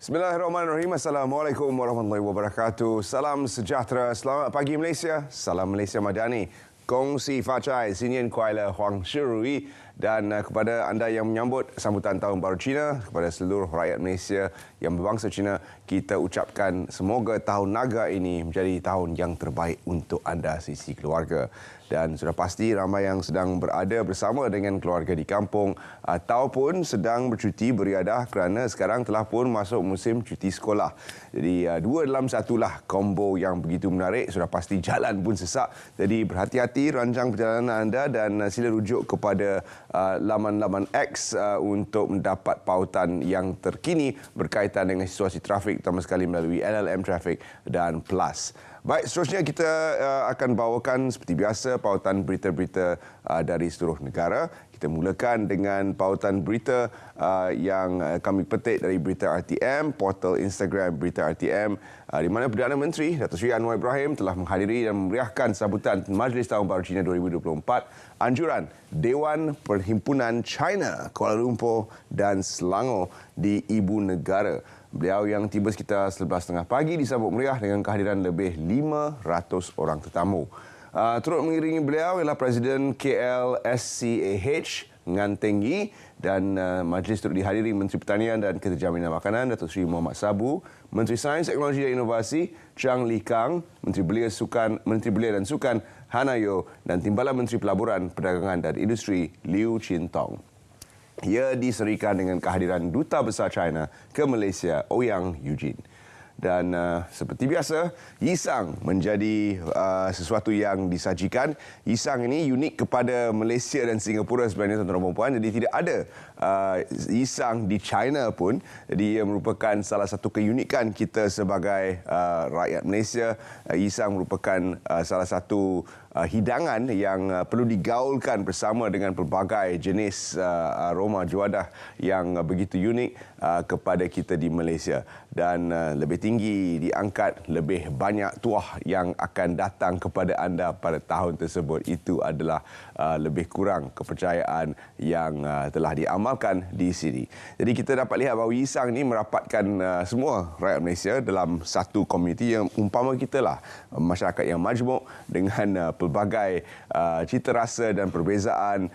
Bismillahirrahmanirrahim. Assalamualaikum warahmatullahi wabarakatuh. Salam sejahtera. Selamat pagi Malaysia. Salam Malaysia Madani. Gong Si Fa Chai, Sinian Kuala Huang Shirui. Dan kepada anda yang menyambut sambutan Tahun Baru Cina, kepada seluruh rakyat Malaysia yang berbangsa Cina, kita ucapkan semoga Tahun Naga ini menjadi tahun yang terbaik untuk anda sisi keluarga. Dan sudah pasti ramai yang sedang berada bersama dengan keluarga di kampung ataupun sedang bercuti beriadah kerana sekarang telah pun masuk musim cuti sekolah. Jadi dua dalam satulah kombo yang begitu menarik. Sudah pasti jalan pun sesak. Jadi berhati-hati rancang perjalanan anda dan sila rujuk kepada laman-laman X untuk mendapat pautan yang terkini berkaitan dengan situasi trafik, terutama sekali melalui LLM Traffic dan Plus. Baik, seterusnya kita akan bawakan seperti biasa pautan berita-berita dari seluruh negara. Kita mulakan dengan pautan berita yang kami petik dari Berita RTM, portal Instagram Berita RTM, di mana Perdana Menteri Datuk Seri Anwar Ibrahim telah menghadiri dan memeriahkan sambutan Majlis Tahun Baru Cina 2024 anjuran Dewan Perhimpunan China Kuala Lumpur dan Selangor di Ibu Negara. Beliau yang tiba sekitar 11.30 pagi disambut meriah dengan kehadiran lebih 500 orang tetamu. Turut mengiringi beliau ialah Presiden KLSCAH Ngan Tenggi dan majlis turut dihadiri Menteri Pertanian dan Keterjaminan Makanan Datuk Seri Muhammad Sabu, Menteri Sains, Teknologi dan Inovasi Chang Lee Kang, Menteri Belia dan Sukan Hana Yeoh dan Timbalan Menteri Pelaburan, Perdagangan dan Industri Liu Chin Tong. Ia diserikan dengan kehadiran Duta Besar China ke Malaysia, Ouyang Eugene. Dan seperti biasa, Yisang menjadi sesuatu yang disajikan. Yisang ini unik kepada Malaysia dan Singapura sebenarnya, tuan-tuan dan puan. Jadi tidak ada Yisang di China pun. Jadi ia merupakan salah satu keunikan kita sebagai rakyat Malaysia. Yisang merupakan salah satu hidangan yang perlu digaulkan bersama dengan pelbagai jenis aroma juadah yang begitu unik kepada kita di Malaysia. Dan lebih tinggi diangkat, lebih banyak tuah yang akan datang kepada anda pada tahun tersebut. Itu adalah lebih kurang kepercayaan yang telah diamalkan di sini. Jadi kita dapat lihat bahawa Yisang ini merapatkan semua rakyat Malaysia dalam satu komuniti yang umpama kita lah, masyarakat yang majmuk dengan pelbagai cita rasa dan perbezaan,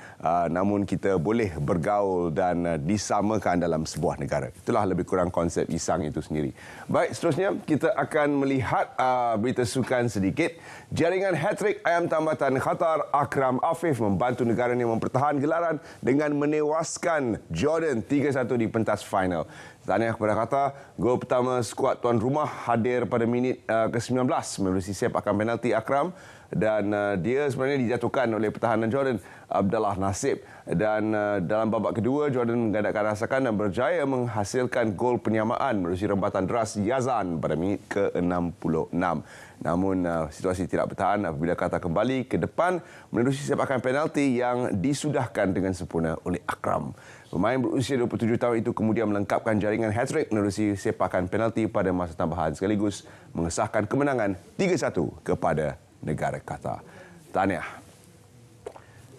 namun kita boleh bergaul dan disamakan dalam sebuah negara. Itulah lebih kurang konsep Yisang itu sendiri. Baik, seterusnya kita akan melihat berita sukan sedikit. Jaringan hat-trick ayam tambatan Qatar Akram Afif membantu negaranya mempertahan gelaran dengan menewaskan Jordan 3-1 di pentas final. Tahniah kepada Qatar. Gol pertama skuad tuan rumah hadir pada minit ke-19 melalui sepakan penalti Akram, dan dia sebenarnya dijatuhkan oleh pertahanan Jordan, Abdullah Nasib. Dan dalam babak kedua, Jordan menggandakan rasakan dan berjaya menghasilkan gol penyamaan melalui rembatan deras Yazan pada minit ke-66. Namun situasi tidak bertahan apabila Qatar kembali ke depan menerusi sepakan penalti yang disudahkan dengan sempurna oleh Akram. Pemain berusia 27 tahun itu kemudian melengkapkan jaringan hat-trick menerusi sepakan penalti pada masa tambahan sekaligus mengesahkan kemenangan 3-1 kepada negara Qatar. Tahniah.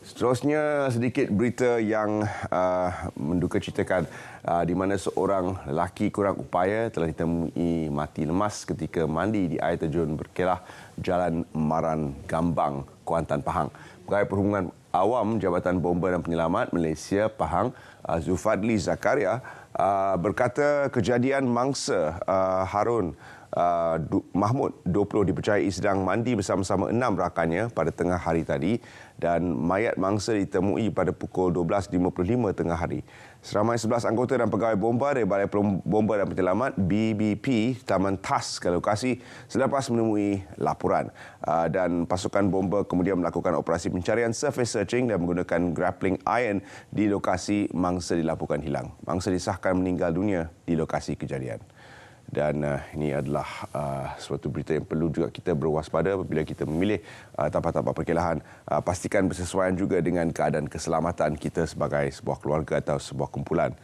Seterusnya sedikit berita yang mendukacitakan di mana seorang lelaki kurang upaya telah ditemui mati lemas ketika mandi di air terjun berkelah Jalan Maran Gambang, Kuantan, Pahang. Pegawai Perhubungan Awam Jabatan Bomba dan Penyelamat Malaysia Pahang, Zulfadli Zakaria, berkata kejadian mangsa Harun Mahmud 20 dipercayai sedang mandi bersama-sama 6 rakannya pada tengah hari tadi, dan mayat mangsa ditemui pada pukul 12.55 tengah hari. Seramai 11 anggota dan pegawai bomba dari Balai Bomba dan Penyelamat BBP Taman Tas ke lokasi selepas menemui laporan, dan pasukan bomba kemudian melakukan operasi pencarian surface searching dan menggunakan grappling iron di lokasi mangsa dilaporkan hilang. Mangsa disahkan meninggal dunia di lokasi kejadian. Dan ini adalah suatu berita yang perlu juga kita berwaspada apabila kita memilih tempat-tempat perkelahan. Pastikan bersesuaian juga dengan keadaan keselamatan kita sebagai sebuah keluarga atau sebuah kumpulan.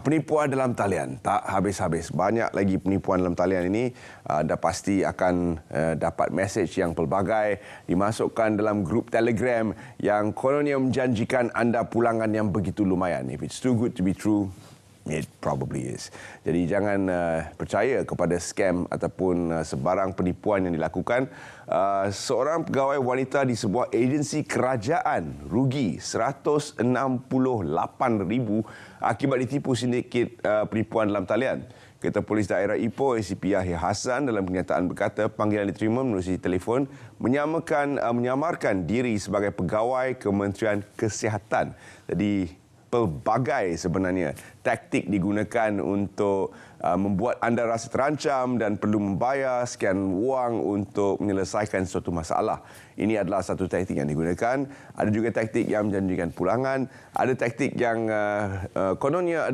Penipuan dalam talian tak habis-habis. Banyak lagi penipuan dalam talian ini. Dah pasti akan dapat mesej yang pelbagai dimasukkan dalam grup Telegram yang kononnya menjanjikan anda pulangan yang begitu lumayan. If it's too good to be true, It probably is. Jadi jangan percaya kepada scam ataupun sebarang penipuan yang dilakukan. Seorang pegawai wanita di sebuah agensi kerajaan rugi RM168,000 akibat ditipu sindiket penipuan dalam talian. Ketua Polis Daerah Ipoh ACP Yahya Hassan dalam kenyataan berkata panggilan diterima melalui telefon menyamarkan diri sebagai pegawai Kementerian Kesihatan. Jadi pelbagai sebenarnya taktik digunakan untuk membuat anda rasa terancam dan perlu membayar sekian wang untuk menyelesaikan suatu masalah. Ini adalah satu taktik yang digunakan. Ada juga taktik yang menjanjikan pulangan. Ada taktik yang kononnya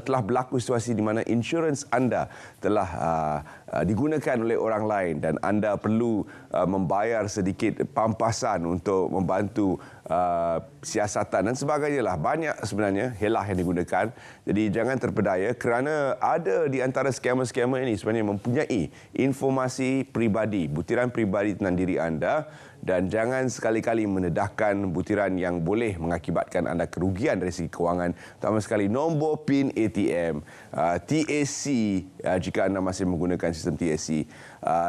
telah berlaku situasi di mana insurans anda telah digunakan oleh orang lain dan anda perlu membayar sedikit pampasan untuk membantu siasatan dan sebagainya lah. Banyak sebenarnya helah yang digunakan. Jadi jangan terpedaya kerana ada di antara skamer-skamer ini sebenarnya mempunyai informasi peribadi, butiran peribadi tentang diri anda, dan jangan sekali-kali mendedahkan butiran yang boleh mengakibatkan anda kerugian dari segi kewangan, terutama sekali nombor PIN ATM, TAC jika anda masih menggunakan sistem TAC,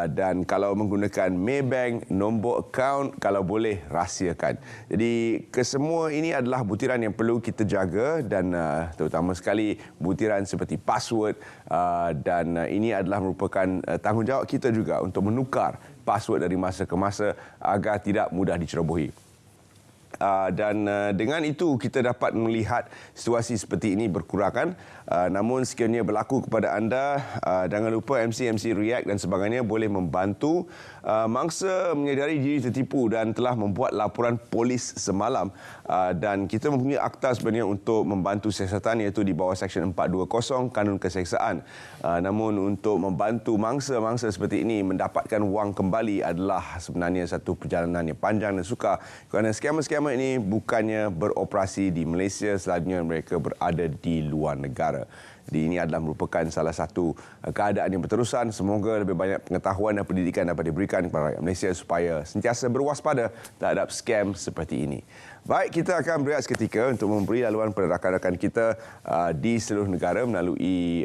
dan kalau menggunakan Maybank, nombor akaun kalau boleh rahsiakan. Jadi kesemua ini adalah butiran yang perlu kita jaga dan terutama sekali butiran seperti password, dan ini adalah merupakan tanggungjawab kita juga untuk menukar password dari masa ke masa agar tidak mudah dicerobohi. Dan dengan itu kita dapat melihat situasi seperti ini berkurangan. Namun sekiranya berlaku kepada anda, jangan lupa MC React dan sebagainya boleh membantu mangsa menyedari diri tertipu dan telah membuat laporan polis semalam. Dan kita mempunyai akta sebenarnya untuk membantu siasatan, iaitu di bawah Seksyen 420 Kanun Keseksaan. Namun untuk membantu mangsa-mangsa seperti ini mendapatkan wang kembali adalah sebenarnya satu perjalanan yang panjang dan sukar, kerana skamer-skamer ini bukannya beroperasi di Malaysia, selalunya mereka berada di luar negara. Jadi ini adalah merupakan salah satu keadaan yang berterusan. Semoga lebih banyak pengetahuan dan pendidikan dapat diberikan kepada rakyat Malaysia supaya sentiasa berwaspada terhadap skam seperti ini. Baik, kita akan berehat seketika untuk memberi laluan kepada rakan-rakan kita di seluruh negara melalui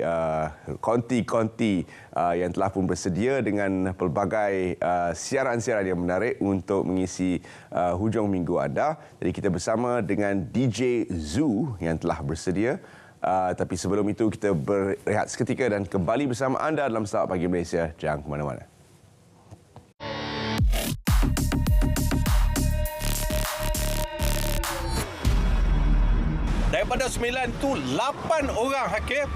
konti-konti yang telah pun bersedia dengan pelbagai siaran-siaran yang menarik untuk mengisi hujung minggu anda. Jadi kita bersama dengan DJ Zoo yang telah bersedia. Tapi sebelum itu kita berehat seketika dan kembali bersama anda dalam Selamat Pagi Malaysia. Jangan ke mana-mana. Daripada 9 tu 8 orang hakim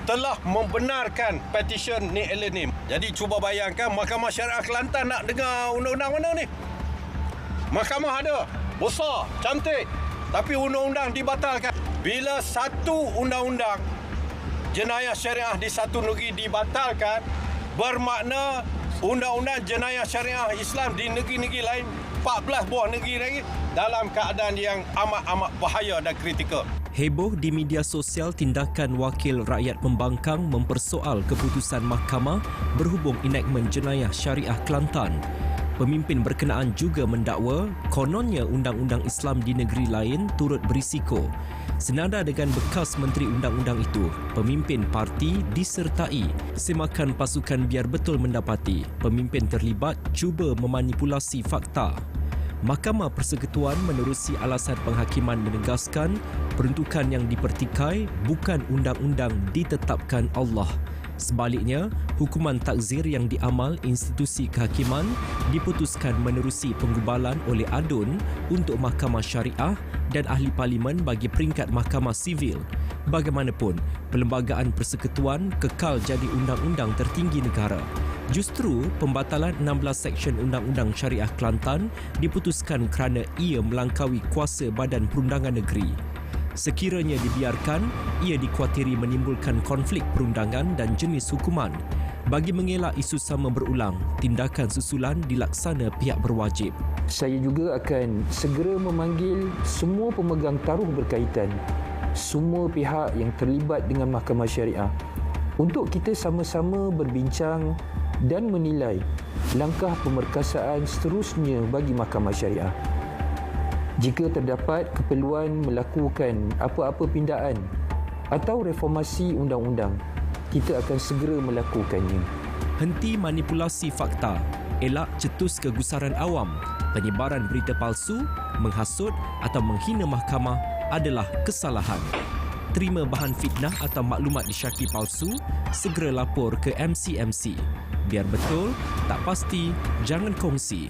telah membenarkan petition ni Ellen ni. Jadi cuba bayangkan Mahkamah Syariah Kelantan nak dengar undang-undang mana ni? Mahkamah ada, besar, cantik, tapi undang-undang dibatalkan. Bila satu undang-undang jenayah syariah di satu negeri dibatalkan, bermakna undang-undang jenayah syariah Islam di negeri-negeri lain, 14 buah negeri lagi, dalam keadaan yang amat-amat bahaya dan kritikal. Heboh di media sosial tindakan Wakil Rakyat Pembangkang mempersoal keputusan mahkamah berhubung enakmen jenayah syariah Kelantan. Pemimpin berkenaan juga mendakwa kononnya undang-undang Islam di negeri lain turut berisiko. Senada dengan bekas Menteri Undang-Undang itu, pemimpin parti disertai semakan pasukan biar betul mendapati pemimpin terlibat cuba memanipulasi fakta. Mahkamah Persekutuan menerusi alasan penghakiman menegaskan peruntukan yang dipertikai bukan undang-undang ditetapkan Allah. Sebaliknya, hukuman takzir yang diamal institusi kehakiman diputuskan menerusi penggubalan oleh ADUN untuk Mahkamah Syariah dan Ahli Parlimen bagi peringkat Mahkamah Sivil. Bagaimanapun, Perlembagaan Persekutuan kekal jadi undang-undang tertinggi negara. Justru, pembatalan 16 Seksyen Undang-Undang Syariah Kelantan diputuskan kerana ia melangkaui kuasa Badan Perundangan Negeri. Sekiranya dibiarkan, ia dikuatiri menimbulkan konflik perundangan dan jenis hukuman. Bagi mengelak isu sama berulang, tindakan susulan dilaksana pihak berwajib. Saya juga akan segera memanggil semua pemegang taruh berkaitan, semua pihak yang terlibat dengan Mahkamah Syariah untuk kita sama-sama berbincang dan menilai langkah pemerkasaan seterusnya bagi Mahkamah Syariah. Jika terdapat keperluan melakukan apa-apa pindaan atau reformasi undang-undang. Kita akan segera melakukannya. Henti manipulasi fakta, elak cetus kegusaran awam, penyebaran berita palsu, menghasut atau menghina mahkamah adalah kesalahan. Terima bahan fitnah atau maklumat disyaki palsu, segera lapor ke MCMC. Biar betul, tak pasti, jangan kongsi.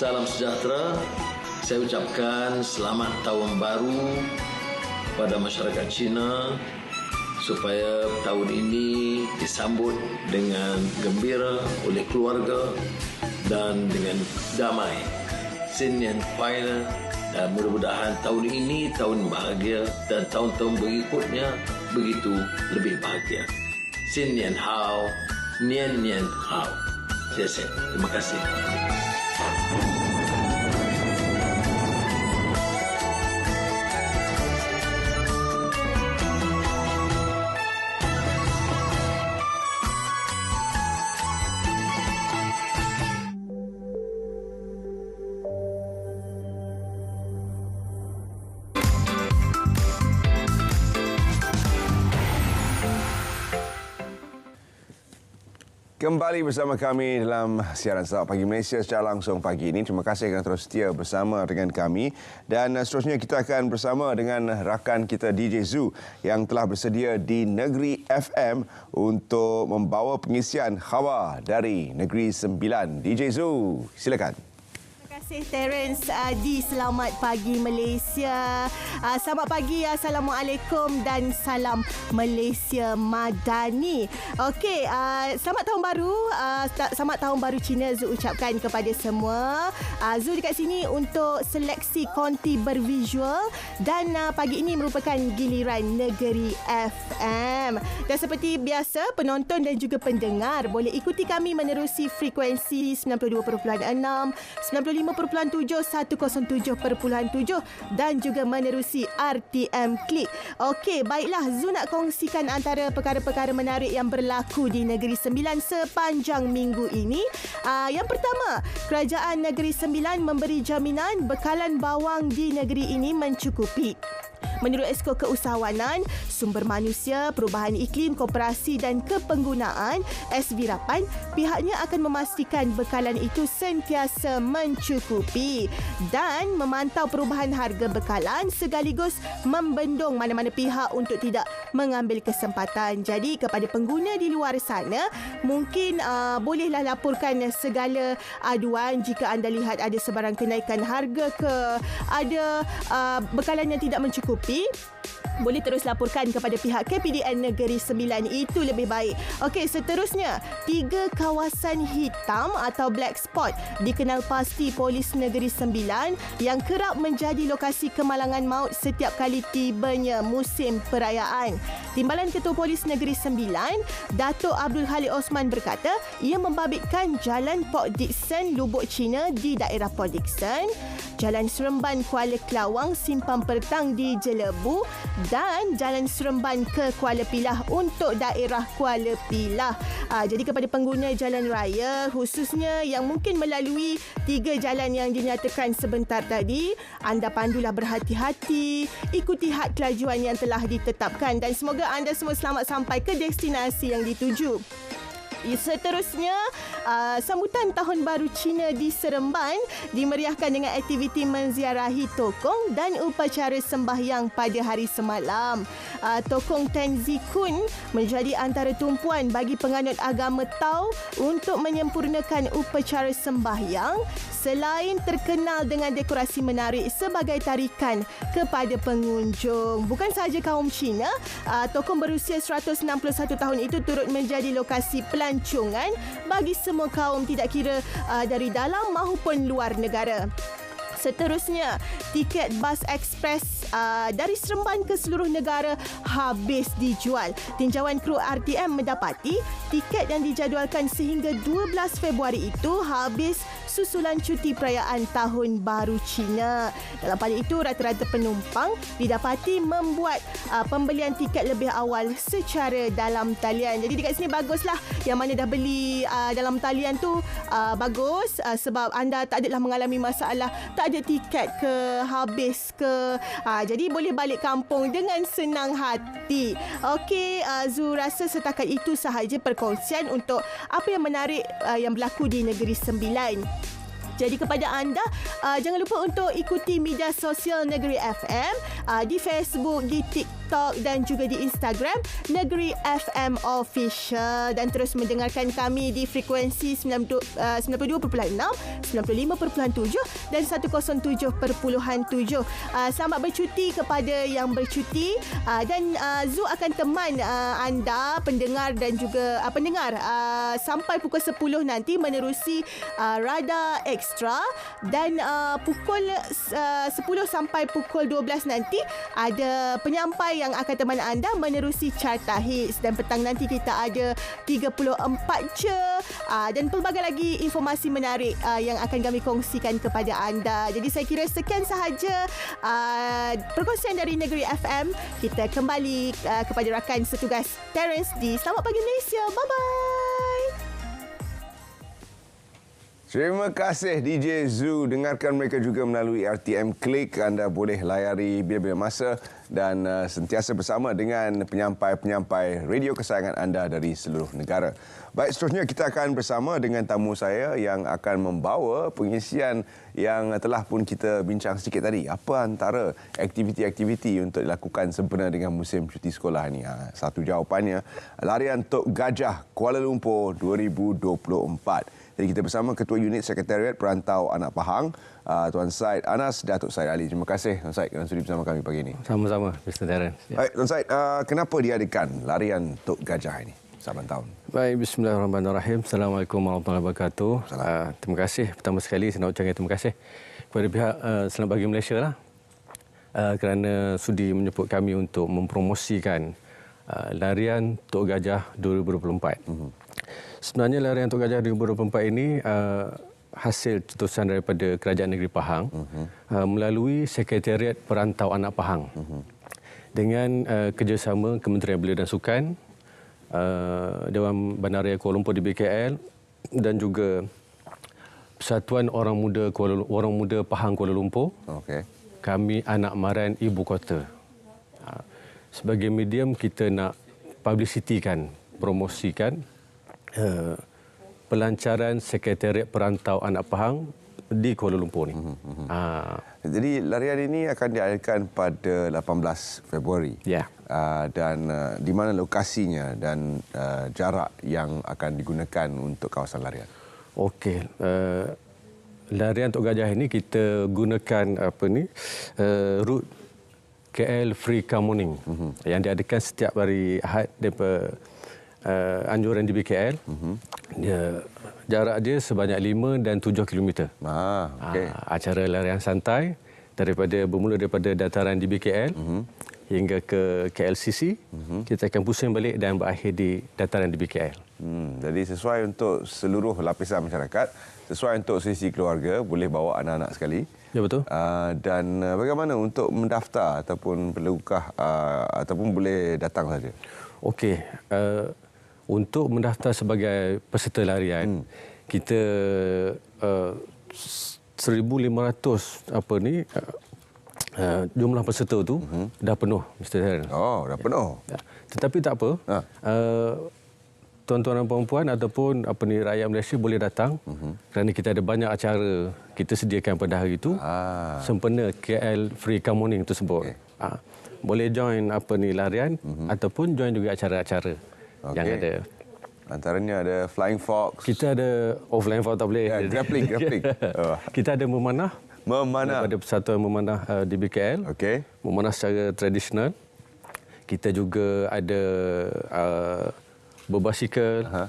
Salam sejahtera. Saya ucapkan selamat tahun baru pada masyarakat Cina supaya tahun ini disambut dengan gembira oleh keluarga dan dengan damai. Xin Nian Kuai Le, dan mudah-mudahan tahun ini tahun bahagia dan tahun-tahun berikutnya begitu lebih bahagia. Xin Nian Hao, Nian Nian Hao. Terima kasih. Kembali bersama kami dalam siaran Selamat Pagi Malaysia secara langsung pagi ini. Terima kasih kerana terus setia bersama dengan kami. Dan seterusnya kita akan bersama dengan rakan kita DJ Zoo yang telah bersedia di Negeri FM untuk membawa pengisian khabar dari Negeri Sembilan. DJ Zoo, silakan. Terima kasih Terence di Selamat Pagi Malaysia. Selamat pagi, Assalamualaikum dan salam Malaysia Madani. Okey, selamat tahun baru. Selamat tahun baru Cina Zu ucapkan kepada semua. Zu dekat sini untuk seleksi konti bervisual dan pagi ini merupakan giliran Negeri FM. Dan seperti biasa, penonton dan juga pendengar boleh ikuti kami menerusi frekuensi 92.6, 95.7, 107.7 dan juga menerusi RTM Klik. Okey, baiklah, Zu nak kongsikan antara perkara-perkara menarik yang berlaku di Negeri Sembilan sepanjang minggu ini. Yang pertama, Kerajaan Negeri Sembilan memberi jaminan bekalan bawang di negeri ini mencukupi. Menurut Esko Keusahawanan, Sumber Manusia, Perubahan Iklim, Koperasi dan Kepenggunaan SB Rapan, pihaknya akan memastikan bekalan itu sentiasa mencukupi dan memantau perubahan harga bekalan sekaligus membendung mana-mana pihak untuk tidak mengambil kesempatan. Jadi kepada pengguna di luar sana, mungkin bolehlah laporkan segala aduan jika anda lihat ada sebarang kenaikan harga ke ada bekalan yang tidak mencukupi. Boleh terus laporkan kepada pihak KPDN Negeri Sembilan, itu lebih baik. Okey, seterusnya, 3 kawasan hitam atau black spot dikenal pasti Polis Negeri Sembilan yang kerap menjadi lokasi kemalangan maut setiap kali tibanya musim perayaan. Timbalan Ketua Polis Negeri Sembilan, Datuk Abdul Khalid Osman berkata, ia membabitkan Jalan Port Dickson, Lubuk Cina di daerah Port Dickson, Jalan Seremban Kuala Kelawang, Simpang Pertang di Jelebu dan Jalan Seremban ke Kuala Pilah untuk daerah Kuala Pilah. Jadi kepada pengguna jalan raya, khususnya yang mungkin melalui 3 jalan yang dinyatakan sebentar tadi, anda pandulah berhati-hati, ikuti had kelajuan yang telah ditetapkan dan semoga anda semua selamat sampai ke destinasi yang dituju. Seterusnya, sambutan Tahun Baru Cina di Seremban dimeriahkan dengan aktiviti menziarahi tokong dan upacara sembahyang pada hari semalam. Tokong Tenzi Kun menjadi antara tumpuan bagi penganut agama Tao untuk menyempurnakan upacara sembahyang selain terkenal dengan dekorasi menarik sebagai tarikan kepada pengunjung. Bukan sahaja kaum Cina, tokong berusia 161 tahun itu turut menjadi lokasi pelancongan bagi semua kaum tidak kira dari dalam maupun luar negara. Seterusnya, tiket bas ekspres dari Seremban ke seluruh negara habis dijual. Tinjauan kru RTM mendapati tiket yang dijadualkan sehingga 12 Februari itu habis susulan cuti perayaan Tahun Baru Cina. Dalam pada itu, rata-rata penumpang didapati membuat pembelian tiket lebih awal secara dalam talian. Jadi dekat sini baguslah yang mana dah beli dalam talian tu bagus sebab anda tak adalah mengalami masalah tak ada tiket ke, habis ke. Jadi boleh balik kampung dengan senang hati. Okey, Zu rasa setakat itu sahaja perkongsian untuk apa yang menarik yang berlaku di Negeri Sembilan. Jadi kepada anda, jangan lupa untuk ikuti media sosial Negeri FM di Facebook, di TikTok dan juga di Instagram Negeri FM Official, dan terus mendengarkan kami di frekuensi 92.6, 95.7 dan 107.7. Selamat bercuti kepada yang bercuti, dan Zu akan teman anda pendengar dan juga pendengar sampai pukul 10 nanti menerusi Radar Extra, dan pukul 10 sampai pukul 12 nanti ada penyampai yang akan teman anda menerusi Carta Hits, dan petang nanti kita ada 34 je dan pelbagai lagi informasi menarik yang akan kami kongsikan kepada anda. Jadi saya kira sekian sahaja perkongsian dari Negeri FM. Kita kembali kepada rakan setugas Terence di Selamat Pagi Malaysia. Bye-bye. Terima kasih DJ Zu. Dengarkan mereka juga melalui RTM Klik. Anda boleh layari bila-bila masa dan sentiasa bersama dengan penyampai-penyampai radio kesayangan anda dari seluruh negara. Baik, seterusnya kita akan bersama dengan tamu saya yang akan membawa pengisian yang telah pun kita bincang sedikit tadi. Apa antara aktiviti-aktiviti untuk dilakukan sempena dengan musim cuti sekolah ini? Satu jawapannya, Larian Tok Gajah Kuala Lumpur 2024. Jadi kita bersama Ketua Unit Sekretariat Perantau Anak Pahang, Tuan Said Anas, Datuk Said Ali. Terima kasih Tuan Said kerana sudi bersama kami pagi ini. Sama-sama, Mr. Terence. Baik, Tuan Said, kenapa diadakan Larian Tok Gajah ini saban tahun? Baik, bismillahirrahmanirrahim. Assalamualaikum warahmatullahi wabarakatuh. Terima kasih. Pertama sekali saya nak ucapkan terima kasih kepada pihak Selamat Pagi Malaysia lah, kerana sudi menyebut kami untuk mempromosikan Larian Tok Gajah 2024. Sebenarnya Larian Tok Gajah 2024 ini hasil keputusan daripada Kerajaan Negeri Pahang melalui Sekretariat Perantau Anak Pahang dengan kerjasama Kementerian Belia dan Sukan, Dewan Bandaraya Kuala Lumpur di BKL dan juga Persatuan Orang Muda Pahang Kuala Lumpur. Okey. Kami anak maran ibu kota. Sebagai medium kita nak publicitikan, promosikan pelancaran Sekretariat Perantau Anak Pahang di Kuala Lumpur ni. Jadi larian ini akan diadakan pada 18 Februari. Ya. Dan di mana lokasinya dan jarak yang akan digunakan untuk kawasan larian? Okey. Larian Tok Gajah ini kita gunakan route KL Free Car Morning yang diadakan setiap hari Ahad daripada anjuran di BKL. Jarak dia sebanyak 5 dan 7 km. Okay. Acara larian santai bermula daripada dataran di BKL hingga ke KLCC. Kita akan pusing balik dan berakhir di dataran di BKL. Jadi sesuai untuk seluruh lapisan masyarakat, sesuai untuk sisi keluarga, boleh bawa anak-anak sekali. Ya, betul. Dan bagaimana untuk mendaftar ataupun perlukah ataupun boleh datang saja? Okey. Untuk mendaftar sebagai peserta larian, kita 1,500 jumlah peserta tu dah penuh, Mr. Terence. Oh, dah penuh. Ya. Tetapi tak apa. Tuan-tuan dan puan-puan ataupun rakyat Malaysia boleh datang kerana kita ada banyak acara kita sediakan pada hari itu sempena KL Free Car Morning tersebut. Boleh join larian ataupun join juga acara-acara yang ada. Antaranya ada Flying Fox. Kita ada Flying Fox tak boleh. Grappling. Kita ada memanah. Daripada Persatuan Memanah di BKL. Okey. Memanah secara tradisional. Kita juga ada berbasikal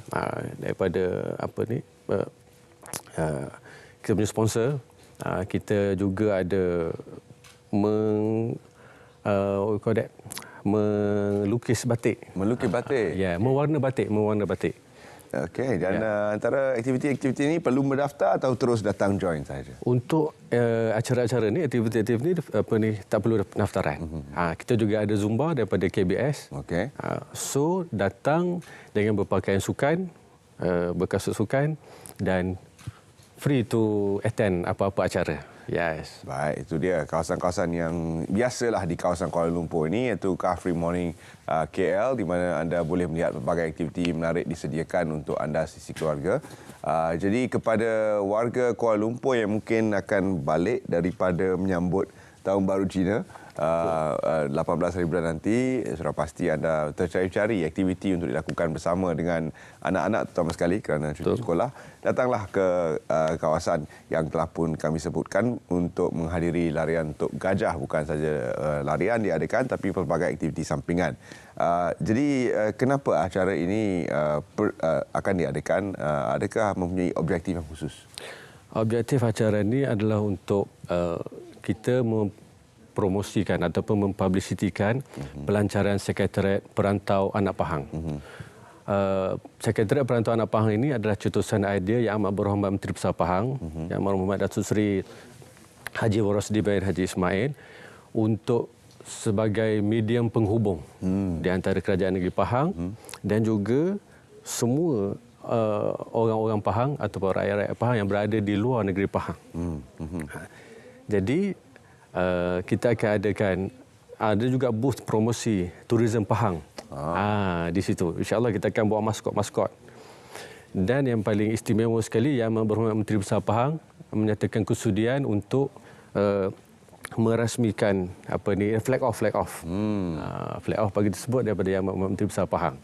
daripada kita punya sponsor. Kita juga ada melukis batik. Melukis batik? Ya, mewarna batik. Okey, dan antara aktiviti-aktiviti ini perlu mendaftar atau terus datang join saja? Untuk acara-acara ni, aktiviti-aktiviti ni tak perlu pendaftaran. Kita juga ada Zumba daripada KBS. Okey. So datang dengan berpakaian sukan, berkasut sukan dan free to attend apa-apa acara. Yes. Baik, itu dia kawasan-kawasan yang biasalah di kawasan Kuala Lumpur ini, iaitu Car Free Morning KL, di mana anda boleh melihat berbagai aktiviti menarik disediakan untuk anda sisi keluarga. Jadi kepada warga Kuala Lumpur yang mungkin akan balik daripada menyambut Tahun Baru Cina, 18 hari bulan nanti, sudah pasti anda tercari-cari aktiviti untuk dilakukan bersama dengan anak-anak terutama sekali kerana cuti sekolah. Datanglah ke kawasan yang telah pun kami sebutkan untuk menghadiri larian Tok Gajah. Bukan saja larian diadakan tapi pelbagai aktiviti sampingan. Jadi kenapa acara ini akan diadakan? Adakah mempunyai objektif yang khusus? Objektif acara ini adalah untuk kita mempromosikan ataupun mempublisitikan pelancaran Sekretariat Perantau Anak Pahang. Sekretariat Perantau Anak Pahang ini adalah cetusan idea Yang Amat Berhormat Menteri Besar Pahang, Yang Amat Berhormat Datuk Seri Haji Warosdi bin Haji Ismail, untuk sebagai medium penghubung di antara Kerajaan Negeri Pahang dan juga semua orang-orang Pahang ataupun rakyat-rakyat Pahang yang berada di luar negeri Pahang. Jadi kita akan adakan ada juga booth promosi turism Pahang. Di situ insya-Allah kita akan bawa maskot-maskot. Dan yang paling istimewa sekali, Yang Amat Berhormat Menteri Besar Pahang menyatakan kesudian untuk merasmikan flag off. Flag off pagi tersebut daripada Yang Amat Berhormat Menteri Besar Pahang.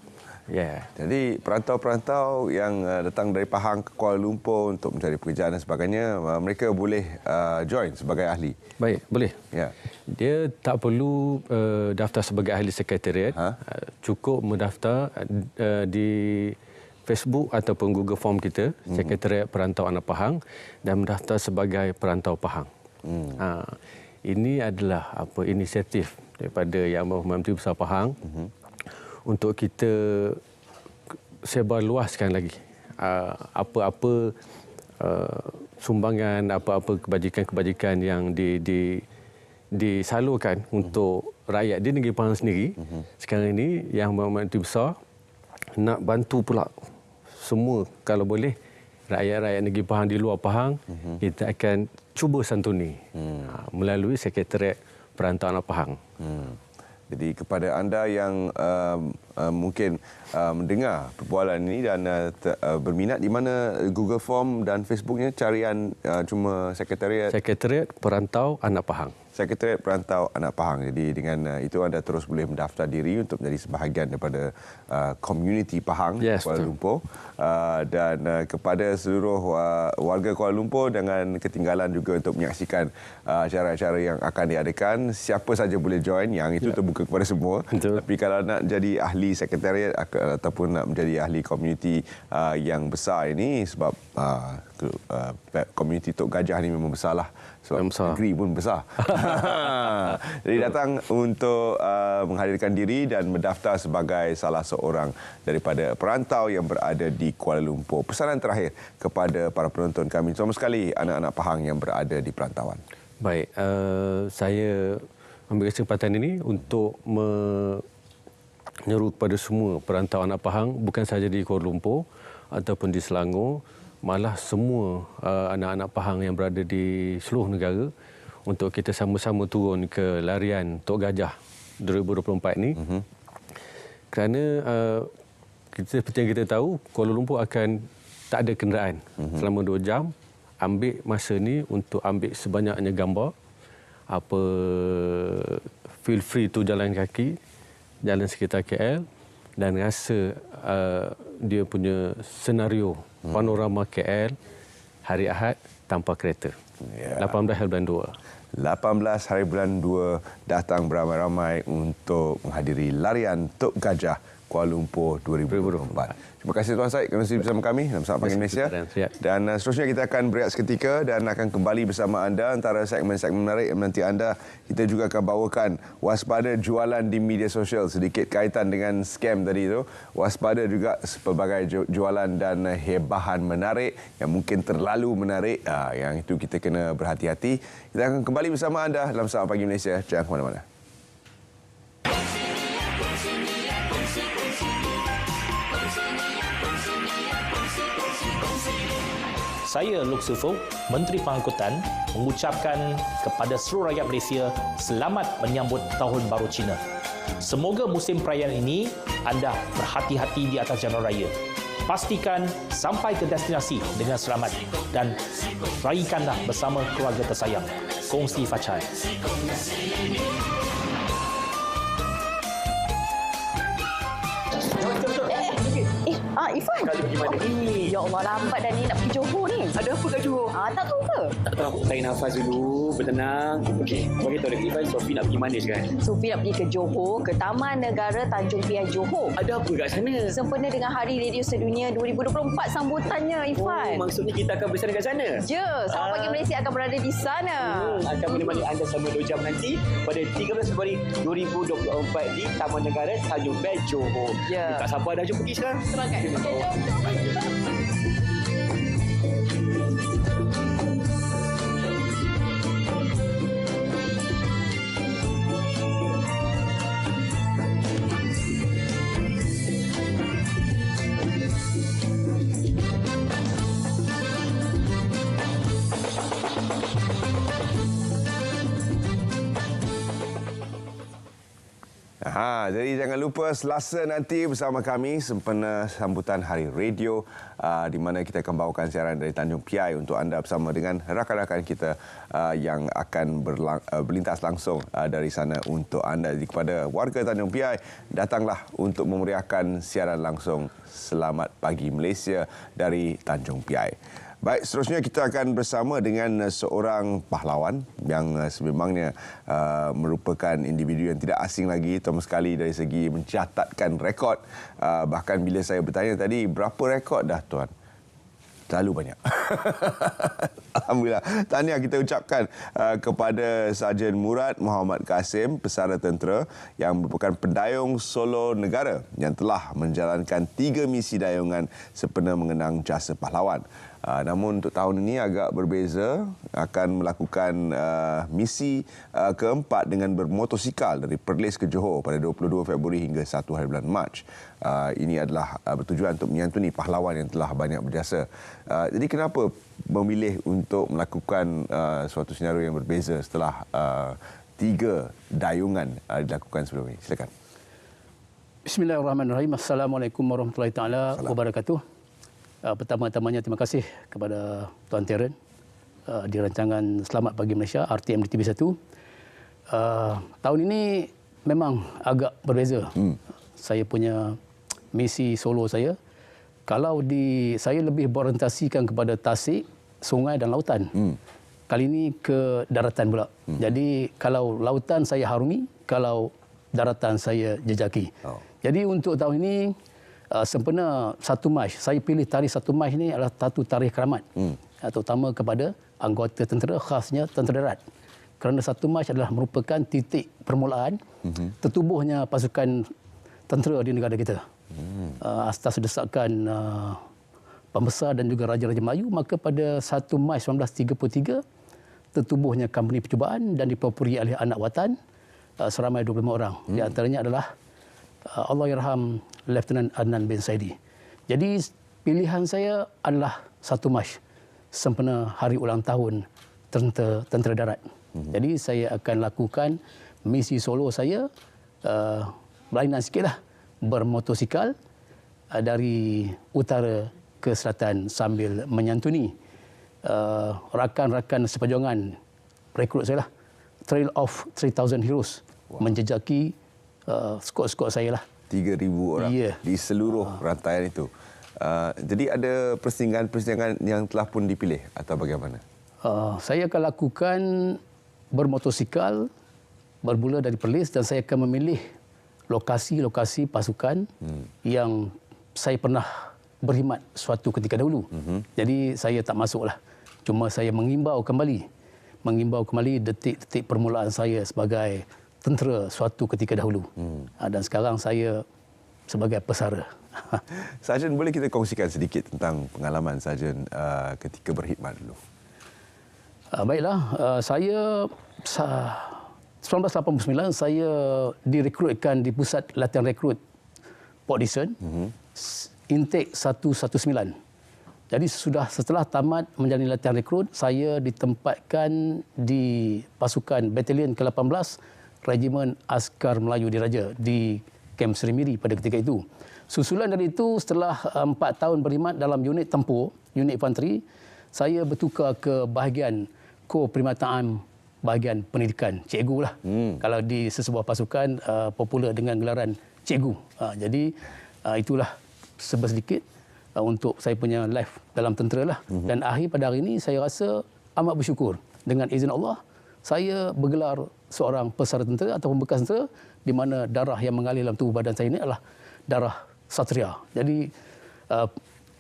Jadi perantau-perantau yang datang dari Pahang ke Kuala Lumpur untuk mencari pekerjaan dan sebagainya, mereka boleh join sebagai ahli? Baik, boleh. Dia tak perlu daftar sebagai ahli sekretariat. Cukup mendaftar di Facebook ataupun Google Form kita, Sekretariat Perantau Anak Pahang, dan mendaftar sebagai perantau Pahang. Ini adalah inisiatif daripada Yang Amat Berhormat Menteri Besar Pahang untuk kita sebar luaskan lagi apa-apa sumbangan, apa-apa kebajikan-kebajikan yang disalurkan untuk rakyat di negeri Pahang sendiri. Sekarang ini Yang Berhormat Menteri Besar nak bantu pula semua, kalau boleh, rakyat-rakyat negeri Pahang di luar Pahang, kita akan cuba santuni melalui Sekretariat Perantau Anak Pahang. Jadi kepada anda yang mungkin mendengar perbualan ini dan berminat, di mana Google Form dan Facebooknya carian cuma Sekretariat Perantau Anak Pahang. Sekretariat Perantau Anak Pahang. Jadi dengan itu anda terus boleh mendaftar diri untuk menjadi sebahagian daripada komuniti Pahang Kuala Lumpur. Dan kepada seluruh warga Kuala Lumpur, jangan ketinggalan juga untuk menyaksikan acara-acara yang akan diadakan. Siapa saja boleh join, yang itu terbuka kepada semua. Tapi kalau nak jadi ahli sekretariat ataupun nak menjadi ahli komuniti yang besar ini, sebab komuniti Tok Gajah ni memang besarlah. Sebab negeri pun besar. Jadi datang untuk menghadirkan diri dan mendaftar sebagai salah seorang daripada perantau yang berada di Kuala Lumpur. Pesanan terakhir kepada para penonton kami, terutama sekali anak-anak Pahang yang berada di perantauan. Baik, saya ambil kesempatan ini untuk menyeru kepada semua perantau anak Pahang, bukan sahaja di Kuala Lumpur ataupun di Selangor, malah semua anak-anak Pahang yang berada di seluruh negara, untuk kita sama-sama turun ke larian Tok Gajah 2024 ini. Kerana seperti yang kita tahu, Kuala Lumpur akan tak ada kenderaan selama 2 jam. Ambil masa ni untuk ambil sebanyaknya gambar. Feel free to jalan kaki, jalan sekitar KL, dan rasa dia punya senario panorama KL hari Ahad tanpa kereta. 18 hari bulan 2. 18 hari bulan 2 datang beramai-ramai untuk menghadiri larian Tok Gajah Kuala Lumpur 2024. Terima kasih Tuan Syed kerana sudi bersama kami dalam Selamat Pagi Malaysia. Dan seterusnya kita akan berehat seketika dan akan kembali bersama anda antara segmen-segmen menarik menanti anda. Kita juga akan bawakan waspada jualan di media sosial, sedikit kaitan dengan scam tadi itu. Waspada juga pelbagai jualan dan hebahan menarik yang mungkin terlalu menarik. Yang itu kita kena berhati-hati. Kita akan kembali bersama anda dalam Selamat Pagi Malaysia. Jangan ke mana-mana. Saya Luk Sufuk, Menteri Pengangkutan, mengucapkan kepada seluruh rakyat Malaysia selamat menyambut Tahun Baru Cina. Semoga musim perayaan ini anda berhati-hati di atas jalan raya. Pastikan sampai ke destinasi dengan selamat dan raikanlah bersama keluarga tersayang. Kongsi Facai. Ifan. Kali pergi mana? Ya Allah, lambat dah ni nak pergi Johor ni. Ada apa kat Johor? Tak tahu ke? Tak tahu. Tarik nafas dulu, bertenang. Okey, bagi tahu dekat Ifan, Sophie nak pergi mana sekarang? Sophie nak pergi ke Johor, ke Taman Negara Tanjung Piai Johor. Ada apa kat sana? Sempena dengan Hari Radio Sedunia 2024 sambutannya, Ifan. Oh, maksudnya kita akan bersama kat sana? Ya, Selamat Pagi Malaysia akan berada di sana. Akan menemani anda selama 2 jam nanti pada 13 Februari 2024 di Taman Negara Tanjung Piai Johor. Ya. Tak siapa dah jom pergi sekarang. Semangat. Jadi jangan lupa Selasa nanti bersama kami sempena sambutan Hari Radio di mana kita akan bawakan siaran dari Tanjung Piai untuk anda bersama dengan rakan-rakan kita yang akan berlintas langsung dari sana untuk anda. Jadi kepada warga Tanjung Piai, datanglah untuk memeriahkan siaran langsung Selamat Pagi Malaysia dari Tanjung Piai. Baik, seterusnya kita akan bersama dengan seorang pahlawan yang sememangnya merupakan individu yang tidak asing lagi, terutama sekali dari segi mencatatkan rekod. Bahkan bila saya bertanya tadi, berapa rekod dah Tuan? Terlalu banyak. Alhamdulillah. Tahniah kita ucapkan kepada Sarjan Murad Muhammad Kasim, pesara tentera yang merupakan pendayung solo negara yang telah menjalankan 3 misi dayungan sempena mengenang jasa pahlawan. Namun untuk tahun ini agak berbeza, akan melakukan misi keempat dengan bermotosikal dari Perlis ke Johor pada 22 Februari hingga 1 hari bulan Mac. Ini adalah bertujuan untuk menyantuni pahlawan yang telah banyak berjasa. Jadi kenapa memilih untuk melakukan suatu senario yang berbeza setelah 3 dayungan dilakukan sebelum ini? Silakan. Bismillahirrahmanirrahim. Assalamualaikum warahmatullahi taala wabarakatuh. Pertama-tamanya terima kasih kepada Tuan Teren di rancangan Selamat Pagi Malaysia RTM di TV1. Tahun ini memang agak berbeza. Saya punya misi solo saya. Kalau saya lebih berorientasikan kepada tasik, sungai dan lautan. Kali ini ke daratan pula. Jadi kalau lautan saya harungi, kalau daratan saya jejaki. Jadi untuk tahun ini sempena 1 Mac, saya pilih tarikh 1 Mac ini adalah satu tarikh keramat, terutama kepada anggota tentera, khasnya tentera darat. Kerana 1 Mac adalah merupakan titik permulaan tertubuhnya pasukan tentera di negara kita. Atas desakan pembesar dan juga Raja-Raja Melayu, maka pada 1 Mac 1933 tertubuhnya Kompani Percubaan dan dipelopori oleh anak watan seramai 25 orang. Di antaranya adalah Allahyarham Lieutenant Adnan bin Saidi. Jadi pilihan saya adalah 1 Mac sempena hari ulang tahun tentera darat. Jadi saya akan lakukan misi solo saya berlainan sikitlah, bermotosikal dari utara ke selatan sambil menyantuni rakan-rakan seperjuangan rekrut saya lah, Trail of 3,000 Heroes. Menjejaki skot-skot saya lah. 3,000 orang di seluruh rantaian itu. Jadi ada persindangan yang telah pun dipilih atau bagaimana? Saya akan lakukan bermotosikal bermula dari Perlis dan saya akan memilih lokasi-lokasi pasukan yang saya pernah berkhidmat suatu ketika dahulu. Jadi saya tak masuklah. Cuma saya mengimbau kembali detik-detik permulaan saya sebagai tentera suatu ketika dahulu. Dan sekarang saya sebagai pesara. Sarjan, boleh kita kongsikan sedikit tentang pengalaman Sarjan ketika berkhidmat dulu? Baiklah, saya 1989 saya direkrutkan di pusat latihan rekrut Port Dickson, intake 119. Jadi setelah tamat menjalani latihan rekrut, saya ditempatkan di pasukan batalion ke-18 Regimen Askar Melayu Diraja di Kem Seri Miri pada ketika itu. Susulan dari itu, setelah 4 tahun berkhidmat dalam unit tempur, unit infanteri, saya bertukar ke bahagian Ko-Primataan bahagian pendidikan, cikgu lah. Kalau di sesebuah pasukan popular dengan gelaran cikgu. Jadi itulah sedikit untuk saya punya life dalam tentera lah. Dan akhir pada hari ini saya rasa amat bersyukur. Dengan izin Allah, saya bergelar seorang pesara tentera atau bekas tentera di mana darah yang mengalir dalam tubuh badan saya ini adalah darah Satria. Jadi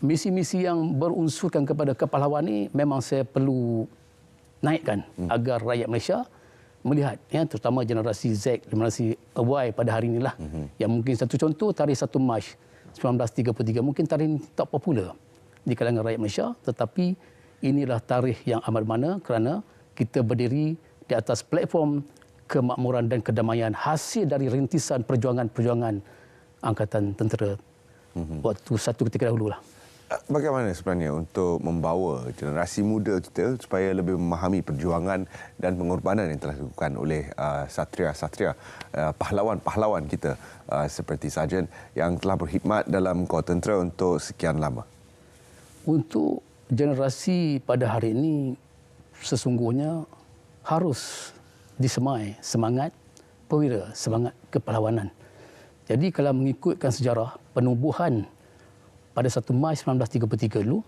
misi-misi yang berunsurkan kepada kepahlawan ini memang saya perlu naikkan agar rakyat Malaysia melihat, ya, terutama generasi Z, generasi Y pada hari inilah. Yang mungkin satu contoh, tarikh 1 Mac 1933 mungkin tarikh ini tak popular di kalangan rakyat Malaysia, tetapi inilah tarikh yang amat bermakna kerana kita berdiri di atas platform kemakmuran dan kedamaian hasil dari rintisan perjuangan-perjuangan Angkatan Tentera waktu satu ketika dahulu lah. Bagaimana sebenarnya untuk membawa generasi muda kita supaya lebih memahami perjuangan dan pengorbanan yang telah dilakukan oleh satria-satria, pahlawan-pahlawan kita seperti Sarjan yang telah berkhidmat dalam Kor Tentera untuk sekian lama? Untuk generasi pada hari ini sesungguhnya harus disemai semangat perwira, semangat kepahlawanan. Jadi kalau mengikutkan sejarah penubuhan pada 1 Mac 1933 dulu,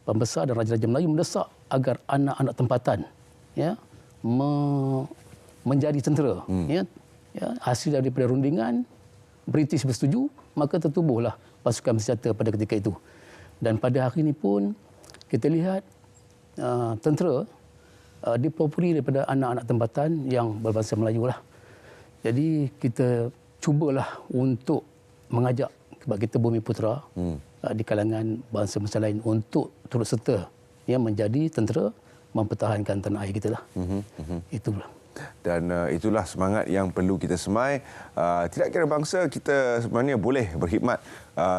pembesar dan raja-raja Melayu mendesak agar anak-anak tempatan, ya, menjadi tentera. Ya, hasil daripada rundingan, British bersetuju, maka tertubuhlah pasukan bersenjata pada ketika itu. Dan pada hari ini pun kita lihat tentera dipelopori daripada anak-anak tempatan yang berbangsa Melayu lah. Jadi kita cubalah untuk mengajak sebab kita Bumi Putera di kalangan bangsa-bangsa lain untuk turut serta, ya, menjadi tentera mempertahankan tanah air kita lah. Itulah. Dan itulah semangat yang perlu kita semai. Tidak kira bangsa, kita sebenarnya boleh berkhidmat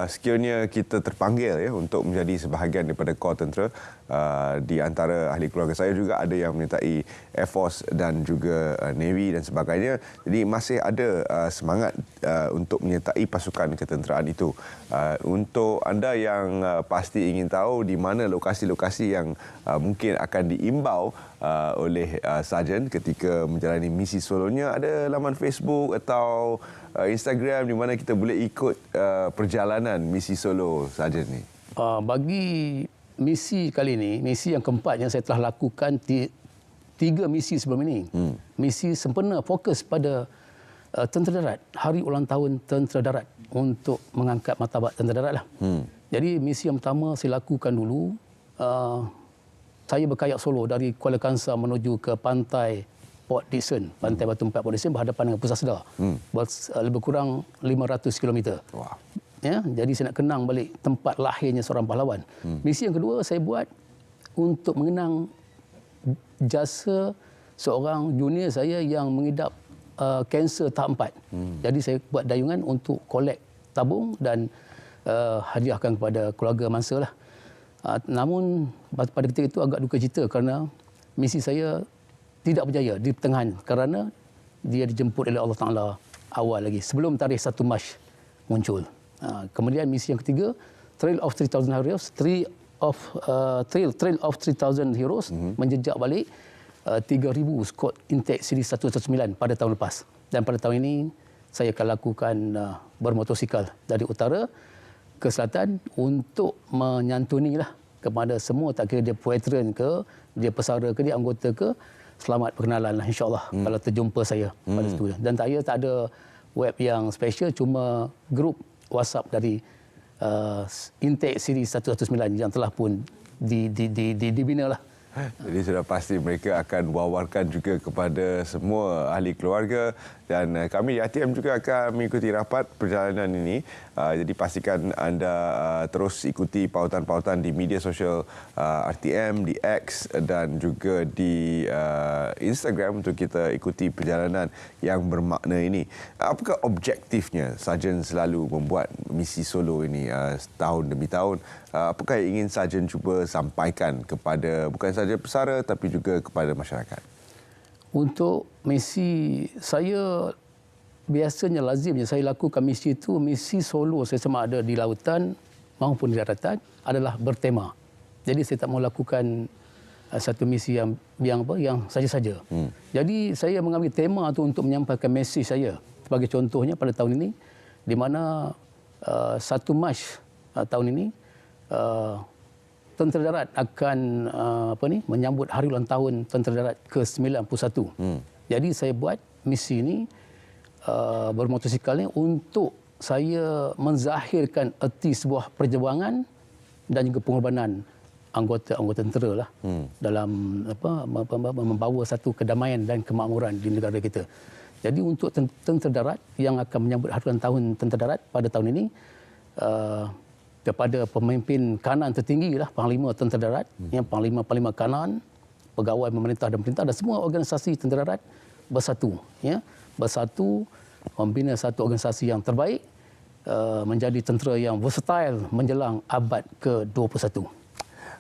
sekiranya kita terpanggil, ya, untuk menjadi sebahagian daripada Kor Tentera. Di antara ahli keluarga saya juga ada yang menyertai Air Force dan juga Navy dan sebagainya. Jadi masih ada semangat untuk menyertai pasukan ketenteraan itu. Untuk anda yang pasti ingin tahu di mana lokasi-lokasi yang mungkin akan diimbau oleh Sarjan ketika menjalani misi solonya, ada laman Facebook atau Instagram di mana kita boleh ikut perjalanan misi solo Sarjan ni? Bagi misi kali ini, misi yang keempat yang saya telah lakukan, 3 misi sebelum ini. Misi sempurna fokus pada tentera darat, hari ulang tahun tentera darat untuk mengangkat martabat tentera darat lah. Jadi misi yang pertama saya lakukan dulu, saya berkayak solo dari Kuala Kangsar menuju ke pantai Port Dickson, pantai Batu Empat Port Dickson berhadapan dengan Pusat Sedar. Lebih kurang 500 km. Wow. Ya, jadi saya nak kenang balik tempat lahirnya seorang pahlawan. Misi yang kedua saya buat untuk mengenang jasa seorang junior saya yang mengidap kanser tahap 4. Jadi saya buat dayungan untuk kolek tabung dan hadiahkan kepada keluarga mangsa lah. Namun pada ketika itu agak duka cita kerana misi saya tidak berjaya di pertengahan kerana dia dijemput oleh Allah Ta'ala awal lagi sebelum tarikh 1 Mac muncul. Kemudian misi yang ketiga, Trail of 3,000 Heroes, Trail of 3,000 Heroes, menjejak balik 3,000 skot intake siri 119 pada tahun lepas. Dan pada tahun ini saya akan lakukan bermotosikal dari utara ke selatan untuk menyantunilah kepada semua, tak kira dia veteran ke, dia pesara ke, dia anggota ke, selamat perkenalan lah insya-Allah kalau terjumpa saya pada situ. Dan saya tak ada web yang special, cuma grup WhatsApp dari Intake Siri 119 yang telah pun dibina lah. Jadi sudah pasti mereka akan wawarkan juga kepada semua ahli keluarga, dan kami di RTM juga akan mengikuti rapat perjalanan ini. Jadi pastikan anda terus ikuti pautan-pautan di media sosial RTM, di X dan juga di Instagram untuk kita ikuti perjalanan yang bermakna ini. Apakah objektifnya Sarjan selalu membuat misi solo ini tahun demi tahun? Apakah yang ingin Sarjan cuba sampaikan kepada bukan saja pesara tapi juga kepada masyarakat? Untuk misi saya, biasanya lazimnya saya lakukan misi itu, misi solo saya sama ada di lautan maupun di daratan adalah bertema. Jadi saya tak mau lakukan satu misi yang saja-saja. Jadi saya mengambil tema itu untuk menyampaikan mesej saya. Sebagai contohnya pada tahun ini, di mana 1 Mac tahun ini Tentera Darat akan menyambut hari ulang tahun Tentera Darat ke-91. Jadi saya buat misi ini bermotosikal ini untuk saya menzahirkan erti sebuah perjuangan dan juga pengorbanan anggota tentera lah dalam membawa satu kedamaian dan kemakmuran di negara kita. Jadi untuk Tentera Darat yang akan menyambut hari ulang tahun Tentera Darat pada tahun ini, kepada pemimpin kanan tertinggi lah, Panglima Tentera Darat, yang Panglima kanan, pegawai pemerintah dan perintah dan semua organisasi Tentera Darat bersatu, bersatu membina satu organisasi yang terbaik, menjadi tentera yang versatile menjelang abad ke-21.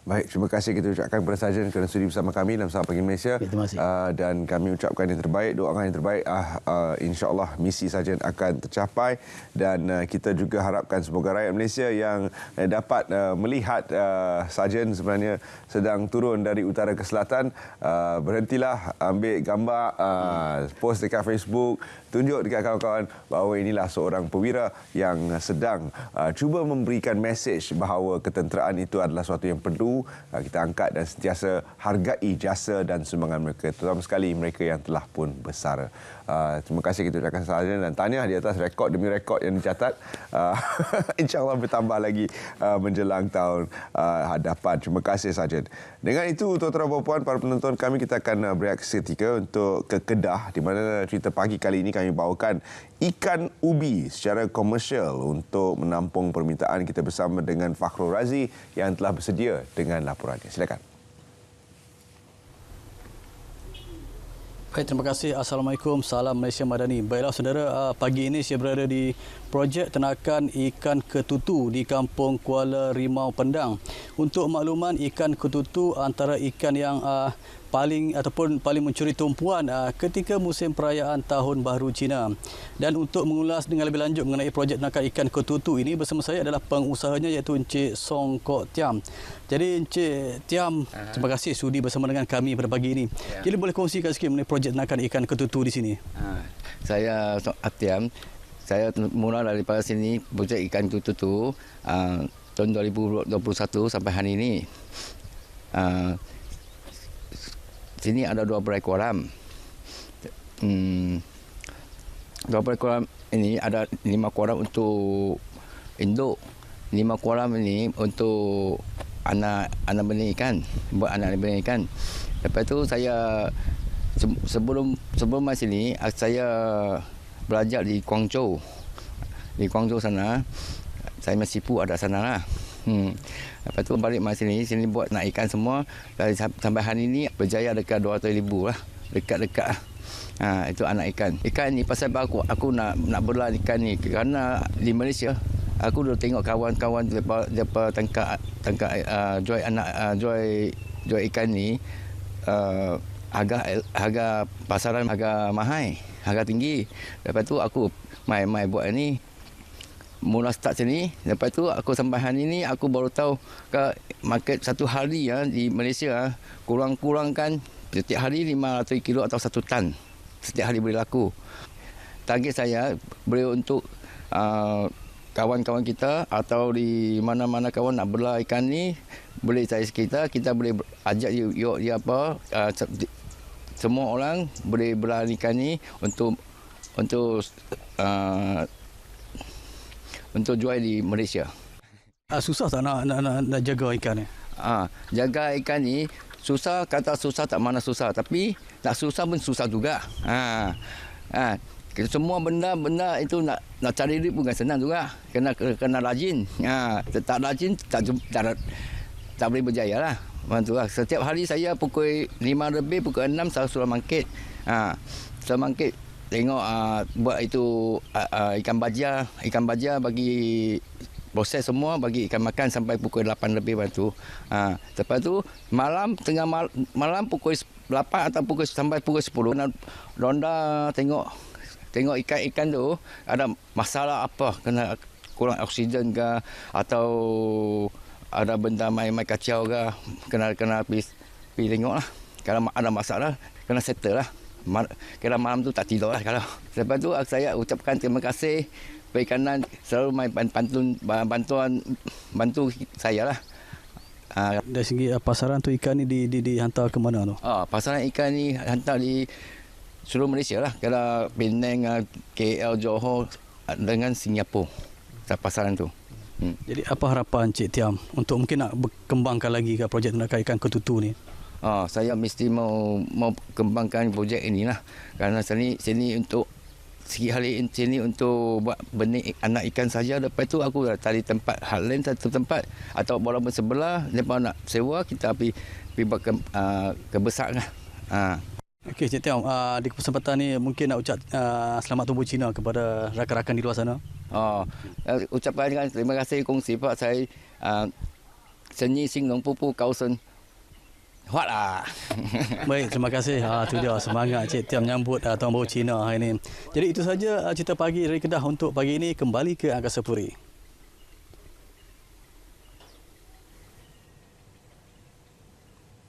Baik, terima kasih kita ucapkan kepada Sarjan kerana sudi bersama kami dalam Selamat Pagi Malaysia. Ya, terima kasih. Dan kami ucapkan yang terbaik, doakan yang terbaik. InsyaAllah misi Sarjan akan tercapai, dan kita juga harapkan semoga rakyat Malaysia yang dapat melihat Sarjan sebenarnya sedang turun dari utara ke selatan, berhentilah, ambil gambar, post dekat Facebook, tunjuk dekat kawan-kawan bahawa inilah seorang perwira yang sedang cuba memberikan mesej bahawa ketenteraan itu adalah sesuatu yang perlu kita angkat dan sentiasa hargai jasa dan sumbangan mereka, terutama sekali mereka yang telah pun bersara. Terima kasih kita ucapkan Sarjan dan tahniah di atas rekod demi rekod yang dicatat. InsyaAllah bertambah lagi menjelang tahun hadapan. Terima kasih Sarjan. Dengan itu, tuan-tuan dan puan, para penonton kami, kita akan berehat seketika untuk ke Kedah, di mana cerita pagi kali ini kami bawakan ikan ubi secara komersial untuk menampung permintaan. Kita bersama dengan Fakhrul Razi yang telah bersedia dengan laporannya. Silakan. Baik, terima kasih. Assalamualaikum. Salam Malaysia Madani. Baiklah saudara, pagi ini saya berada di projek ternakan ikan ketutu di Kampung Kuala Rimau Pendang. Untuk makluman, ikan ketutu antara ikan yang paling mencuri tumpuan ketika musim perayaan Tahun Baru Cina. Dan untuk mengulas dengan lebih lanjut mengenai projek ternakan ikan ketutu ini, bersama saya adalah pengusahanya iaitu Encik Song Kok Tiam. Jadi Encik Tiam, terima kasih sudi bersama dengan kami pada pagi ini. Jadi boleh kongsikan sikit mengenai projek ternakan ikan ketutu di sini? Saya Song Kok Tiam. Saya mula daripada sini projek ikan ketutu tahun 2021 sampai hari ini. Sini ada 2 berai kolam. 2 berai kolam ini ada 5 kolam untuk induk. 5 kolam ini untuk anak benih ikan, buat anak benih ikan. Lepas tu saya sebelum masuk sini saya belajar di Guangzhou. Di Guangzhou sana saya masih ada sana lah. Lepas tu balik masuk sini buat nak ikan semua. Sampai hari ini berjaya dekat 200,000 lah. Dekat-dekat lah. Itu anak ikan. Ikan ni pasal aku nak berlah ikan ni. Kerana di Malaysia, aku dah tengok kawan-kawan depa tangkap jual ikan ni, harga pasaran harga mahal, harga tinggi. Lepas tu aku mai buat ni. Mula start sini, lepas tu aku sampai hari ini aku baru tahu ke market satu hari di Malaysia kurang-kurang kan setiap hari 500 kilo atau 1 tan setiap hari boleh laku. Target saya boleh untuk kawan-kawan kita atau di mana-mana kawan nak belah ikan ni, boleh saya kita boleh ajak dia semua orang boleh belah ikan ni untuk untuk jual di Malaysia. Susah tak nak jaga ikan ni? Jaga ikan ni susah, kata susah tak mana susah, tapi nak susah pun susah juga. Semua benda itu nak cari duit bukan senang juga. Kena rajin. Tak rajin tak boleh berjaya lah. Setiap hari saya pukul 5 lebih, pukul 6 saya suruh mangkit. Suruh mangkit tengok buat itu ikan baja bagi proses semua, bagi ikan makan sampai pukul 8 lebih bantu. Lepas tu tengah malam pukul 8 atau sampai pukul 10 ronda tengok ikan tu ada masalah apa, kena kurang oksigen ke atau ada benda main kacau ke, kena pergi tengoklah. Kalau ada masalah kena settle lah. Kira malam tu tak tidur lah kalau. Lepas tu saya ucapkan terima kasih Perikanan selalu main bantu saya lah. Dari segi pasaran tu ikan ni dihantar ke mana tu? Pasaran ikan ni hantar di seluruh Malaysia lah. Kalau Penang, KL, Johor dengan Singapura pasaran tu. Jadi apa harapan Cik Tiam untuk mungkin nak berkembangkan lagi ke projek tenaga ikan ketutu ni? Saya mesti mau kembangkan projek inilah. Kerana sini untuk sikit hari sini untuk buat benih anak ikan saja. Lepas tu aku dah cari tempat hal lain, satu tempat atau walaupun sebelah mereka nak sewa, kita pergi buat kebesar lah. Okey Cik Tiam, di kesempatan ni mungkin nak ucap selamat tumbuh Cina kepada rakan-rakan di luar sana. Ucapkan terima kasih kongsi Pak saya Senyi Sing Long Pupu Kawasan Huat lah. Baik, terima kasih. Itu dia semangat Cik Tiam menyambut Tahun Baru Cina hari ini. Jadi itu saja cerita pagi dari Kedah untuk pagi ini. Kembali ke Angkasa Puri.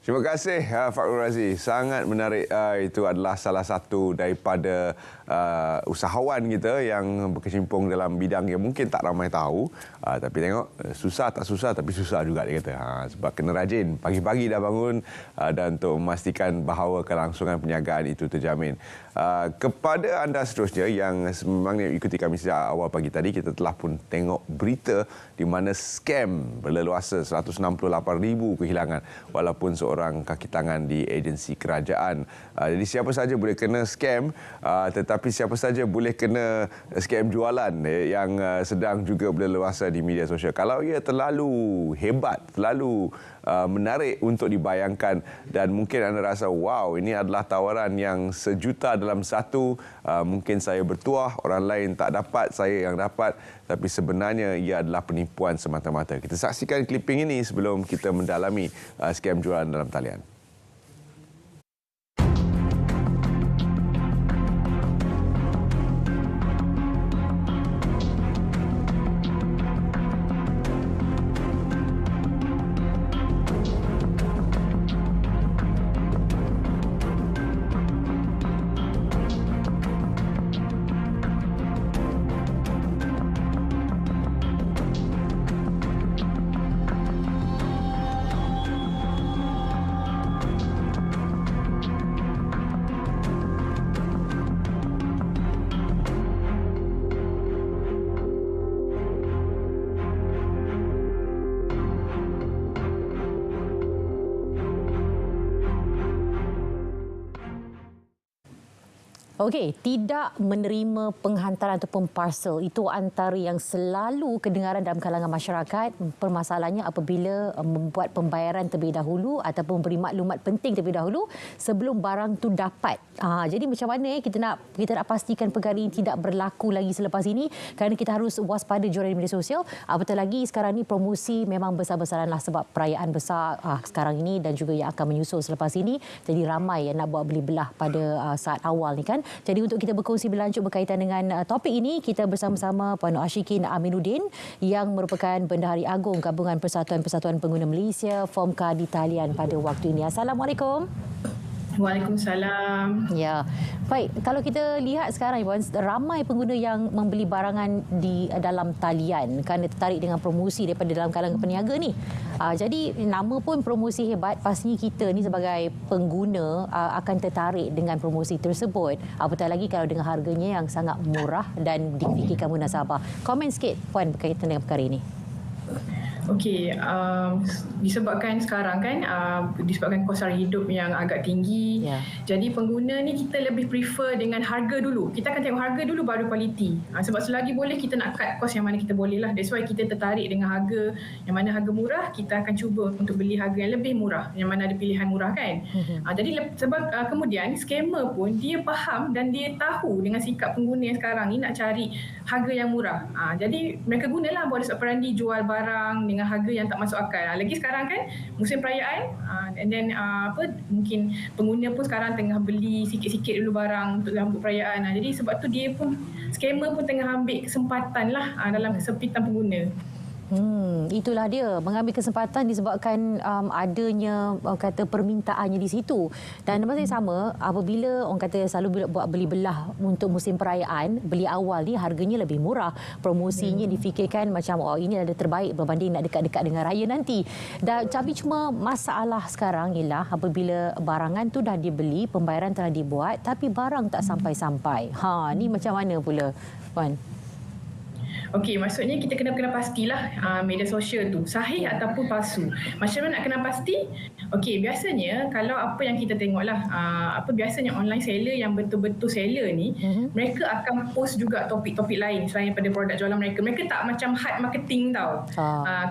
Terima kasih Fakrul Razi. Sangat menarik. Itu adalah salah satu daripada usahawan kita yang berkecimpung dalam bidang yang mungkin tak ramai tahu. Tapi tengok, susah tak susah tapi susah juga dia kata. Sebab kena rajin. Pagi-pagi dah bangun dan untuk memastikan bahawa kelangsungan perniagaan itu terjamin. Kepada anda seterusnya yang memangnya ikuti kami sejak awal pagi tadi, kita telah pun tengok berita di mana scam berleluasa 168,000 kehilangan walaupun seorang kaki tangan di agensi kerajaan. Jadi siapa saja boleh kena scam, tetapi siapa saja boleh kena scam jualan yang sedang juga berleluasa di media sosial. Kalau ia terlalu hebat, terlalu menarik untuk dibayangkan dan mungkin anda rasa wow, ini adalah tawaran yang sejuta dalam satu, mungkin saya bertuah, orang lain tak dapat, saya yang dapat, tapi sebenarnya ia adalah penipuan semata-mata. Kita saksikan clipping ini sebelum kita mendalami scam jualan dalam talian. Okey, tidak menerima penghantaran ataupun parcel itu antara yang selalu kedengaran dalam kalangan masyarakat. Permasalahannya apabila membuat pembayaran terlebih dahulu ataupun beri maklumat penting terlebih dahulu sebelum barang tu dapat. Jadi macam mana kita nak pastikan perkara ini tidak berlaku lagi selepas ini, kerana kita harus waspada jualan di media sosial. Apatah lagi sekarang ni promosi memang besar-besaranlah sebab perayaan besar sekarang ini dan juga yang akan menyusul selepas ini. Jadi ramai yang nak buat beli belah pada saat awal ni kan. Jadi untuk kita berkongsi berlanjut berkaitan dengan topik ini, kita bersama-sama Puan Nur Ashikin Aminuddin yang merupakan Bendahari Agung Gabungan Persatuan-Persatuan Pengguna Malaysia, FOMCA di talian pada waktu ini. Assalamualaikum. Waalaikumsalam. Ya, baik. Kalau kita lihat sekarang, Iwan, ramai pengguna yang membeli barangan di dalam talian kerana tertarik dengan promosi daripada dalam kalangan peniaga ni. Jadi nama pun promosi hebat, pastinya kita ni sebagai pengguna akan tertarik dengan promosi tersebut. Apatah lagi kalau dengan harganya yang sangat murah dan difikirkan munasabah. Komen sikit Puan berkaitan dengan perkara ini. Okey, disebabkan sekarang kan disebabkan kos sara hidup yang agak tinggi, jadi pengguna ni kita lebih prefer dengan harga dulu. Kita akan tengok harga dulu baru kualiti. Sebab selagi boleh kita nak cut kos yang mana kita boleh lah. That's why kita tertarik dengan harga yang mana harga murah, kita akan cuba untuk beli harga yang lebih murah, yang mana ada pilihan murah kan. Jadi sebab kemudian scammer pun dia faham dan dia tahu dengan sikap pengguna yang sekarang ni nak cari harga yang murah. Jadi mereka gunalah modus operandi jual barang dengan harga yang tak masuk akal. Lagi sekarang kan musim perayaan, and then mungkin pengguna pun sekarang tengah beli sikit-sikit dulu barang untuk sambut perayaan. Jadi sebab tu dia pun, scammer pun tengah ambil kesempatan lah dalam kesempitan pengguna. Itulah dia, mengambil kesempatan disebabkan adanya kata permintaannya di situ. Dan masa yang sama, apabila orang kata selalu buat beli belah untuk musim perayaan, beli awal ni harganya lebih murah, promosinya difikirkan macam ini ada terbaik berbanding nak dekat-dekat dengan raya nanti. Dan tapi cuma masalah sekarang ialah apabila barangan tu dah dibeli, pembayaran telah dibuat tapi barang tak sampai-sampai. Ni macam mana pula, Puan? Okey, maksudnya kita kena pastilah media sosial tu sahih ataupun palsu. Macam mana nak kena pasti? Okey, biasanya kalau apa yang kita tengoklah, biasanya online seller yang betul-betul seller ni, mereka akan post juga topik-topik lain selain daripada produk jualan mereka. Mereka tak macam hard marketing tau.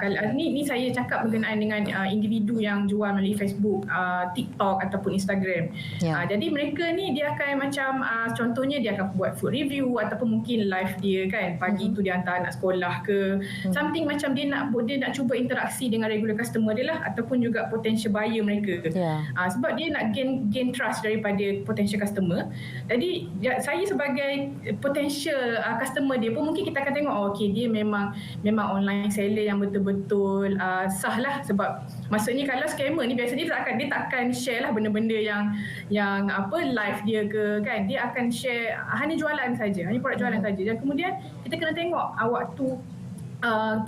Kalau ni saya cakap berkenaan dengan individu yang jual melalui Facebook, TikTok ataupun Instagram. Jadi mereka ni dia akan macam contohnya dia akan buat food review ataupun mungkin live dia kan pagi tu dia hantar anak sekolah ke, something macam dia nak cuba interaksi dengan regular customer dia lah ataupun juga potential buyer mereka. Sebab dia nak gain trust daripada potential customer. Jadi saya sebagai potential customer dia pun mungkin kita akan tengok okey dia memang online seller yang betul-betul sah lah. Sebab maksudnya kalau scammer ni biasanya dia takkan share lah benda-benda yang live dia ke kan, dia akan share hanya jualan saja, hanya produk jualan saja. Dan kemudian kita kena tengok waktu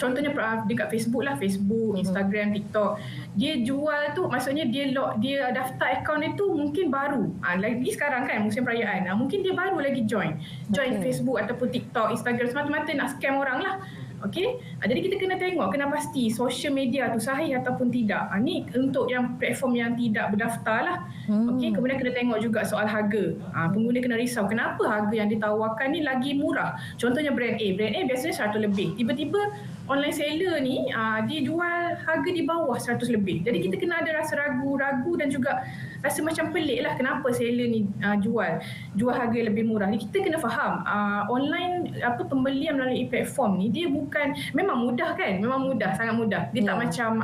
contohnya dekat Facebook lah, Facebook, Instagram, TikTok, dia jual tu maksudnya dia daftar akaun dia tu mungkin baru, lagi sekarang kan musim perayaan, mungkin dia baru lagi join Facebook ataupun TikTok, Instagram, semata-mata nak scam orang lah. Okey, jadi kita kena tengok, kena pasti social media tu sahih ataupun tidak. Ni untuk yang platform yang tidak berdaftar lah. Okey, kemudian kena tengok juga soal harga. Pengguna kena risau kenapa harga yang ditawarkan ni lagi murah. Contohnya brand A biasanya 100 lebih. Tiba-tiba online seller ni dia jual harga di bawah 100 lebih. Jadi kita kena ada rasa ragu-ragu dan juga rasa macam pelik lah kenapa seller ni jual harga lebih murah. Jadi kita kena faham online pembelian melalui platform ni dia memang mudah kan, memang mudah, sangat mudah. Dia tak macam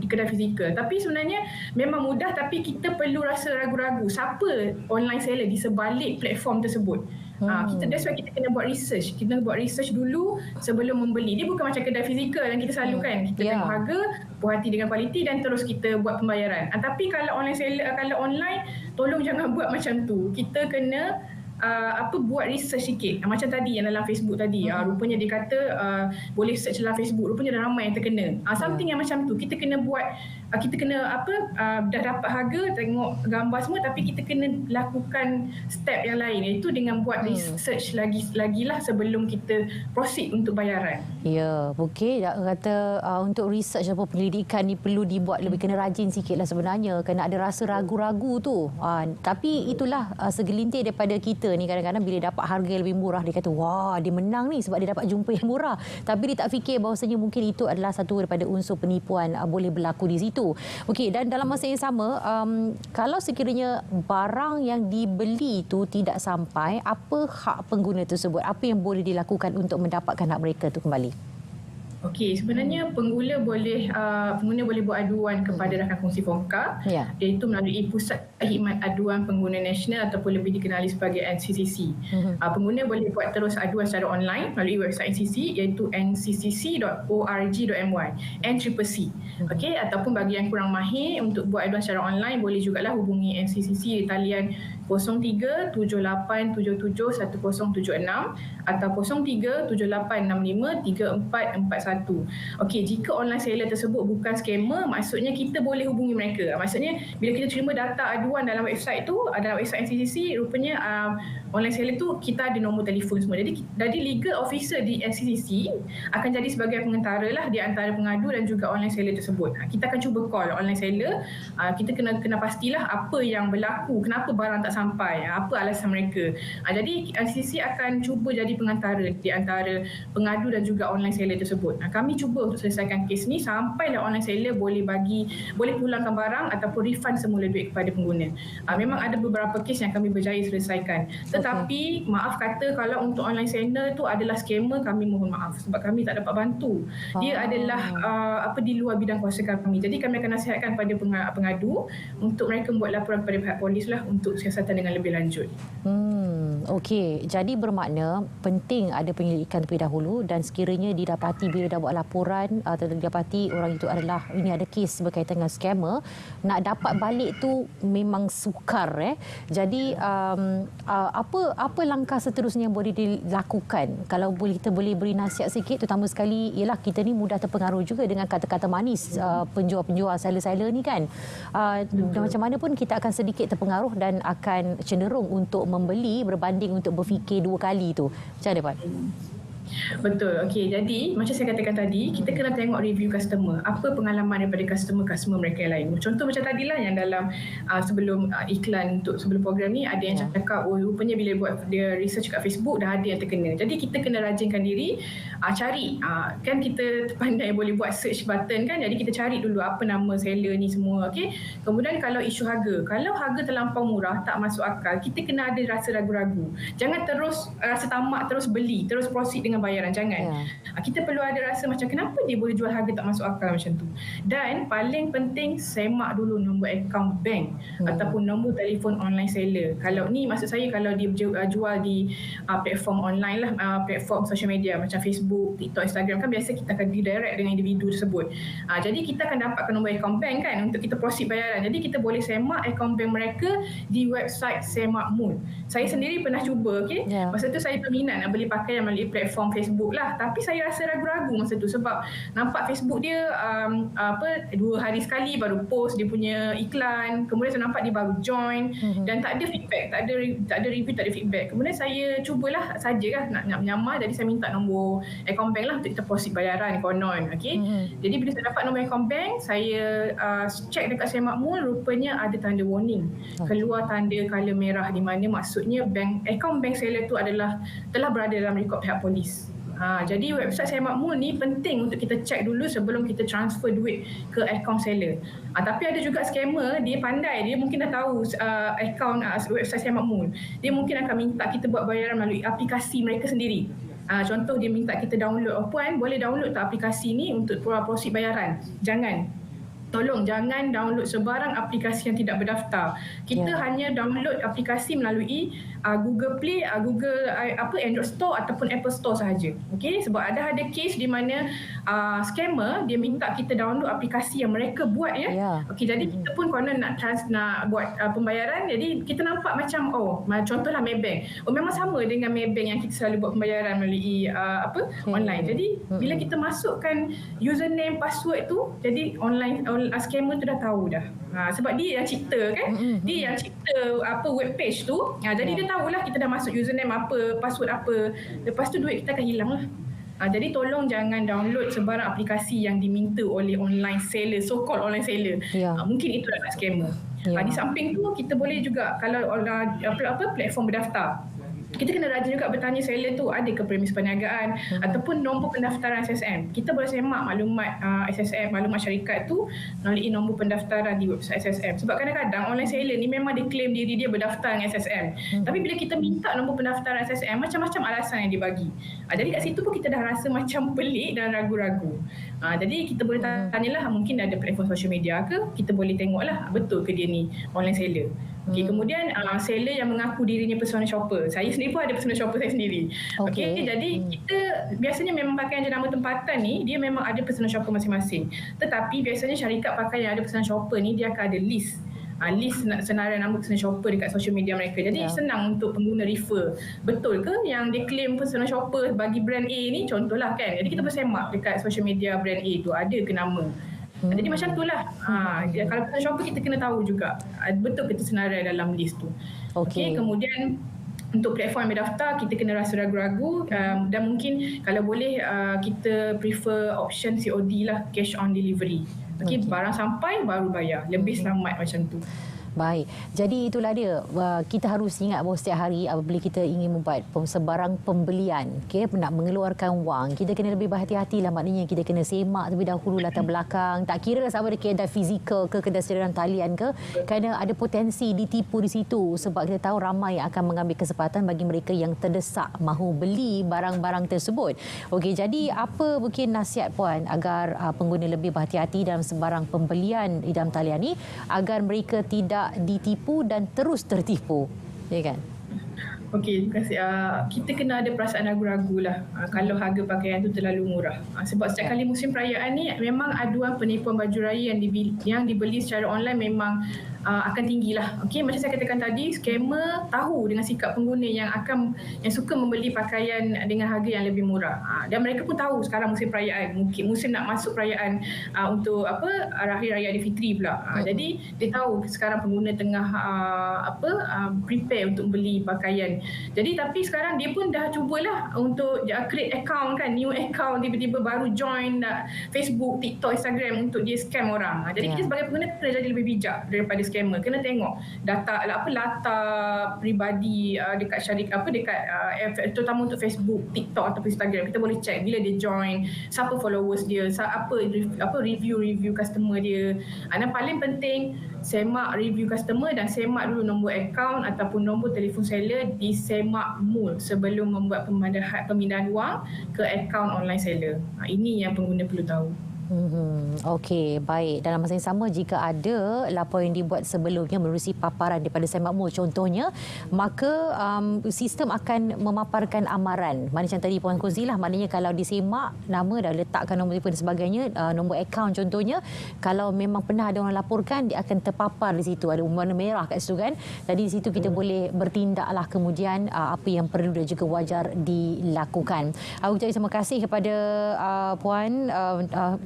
kedai fizikal. Tapi sebenarnya memang mudah, tapi kita perlu rasa ragu-ragu siapa online seller di sebalik platform tersebut. That's why kita kena buat research. Kita buat research dulu sebelum membeli. Dia bukan macam kedai fizikal yang kita selalu kan. Kita tengok harga, puas hati dengan kualiti dan terus kita buat pembayaran. Tapi kalau online seller, kalau online, tolong jangan buat macam tu. Kita kena buat research sikit. Macam tadi yang dalam Facebook tadi, rupanya dia kata boleh search dalam Facebook, rupanya dah ramai yang terkena. Something yang macam tu kita kena buat, kita kena dah dapat harga, tengok gambar semua, tapi kita kena lakukan step yang lain, iaitu dengan buat research lagilah sebelum kita proceed untuk bayaran. Ya, okey. Kata untuk research atau penyelidikan ni perlu dibuat lebih kena rajin sikitlah sebenarnya, kena ada rasa ragu-ragu tu. Tapi itulah segelintir daripada kita ni kadang-kadang bila dapat harga yang lebih murah, dia kata wah dia menang ni sebab dia dapat jumpa yang murah, tapi dia tak fikir bahawasanya mungkin itu adalah satu daripada unsur penipuan boleh berlaku di situ. Okey, dan dalam masa yang sama, kalau sekiranya barang yang dibeli itu tidak sampai, apa hak pengguna tersebut, apa yang boleh dilakukan untuk mendapatkan hak mereka itu kembali? Okey, sebenarnya pengguna boleh buat aduan kepada rakan kongsi Fomka, iaitu melalui Pusat Khidmat Aduan Pengguna Nasional ataupun lebih dikenali sebagai NCCC. Pengguna boleh buat terus aduan secara online melalui website NCCC iaitu nccc.org.my, NCCC. Okey, ataupun bagi yang kurang mahir untuk buat aduan secara online boleh jugalah hubungi NCCC di talian 0378771076 atau 0378653441. Okey, jika online seller tersebut bukan scammer, maksudnya kita boleh hubungi mereka. Maksudnya bila kita terima data aduan dalam website tu, dalam website NCCC, rupanya online seller tu kita ada nombor telefon semua. Jadi legal officer di NCCC akan jadi sebagai pengentara lah di antara pengadu dan juga online seller tersebut. Kita akan cuba call online seller, kita kena pastilah apa yang berlaku, kenapa barang tak sampai, apa alasan mereka. Jadi NCCC akan cuba jadi pengantara di antara pengadu dan juga online seller tersebut. Kami cuba untuk selesaikan kes ni sampailah online seller boleh pulangkan barang ataupun refund semula duit kepada pengguna. Memang ada beberapa kes yang kami berjaya selesaikan. Tetapi maaf kata kalau untuk online seller tu adalah scammer, kami mohon maaf sebab kami tak dapat bantu. Dia adalah di luar bidang kuasa kami. Jadi kami akan nasihatkan pada pengadu untuk mereka membuat laporan kepada pihak polis lah untuk siasatan dengan lebih lanjut. Okey, jadi bermakna penting ada penyelidikan terlebih dahulu dan sekiranya didapati bila dah buat laporan atau didapati orang itu adalah ini ada kes berkaitan dengan scammer, nak dapat balik tu memang sukar. Jadi apa langkah seterusnya yang boleh dilakukan? Kalau kita boleh beri nasihat sikit, terutama sekali ialah kita ni mudah terpengaruh juga dengan kata-kata manis penjual-penjual seller-seller ni kan. Macam mana pun kita akan sedikit terpengaruh dan akan cenderung untuk membeli berbanding untuk berfikir dua kali tu. Macam mana Puan? Betul. Okey, jadi macam saya katakan tadi, kita kena tengok review customer. Apa pengalaman daripada customer mereka yang lain. Contoh macam tadilah yang dalam sebelum iklan untuk sebelum program ni ada yang cakap rupanya bila buat dia research kat Facebook dah ada yang terkena. Jadi kita kena rajinkan diri, cari. Kan kita pandai boleh buat search button kan. Jadi kita cari dulu apa nama seller ni semua. Okey. Kemudian kalau isu harga, kalau harga terlampau murah tak masuk akal, kita kena ada rasa ragu-ragu. Jangan terus rasa tamak terus beli, terus proceed dengan bayaran, jangan. Kita perlu ada rasa macam kenapa dia boleh jual harga tak masuk akal macam tu. Dan paling penting semak dulu nombor akaun bank ataupun nombor telefon online seller. Kalau ni maksud saya kalau dia jual di platform online lah, platform social media macam Facebook, TikTok, Instagram kan biasa kita akan direct dengan individu tersebut. Jadi kita akan dapatkan nombor akaun bank kan untuk kita proceed bayaran. Jadi kita boleh semak akaun bank mereka di website Semakmul. Saya sendiri pernah cuba, okey. Masa tu saya berminat nak beli pakaian melalui platform Facebook lah, tapi saya rasa ragu-ragu masa tu sebab nampak Facebook dia 2 hari sekali baru post dia punya iklan, kemudian saya nampak dia baru join dan tak ada feedback, tak ada review, tak ada feedback. Kemudian saya cubalah sajalah nak menyamar, jadi saya minta nombor akaun bank lah untuk kita proceed bayaran konon. Okey. Jadi bila saya dapat nombor akaun bank, saya check dekat Semakmul, rupanya ada tanda warning, keluar tanda color merah di mana maksudnya akaun bank seller tu adalah telah berada dalam rekod pihak polis. Jadi website Semakmul ni penting untuk kita check dulu sebelum kita transfer duit ke akaun seller. Tapi ada juga scammer, dia pandai, dia mungkin dah tahu akaun website Semakmul. Dia mungkin akan minta kita buat bayaran melalui aplikasi mereka sendiri. Contoh dia minta kita download, Puan boleh download tak aplikasi ni untuk proceed bayaran? Tolong jangan download sebarang aplikasi yang tidak berdaftar. Kita hanya download aplikasi melalui Google Play, Google Android Store ataupun Apple Store sahaja. Okey, sebab ada kes di mana scammer dia minta kita download aplikasi yang mereka buat ya. Okey, jadi kita pun konon nak buat pembayaran, jadi kita nampak macam contohlah Maybank. Memang sama dengan Maybank yang kita selalu buat pembayaran melalui online. Jadi bila kita masukkan username, password tu, jadi online scammer tu dah tahu dah. Sebab dia yang cipta kan, dia yang cipta web page tu. Jadi dia tahulah kita dah masuk username apa, password apa. Lepas tu duit kita akan hilang lah. Jadi tolong jangan download sebarang aplikasi yang diminta oleh online seller, so-called online seller. Mungkin itu adalah scammer. Di samping tu kita boleh juga kalau platform berdaftar. kita kena rajin juga bertanya seller tu ada ke premis perniagaan ataupun nombor pendaftaran SSM. Kita boleh semak maklumat SSM, maklumat syarikat tu melalui nombor pendaftaran di website SSM. Sebab kadang-kadang online seller ni memang dia claim diri dia berdaftar dengan SSM. Tapi bila kita minta nombor pendaftaran SSM, macam-macam alasan yang dia bagi. Jadi kat situ pun kita dah rasa macam pelik dan ragu-ragu. Jadi kita boleh tanyalah, mungkin ada platform social media ke, kita boleh tengoklah betul ke dia ni online seller. Kemudian seller yang mengaku dirinya personal shopper. Saya sendiri pun ada personal shopper saya sendiri. Jadi kita biasanya memang pakai jenama tempatan ni, dia memang ada personal shopper masing-masing. Tetapi biasanya syarikat pakai yang ada personal shopper ni, dia akan ada list senarai nama personal shopper dekat social media mereka. Jadi senang untuk pengguna refer. Betul ke yang dia claim personal shopper bagi brand A ni, contohlah kan. Jadi kita boleh semak dekat social media brand A tu ada ke nama. Jadi macam itulah. Kalau personal shopper kita kena tahu juga betul kita senarai dalam list tu. Kemudian untuk platform yang berdaftar kita kena rasa ragu-ragu dan mungkin kalau boleh kita prefer option COD lah, cash on delivery. Barang sampai baru bayar, lebih selamat macam tu. Baik, jadi itulah dia. Kita harus ingat bahawa setiap hari apabila kita ingin membuat sebarang pembelian, nak mengeluarkan wang, kita kena lebih berhati-hatilah. Maknanya kita kena semak terlebih dahulu latar belakang. Tak kira sama ada kedai fizikal ke kedai sedaran talian ke, kerana ada potensi ditipu di situ. Sebab kita tahu ramai yang akan mengambil kesempatan bagi mereka yang terdesak mahu beli barang-barang tersebut. Jadi apa mungkin nasihat Puan agar pengguna lebih berhati-hati dalam sebarang pembelian di dalam talian ni, agar mereka tidak ditipu dan terus tertipu, ya kan? Terima kasih. Kita kena ada perasaan ragu-ragu lah kalau harga pakaian tu terlalu murah. Sebab setiap kali musim perayaan ni memang aduan penipuan baju raya yang dibeli secara online memang akan tinggilah. Macam saya katakan tadi, scammer tahu dengan sikap pengguna yang suka membeli pakaian dengan harga yang lebih murah. Dan mereka pun tahu sekarang musim perayaan, mungkin musim nak masuk perayaan untuk Hari Raya Aidilfitri pula. Jadi dia tahu sekarang pengguna tengah prepare untuk beli pakaian. Jadi tapi sekarang dia pun dah cubalah untuk create account kan, new account, tiba-tiba baru join Facebook, TikTok, Instagram untuk dia scam orang. Jadi kita sebagai pengguna kena jadi lebih bijak daripada scammer. Kena tengok latar peribadi dekat terutama untuk Facebook, TikTok atau Instagram. Kita boleh check bila dia join, siapa followers dia, apa review customer dia. Dan paling penting, semak review customer dan semak dulu nombor akaun ataupun nombor telefon seller, disemak mul sebelum membuat pemindahan wang ke akaun online seller. Ini yang pengguna perlu tahu. Okey, baik. Dalam masa yang sama, jika ada laporan yang dibuat sebelumnya menerusi paparan daripada semak mul contohnya, maka sistem akan memaparkan amaran. Macam tadi Puan kongsilah, maknanya kalau disemak nama dah letakkan nombor telefon dan sebagainya, nombor akaun contohnya, kalau memang pernah ada orang laporkan, dia akan terpapar di situ, ada warna merah kat situ kan. Jadi di situ kita boleh bertindaklah kemudian apa yang perlu dan juga wajar dilakukan. Aku ucapkan terima kasih kepada Puan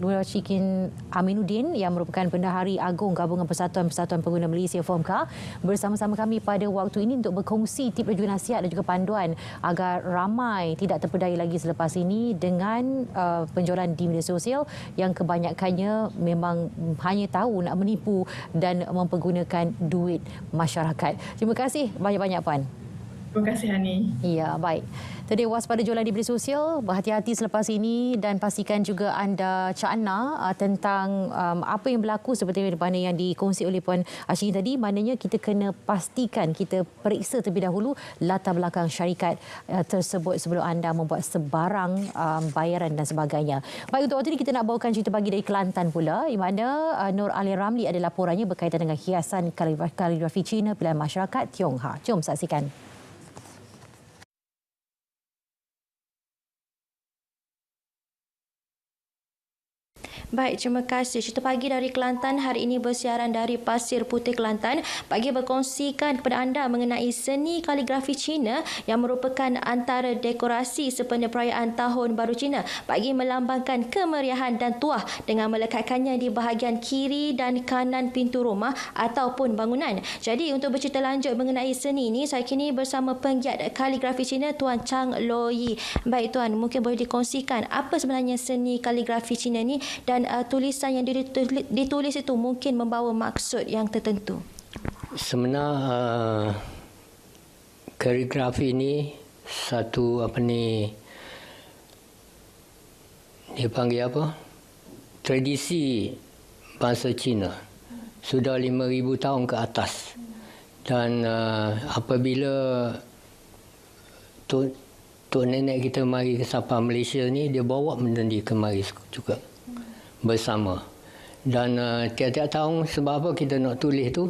Syikin Aminuddin yang merupakan Bendahari Agung Gabungan Persatuan-Persatuan Pengguna Malaysia FOMCA bersama-sama kami pada waktu ini untuk berkongsi tips dan juga nasihat dan juga panduan agar ramai tidak terpedaya lagi selepas ini dengan penjualan di media sosial yang kebanyakannya memang hanya tahu nak menipu dan mempergunakan duit masyarakat. Terima kasih banyak-banyak Puan. Terima kasih Hani. Ya, baik. Tadi waspada jualan di media sosial, berhati-hati selepas ini dan pastikan juga anda cakna tentang apa yang berlaku seperti mana yang dikongsi oleh Puan Syikin tadi. Maknanya kita kena pastikan, kita periksa terlebih dahulu latar belakang syarikat tersebut sebelum anda membuat sebarang bayaran dan sebagainya. Baik, untuk waktu ini kita nak bawakan cerita pagi dari Kelantan pula, di mana Nur Ali Ramli ada laporannya berkaitan dengan hiasan kaligrafi Cina pilihan masyarakat Tionghoa. Jom saksikan. Baik, terima kasih. Cerita pagi dari Kelantan hari ini bersiaran dari Pasir Putih Kelantan. Pagi berkongsikan kepada anda mengenai seni kaligrafi Cina yang merupakan antara dekorasi sempena perayaan Tahun Baru Cina bagi melambangkan kemeriahan dan tuah dengan melekatkannya di bahagian kiri dan kanan pintu rumah ataupun bangunan. Jadi untuk bercerita lanjut mengenai seni ini, saya kini bersama penggiat kaligrafi Cina Tuan Chang Lo Yi. Baik Tuan, mungkin boleh dikongsikan apa sebenarnya seni kaligrafi Cina ini dan tulisan yang ditulis itu mungkin membawa maksud yang tertentu. Sebenarnya kaligrafi ini satu dia panggil apa? Tradisi bangsa Cina. Sudah 5,000 tahun ke atas. Dan apabila Tok Nenek kita mari ke Sabah Malaysia ni, dia bawa benda ni kemari juga bersama. Dan tiap-tiap tahun sebab apa kita nak tulis tu,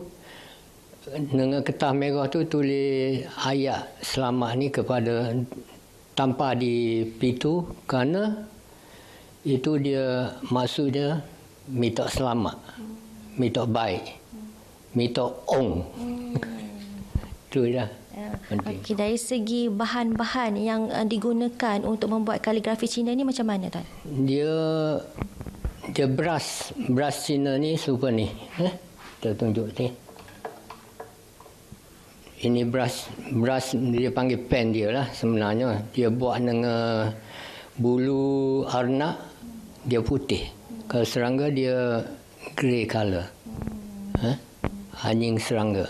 dengan kertas merah tu tulis ayat selamat ni kepada tanpa di pintu, kerana itu dia maksud dia minta selamat, minta baik, minta ong. Itu dah. Okey, dari segi bahan-bahan yang digunakan untuk membuat kaligrafi Cina ni macam mana, Tuan? Dia beras Cina ni super ni. Kita tunjuk ni. Ini beras dia panggil pen dia lah sebenarnya. Dia buat dengan bulu arnab, dia putih. Kalau serangga dia grey color. Anjing serangga.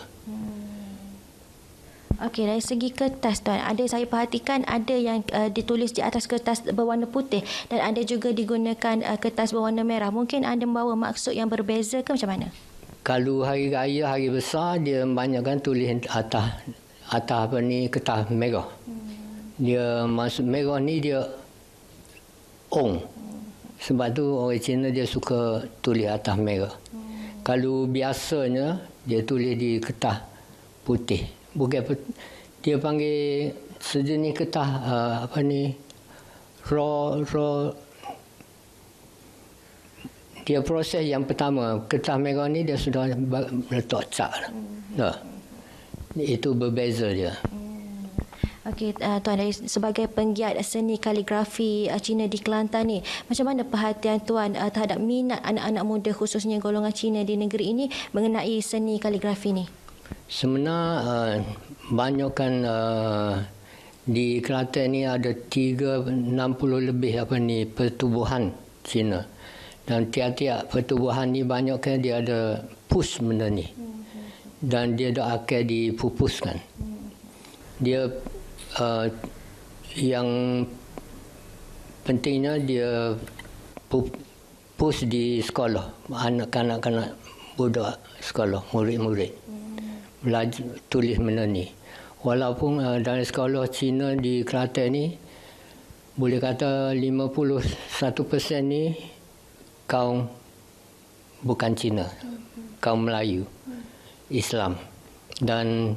Okey, dari segi kertas, Tuan, saya perhatikan ada yang ditulis di atas kertas berwarna putih dan ada juga digunakan kertas berwarna merah. Mungkin anda membawa maksud yang berbeza ke macam mana? Kalau hari raya, hari besar, dia banyakkan tulis atas kertas merah. Dia maksud merah ni dia ong. Sebab tu orang Cina dia suka tulis atas merah. Kalau biasanya dia tulis di kertas putih. Bukan dia panggil sejenis kertas raw. Dia proses yang pertama, kertas merah ni dia sudah letak cat. Itu berbeza dia. Okey, Tuan, sebagai penggiat seni kaligrafi Cina di Kelantan ni, macam mana perhatian Tuan terhadap minat anak-anak muda khususnya golongan Cina di negeri ini mengenai seni kaligrafi ni? Sebenarnya banyakkan di Kelantan ni ada 60 lebih pertubuhan Cina. Dan tiap-tiap pertubuhan ni banyakkan dia ada push benda ni. Dan dia dah akan dipupuskan. Dia yang pentingnya dia push di sekolah, anak-anak budak sekolah, murid-murid. Belajar tulis benda ni. Walaupun dalam sekolah Cina di Kelantan ni boleh kata 51% ni kaum bukan Cina, kaum Melayu, Islam. Dan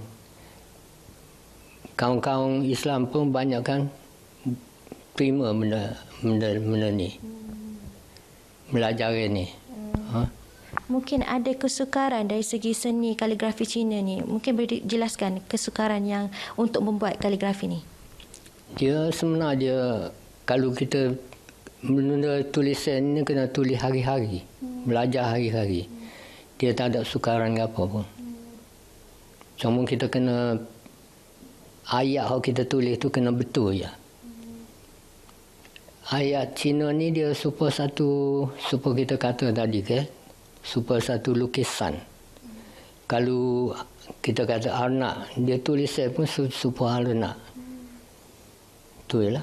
kaum-kaum Islam pun banyak kan terima benda ni, belajar ni. Mungkin ada kesukaran dari segi seni kaligrafi Cina ni. Mungkin boleh jelaskan kesukaran yang untuk membuat kaligrafi ni. Dia sebenarnya kalau kita benda tulisan ni kena tulis hari-hari, belajar hari-hari. Dia tak ada sukaran ke apa pun. Cuma kita kena ayat yang kita tulis tu kena betul je. Ayat Cina ni dia super kita kata tadi ke, super satu lukisan. Kalau kita kata arnab, dia tulisan pun super arnab. Itulah.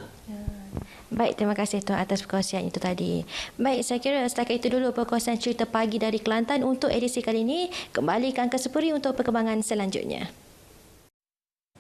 Baik, terima kasih Tuan atas perkongsian itu tadi. Baik, saya kira setakat itu dulu perkongsian cerita pagi dari Kelantan untuk edisi kali ini. Kembali ke Angkasa Puri untuk perkembangan selanjutnya.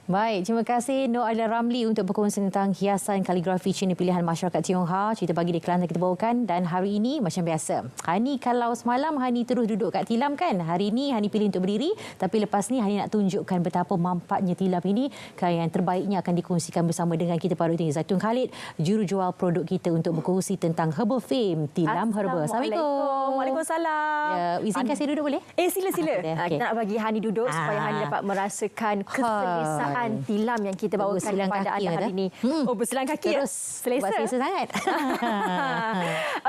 Baik, terima kasih Nur Adila Ramli untuk berkongsi tentang hiasan kaligrafi Cina pilihan masyarakat Tionghoa. Cerita pagi di Kelantan kita bawakan dan hari ini macam biasa. Hani kalau semalam Hani terus duduk kat tilam kan? Hari ini Hani pilih untuk berdiri, tapi lepas ni Hani nak tunjukkan betapa manfaatnya tilam ini. Yang terbaiknya akan dikongsikan bersama dengan kita pada hari ini. Zaitun Khalid, jurujual produk kita untuk berkongsi tentang Herbal Fame Tilam Herba. Assalamualaikum. Waalaikumsalam. Ya, izinkan saya duduk boleh? Sila-sila. Okay. Kita nak bagi Hani duduk supaya Hani dapat merasakan keselesaan tilam yang kita bawakan kepada anda hari ini. Oh, berselang kaki. Terus selesa. Buat selesa sangat.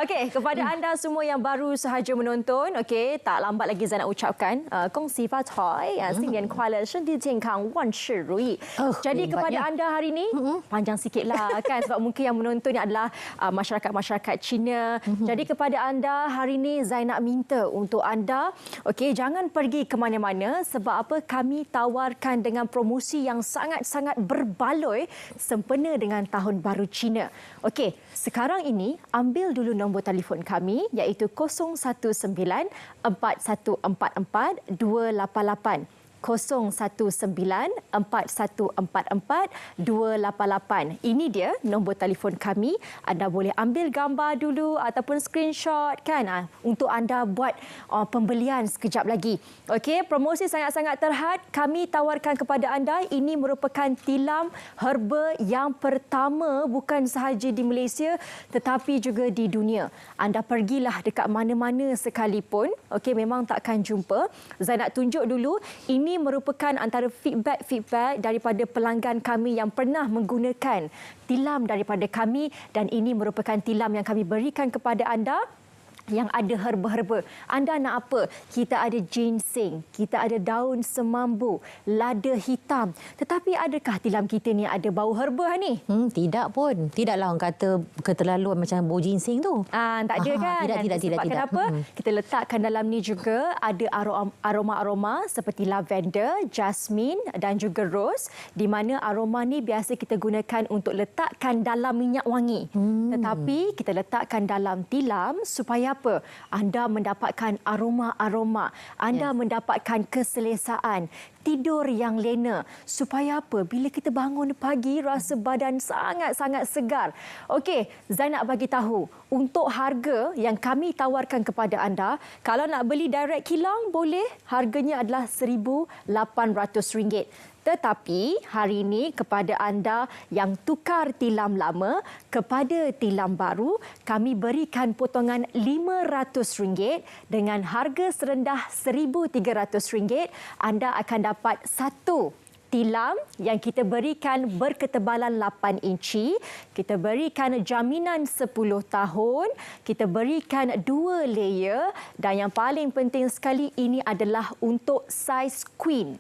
Okey, kepada anda semua yang baru sahaja menonton, okey, tak lambat lagi saya nak ucapkan kongsi fathai, Sinian Kuala Shendi Jiankang Wan Shi Rui. Jadi kepada anda hari ini, panjang sikitlah kan sebab mungkin yang menonton ni adalah masyarakat-masyarakat Cina. Jadi kepada anda hari ini saya nak minta untuk anda, okey, jangan pergi ke mana-mana sebab apa, kami tawarkan dengan promosi yang sangat-sangat berbaloi sempena dengan Tahun Baru Cina. Okey, sekarang ini ambil dulu nombor telefon kami iaitu 019 4144 288. 019-4144-288. Ini dia nombor telefon kami. Anda boleh ambil gambar dulu ataupun screenshot kan untuk anda buat pembelian sekejap lagi. Okey, promosi sangat-sangat terhad. Kami tawarkan kepada anda, ini merupakan tilam herba yang pertama bukan sahaja di Malaysia tetapi juga di dunia. Anda pergilah dekat mana-mana sekalipun, okey, memang takkan jumpa. Saya nak tunjuk dulu, ini merupakan antara feedback daripada pelanggan kami yang pernah menggunakan tilam daripada kami dan ini merupakan tilam yang kami berikan kepada anda yang ada herba-herba. Anda nak apa? Kita ada ginseng, kita ada daun semambu, lada hitam. Tetapi adakah tilam kita ni ada bau herba ni? Tidak pun. Tidaklah orang kata keterlaluan macam bau ginseng tu. Tak ada kan? Tidak. Kenapa? Kita letakkan dalam ni juga ada aroma-aroma seperti lavender, jasmine dan juga rose, di mana aroma ni biasa kita gunakan untuk letakkan dalam minyak wangi. Tetapi kita letakkan dalam tilam supaya apa? Anda mendapatkan aroma-aroma. Anda mendapatkan keselesaan. Tidur yang lena. Supaya apa? Bila kita bangun pagi, rasa badan sangat-sangat segar. Okey, saya nak bagi tahu. Untuk harga yang kami tawarkan kepada anda, kalau nak beli direct kilang, boleh. Harganya adalah RM1,800. Tetapi hari ini kepada anda yang tukar tilam lama kepada tilam baru, kami berikan potongan RM500 dengan harga serendah RM1,300. Anda akan dapat satu tilam yang kita berikan berketebalan 8 inci, kita berikan jaminan 10 tahun, kita berikan 2 layer dan yang paling penting sekali ini adalah untuk saiz queen.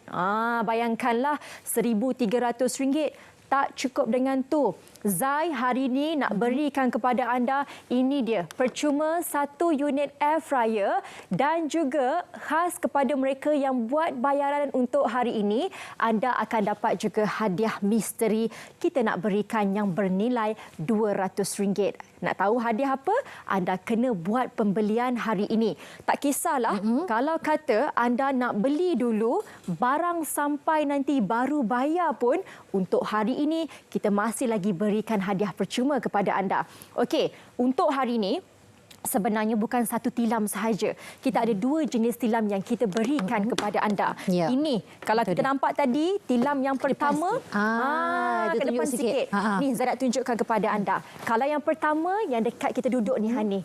Bayangkanlah RM1,300 tak cukup dengan tu. Zai hari ini nak berikan kepada anda, ini dia, percuma 1 unit air fryer dan juga khas kepada mereka yang buat bayaran untuk hari ini, anda akan dapat juga hadiah misteri. Kita nak berikan yang bernilai RM200. Nak tahu hadiah apa? Anda kena buat pembelian hari ini. Tak kisahlah kalau kata anda nak beli dulu, barang sampai nanti baru bayar pun, untuk hari ini kita masih lagi berikan hadiah percuma kepada anda. Okey, untuk hari ini sebenarnya bukan satu tilam sahaja. Kita ada 2 jenis tilam yang kita berikan kepada anda. Ini, kalau kita nampak tadi, tilam yang pertama, ke depan sikit. Ni, saya nak tunjukkan kepada anda. Kalau yang pertama, yang dekat kita duduk ni, Hani.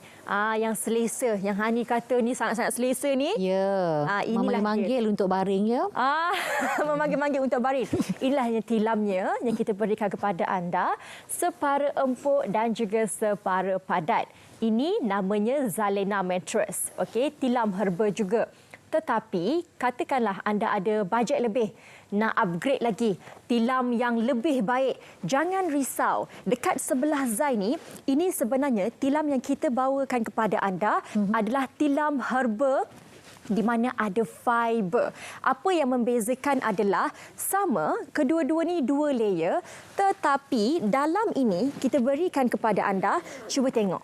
Yang selesa. Yang Hani kata ni sangat-sangat selesa ni. Memanggil untuk baring, ya. Memanggil-manggil untuk baring. Inilah yang tilamnya yang kita berikan kepada anda. Separa empuk dan juga separa padat. Ini namanya Zalena Mattress. Okey, tilam herba juga. Tetapi katakanlah anda ada bajet lebih, nak upgrade lagi, tilam yang lebih baik. Jangan risau. Dekat sebelah Zai ni, ini sebenarnya tilam yang kita bawakan kepada anda adalah tilam herba di mana ada fiber. Apa yang membezakan adalah sama, kedua-dua ni 2 layer, tetapi dalam ini kita berikan kepada anda, cuba tengok.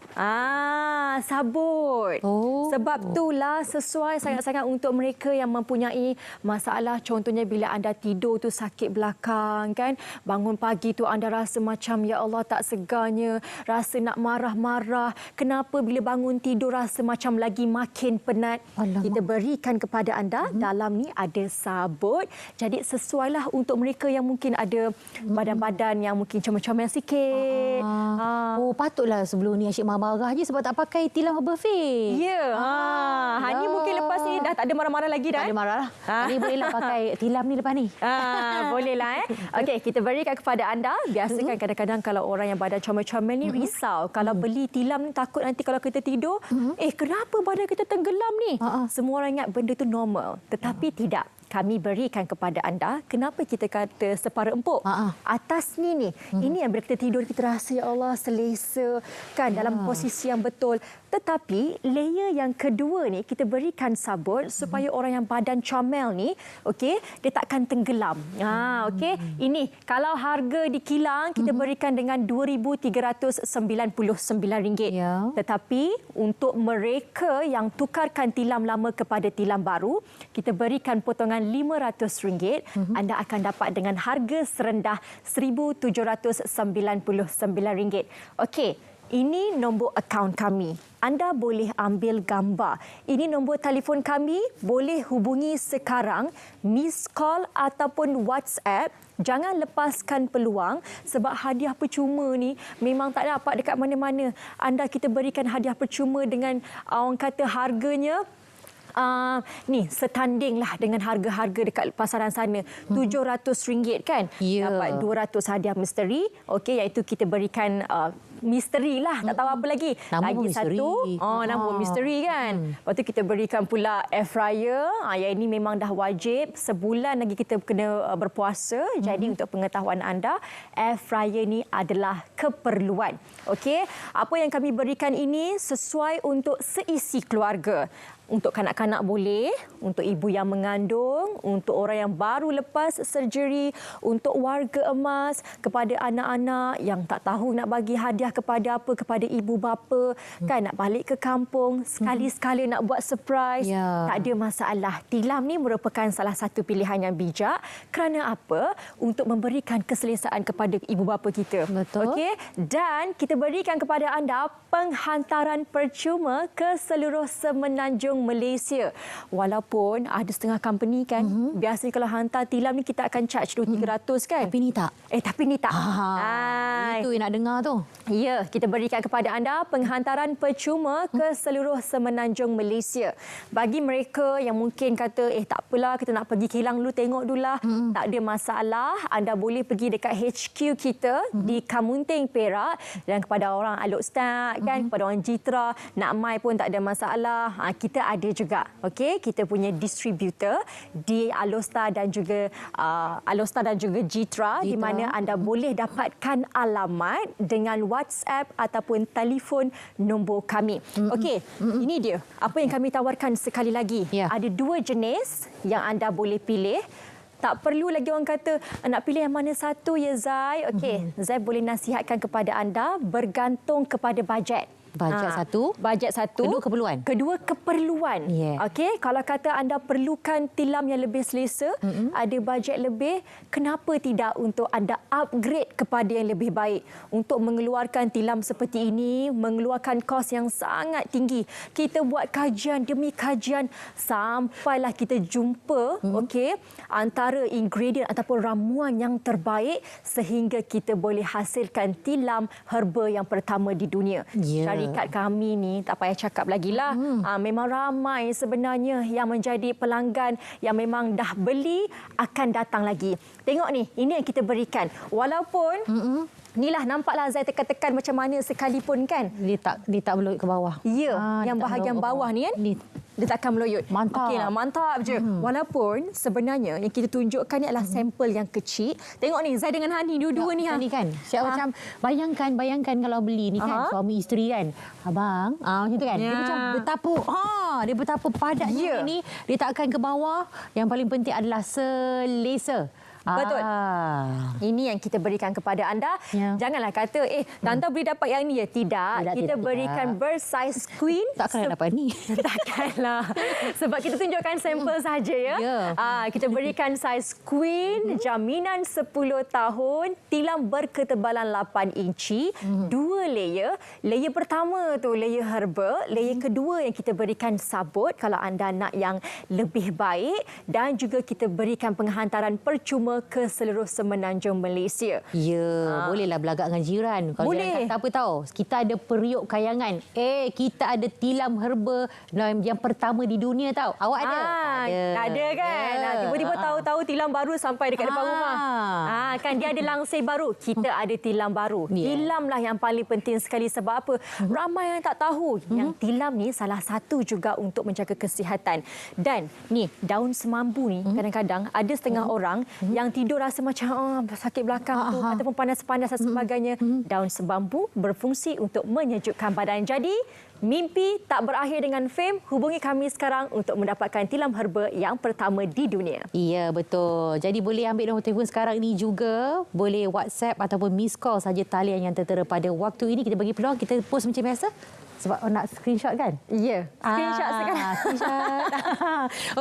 Sabut. Sebab itulah sesuai sangat-sangat untuk mereka yang mempunyai masalah, contohnya bila anda tidur tu sakit belakang kan, bangun pagi tu anda rasa macam ya Allah tak segarnya, rasa nak marah-marah. Kenapa bila bangun tidur rasa macam lagi makin penat? Kita berikan kepada anda, dalam ni ada sabut. Jadi sesuailah untuk mereka yang mungkin ada badan-badan yang mungkin comel-comel sikit. Patutlah sebelum ni asyik marah-marah je sebab tak pakai pakai tilam Herbal Fix. Ya. Hani mungkin lepas ni dah tak ada marah-marah lagi dah. Tak ada marah lah. Ni bolehlah pakai tilam ni lepas ni. Bolehlah. Okey, kita berikan kepada anda. Biasakan kadang-kadang kalau orang yang badan comel-comel ni risau. Kalau beli tilam ni takut nanti kalau kita tidur, kenapa badan kita tenggelam ni? Semua orang ingat benda tu normal. Tetapi tidak. Kami berikan kepada anda. Kenapa kita kata separa empuk? Atas ni. Ini yang bila kita tidur kita rasa ya Allah selesa kan dalam posisi yang betul. Tetapi layer yang kedua ni kita berikan sabut supaya orang yang badan comel ni dia takkan tenggelam. Okey. Ini kalau harga di kilang kita berikan dengan RM2,399. Tetapi untuk mereka yang tukarkan tilam lama kepada tilam baru, kita berikan potongan RM500. Anda akan dapat dengan harga serendah RM1,799. Okey, ini nombor akaun kami. Anda boleh ambil gambar. Ini nombor telefon kami. Boleh hubungi sekarang, miss call ataupun WhatsApp. Jangan lepaskan peluang sebab hadiah percuma ni memang tak dapat dekat mana-mana. Kita berikan hadiah percuma dengan orang kata harganya setandinglah dengan harga-harga dekat pasaran sana. RM700 kan? Dapat 200 hadiah misteri. Iaitu kita berikan misteri lah, tak tahu apa lagi. Nama lagi misteri. Nama misteri kan. Lepas tu kita berikan pula air fryer. Yang ini memang dah wajib. Sebulan lagi kita kena berpuasa. Jadi untuk pengetahuan anda, air fryer ni adalah keperluan. Okey, apa yang kami berikan ini sesuai untuk seisi keluarga. Untuk kanak-kanak boleh, untuk ibu yang mengandung, untuk orang yang baru lepas surgery, untuk warga emas, kepada anak-anak yang tak tahu nak bagi hadiah kepada apa, kepada ibu bapa, kan nak balik ke kampung, sekali-sekala nak buat surprise, tak ada masalah. Tilam ni merupakan salah satu pilihan yang bijak. Kerana apa? Untuk memberikan keselesaan kepada ibu bapa kita. Betul. Okey, dan kita berikan kepada anda penghantaran percuma ke seluruh Semenanjung Malaysia. Walaupun ada setengah company kan, biasanya kalau hantar tilam ni kita akan charge RM200 kan. Tapi ni tak. Tapi ni tak. Itu yang nak dengar tu. Ya, kita berikan kepada anda penghantaran percuma ke seluruh Semenanjung Malaysia. Bagi mereka yang mungkin kata, tak apalah, kita nak pergi kilang dulu, tengok dulu lah. Tak ada masalah. Anda boleh pergi dekat HQ kita di Kamunting, Perak. Dan kepada orang Alokstad kan, kepada orang Jitra, nak mai pun tak ada masalah. Kita ada juga. Okey, kita punya distributor di Alostar dan juga Jitra, di mana anda boleh dapatkan alamat dengan WhatsApp ataupun telefon nombor kami. Okey, ini dia apa yang kami tawarkan sekali lagi. Ada 2 jenis yang anda boleh pilih. Tak perlu lagi orang kata nak pilih yang mana satu ya Zai. Okey, Zai boleh nasihatkan kepada anda bergantung kepada bajet. Bajet satu. Kedua keperluan. Okey, kalau kata anda perlukan tilam yang lebih selesa, ada bajet lebih, kenapa tidak untuk anda upgrade kepada yang lebih baik? Untuk mengeluarkan tilam seperti ini, mengeluarkan kos yang sangat tinggi. Kita buat kajian demi kajian sampailah kita jumpa antara ingredient ataupun ramuan yang terbaik sehingga kita boleh hasilkan tilam herba yang pertama di dunia. Syarikat kami ni tak payah cakap lagi lah. Memang ramai sebenarnya yang menjadi pelanggan yang memang dah beli akan datang lagi. Tengok ni, ini yang kita berikan. Walaupun inilah nampaklah Zai tekan-tekan macam mana sekalipun kan. Dia tak meloyot ke bawah. Ya, yang bahagian bawah ni kan. Dia takkan meloyot. Mantap. Okeylah, mantap je. Walaupun sebenarnya yang kita tunjukkan ni adalah sampel yang kecil. Tengok ni, Zai dengan Hani dua-dua ni. Ni kan. Siap macam bayangkan kalau beli ni kan suami isteri kan. Abang, macam tu kan. Dia macam dia betapa padatnya ini. Dia takkan ke bawah. Yang paling penting adalah selesa. Betul. Ini yang kita berikan kepada anda. Janganlah kata, Tante boleh dapat yang ni ya. Tidak. Kita berikan burst size queen. Takkan dapat ni. Takkanlah. Sebab kita tunjukkan sampel saja ya. Kita berikan size queen, jaminan 10 tahun, tilam berketebalan 8 inci, 2 layer. Layer pertama tu layer herba, layer kedua yang kita berikan sabut kalau anda nak yang lebih baik, dan juga kita berikan penghantaran percuma sama ke seluruh semenanjung Malaysia. Ya, bolehlah belagak dengan jiran. Kalau Boleh. jiran kata apa tahu? Kita ada periuk kayangan. Kita ada tilam herba yang pertama di dunia tahu. Awak ada? Ada kan? Tiba-tiba tahu-tahu tilam baru sampai dekat depan rumah. Kan dia ada langsir baru. Kita ada tilam baru. Tilamlah yang paling penting sekali. Sebab apa? Ramai yang tak tahu yang tilam ni salah satu juga untuk menjaga kesihatan. Dan ni daun semambu ni kadang-kadang ada setengah orang yang tidur rasa macam sakit belakang tu ataupun panas-panas dan sebagainya. Daun semambu berfungsi untuk menyejukkan badan. Jadi mimpi tak berakhir dengan fame. Hubungi kami sekarang untuk mendapatkan tilam herba yang pertama di dunia. Ya, betul. Jadi boleh ambil nombor telefon sekarang ini juga. Boleh WhatsApp ataupun miss call saja talian yang tertera pada waktu ini. Kita bagi peluang, kita post macam biasa. Sebab nak screenshot kan? Ya, screenshot sekarang. Screenshot.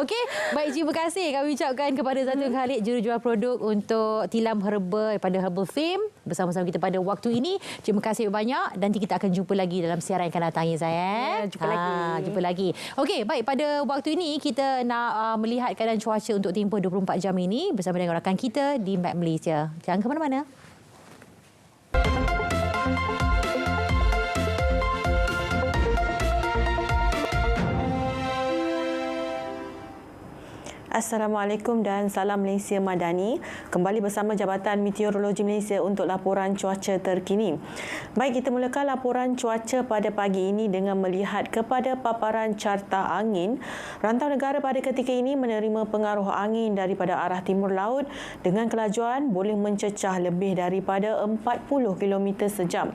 Okey, baik, terima kasih kami ucapkan kepada Zatul Khalid, jurujual produk untuk tilam herba daripada Herbal Fame bersama-sama kita pada waktu ini. Terima kasih banyak dan nanti kita akan jumpa lagi dalam siaran yang akan datang ya saya. Jumpa lagi. Okey, baik, pada waktu ini kita nak melihat keadaan cuaca untuk tempoh 24 jam ini bersama dengan rakan kita di Map Malaysia. Jangan ke mana-mana. Assalamualaikum dan salam Malaysia Madani. Kembali bersama Jabatan Meteorologi Malaysia untuk laporan cuaca terkini. Baik, kita mulakan laporan cuaca pada pagi ini dengan melihat kepada paparan carta angin. Rantau negara pada ketika ini menerima pengaruh angin daripada arah timur laut dengan kelajuan boleh mencecah lebih daripada 40 km sejam.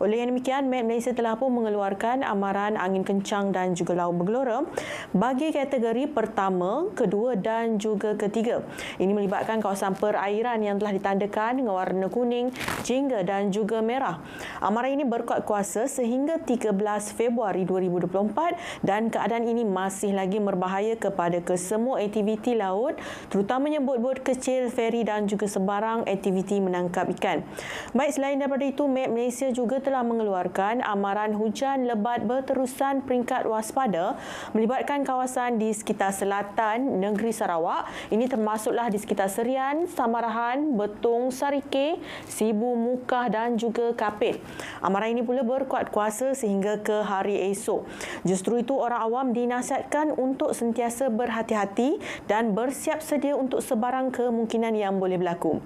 Oleh yang demikian, Met Malaysia telah pun mengeluarkan amaran angin kencang dan juga laut bergelora bagi kategori pertama, kedua dan juga ketiga. Ini melibatkan kawasan perairan yang telah ditandakan dengan warna kuning, jingga dan juga merah. Amaran ini berkuat kuasa sehingga 13 Februari 2024 dan keadaan ini masih lagi berbahaya kepada kesemua aktiviti laut, terutamanya bot-bot kecil, feri dan juga sebarang aktiviti menangkap ikan. Baik, selain daripada itu, Met Malaysia juga telah mengeluarkan amaran hujan lebat berterusan peringkat waspada melibatkan kawasan di sekitar selatan negeri Sarawak. Ini termasuklah di sekitar Serian, Samarahan, Betung, Sarike, Sibu, Mukah dan juga Kapit. Amaran ini pula berkuat kuasa sehingga ke hari esok. Justru itu, orang awam dinasihatkan untuk sentiasa berhati-hati dan bersiap sedia untuk sebarang kemungkinan yang boleh berlaku.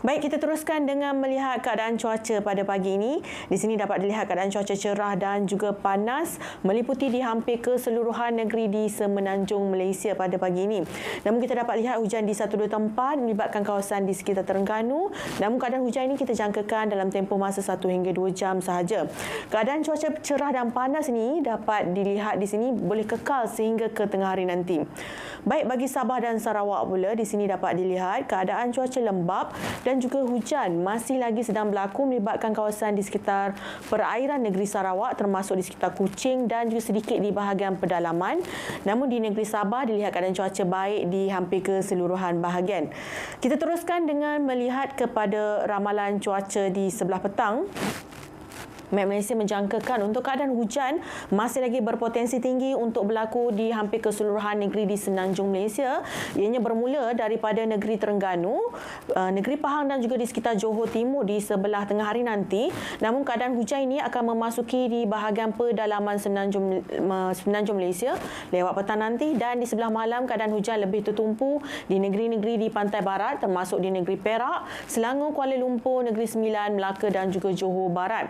Baik, kita teruskan dengan melihat keadaan cuaca pada pagi ini. Di sini dapat dilihat keadaan cuaca cerah dan juga panas meliputi di hampir keseluruhan negeri di semenanjung Malaysia pada pagi ini. Namun kita dapat lihat hujan di 1-2 tempat melibatkan kawasan di sekitar Terengganu. Namun keadaan hujan ini kita jangkakan dalam tempoh masa 1 hingga 2 jam sahaja. Keadaan cuaca cerah dan panas ini dapat dilihat di sini boleh kekal sehingga ke tengah hari nanti. Baik, bagi Sabah dan Sarawak pula di sini dapat dilihat keadaan cuaca lembap dan juga hujan masih lagi sedang berlaku melibatkan kawasan di sekitar perairan negeri Sarawak termasuk di sekitar Kuching dan juga sedikit di bahagian pedalaman. Namun di negeri Sabah dilihat keadaan cuaca baik di hampir keseluruhan bahagian. Kita teruskan dengan melihat kepada ramalan cuaca di sebelah petang. Met Malaysia menjangkakan untuk keadaan hujan masih lagi berpotensi tinggi untuk berlaku di hampir keseluruhan negeri di semenanjung Malaysia. Ianya bermula daripada negeri Terengganu, negeri Pahang dan juga di sekitar Johor Timur di sebelah tengah hari nanti. Namun keadaan hujan ini akan memasuki di bahagian pedalaman semenanjung Malaysia lewat petang nanti dan di sebelah malam keadaan hujan lebih tertumpu di negeri-negeri di pantai barat termasuk di negeri Perak, Selangor, Kuala Lumpur, Negeri Sembilan, Melaka dan juga Johor Barat.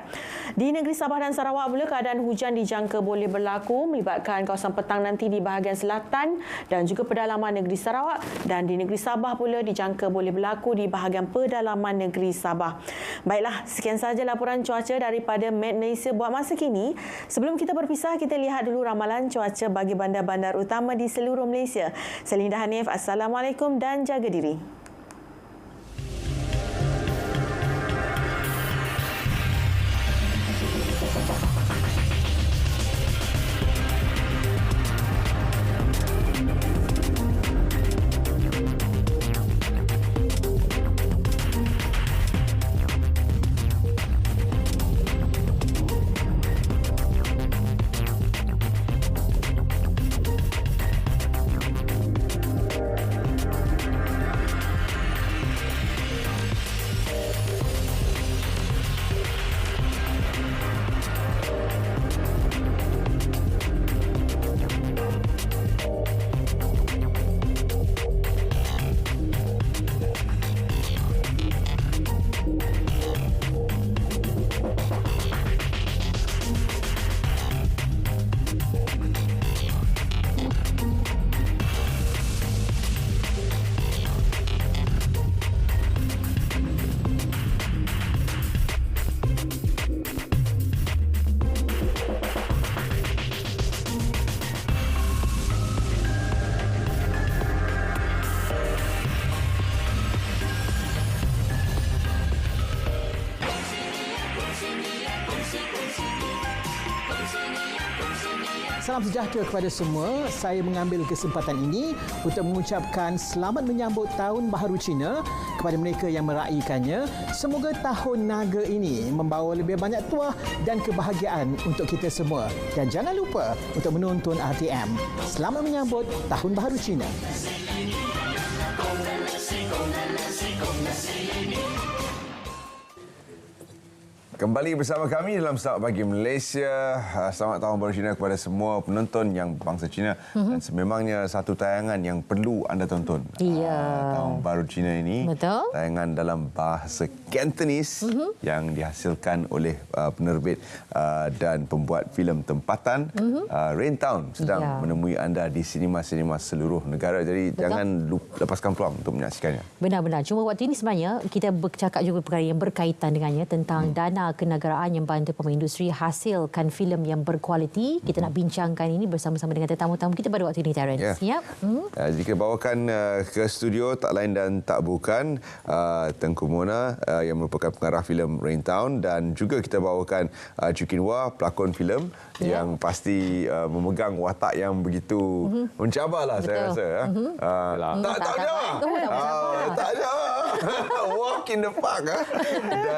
Di negeri Sabah dan Sarawak pula keadaan hujan dijangka boleh berlaku melibatkan kawasan petang nanti di bahagian selatan dan juga pedalaman negeri Sarawak dan di negeri Sabah pula dijangka boleh berlaku di bahagian pedalaman negeri Sabah. Baiklah, sekian sahaja laporan cuaca daripada Met Malaysia buat masa kini. Sebelum kita berpisah, kita lihat dulu ramalan cuaca bagi bandar-bandar utama di seluruh Malaysia. Saya Linda Hanif, Assalamualaikum dan jaga diri. Salam sejahtera kepada semua. Saya mengambil kesempatan ini untuk mengucapkan selamat menyambut Tahun Baharu Cina kepada mereka yang meraihkannya. Semoga Tahun Naga ini membawa lebih banyak tuah dan kebahagiaan untuk kita semua. Dan jangan lupa untuk menonton RTM. Selamat menyambut Tahun Baharu Cina. Kembali bersama kami dalam Selamat Pagi Malaysia. Selamat Tahun Baru Cina kepada semua penonton yang bangsa Cina. Dan sememangnya satu tayangan yang perlu anda tonton. Tahun Baru Cina ini. Betul. Tayangan dalam bahasa Cantonese yang dihasilkan oleh penerbit dan pembuat filem tempatan. Raintown sedang menemui anda di sinema-sinema seluruh negara. Jadi jangan lepaskan peluang untuk menyaksikannya. Benar-benar. Cuma waktu ini sebenarnya kita bercakap juga perkara yang berkaitan dengannya tentang dana kenegaraan yang bantu pemain industri hasilkan filem yang berkualiti. Kita nak bincangkan ini bersama-sama dengan tetamu-tetamu kita pada waktu ini, Terence. Ya. Jika bawakan ke studio tak lain dan tak bukan Tengku Mona yang merupakan pengarah filem Raintown, dan juga kita bawakan Jukin Wah, pelakon filem yang pasti memegang watak yang begitu mencabarlah. Saya rasa. Tak ada. Walk in the park.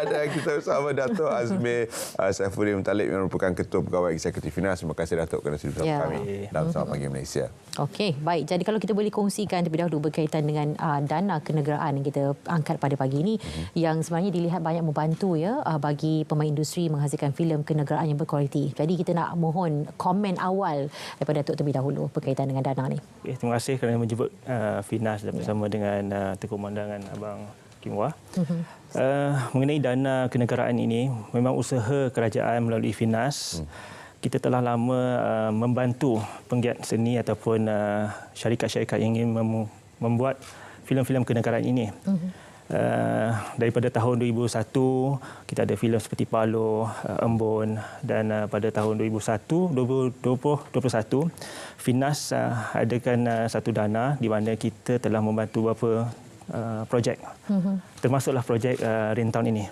Dan kita bersama Dato' Azmir Saifuddin Talib yang merupakan Ketua Pegawai Eksekutif Finas. Terima kasih Dato' kerana sudi bersama kami dalam Selamat Pagi Malaysia. Okey, baik. Jadi kalau kita boleh kongsikan terlebih dahulu berkaitan dengan dana kenegaraan yang kita angkat pada pagi ini, yang sebenarnya dilihat banyak membantu bagi pemain industri menghasilkan filem kenegaraan yang berkualiti. Jadi kita nak mohon komen awal daripada Dato' terlebih dahulu berkaitan dengan dana ni. Terima kasih kerana menjemput Finas bersama dengan Tengku Mandangan Abang Kim Wah. Mengenai dana kenegaraan ini, memang usaha kerajaan melalui Finas. Kita telah lama membantu penggiat seni ataupun syarikat-syarikat yang ingin membuat filem-filem kenegaraan ini. Daripada tahun 2001, kita ada filem seperti Palo, Embun, dan pada tahun 2021, Finas adakan satu dana di mana kita telah membantu beberapa projek. Termasuklah projek Raintown ini.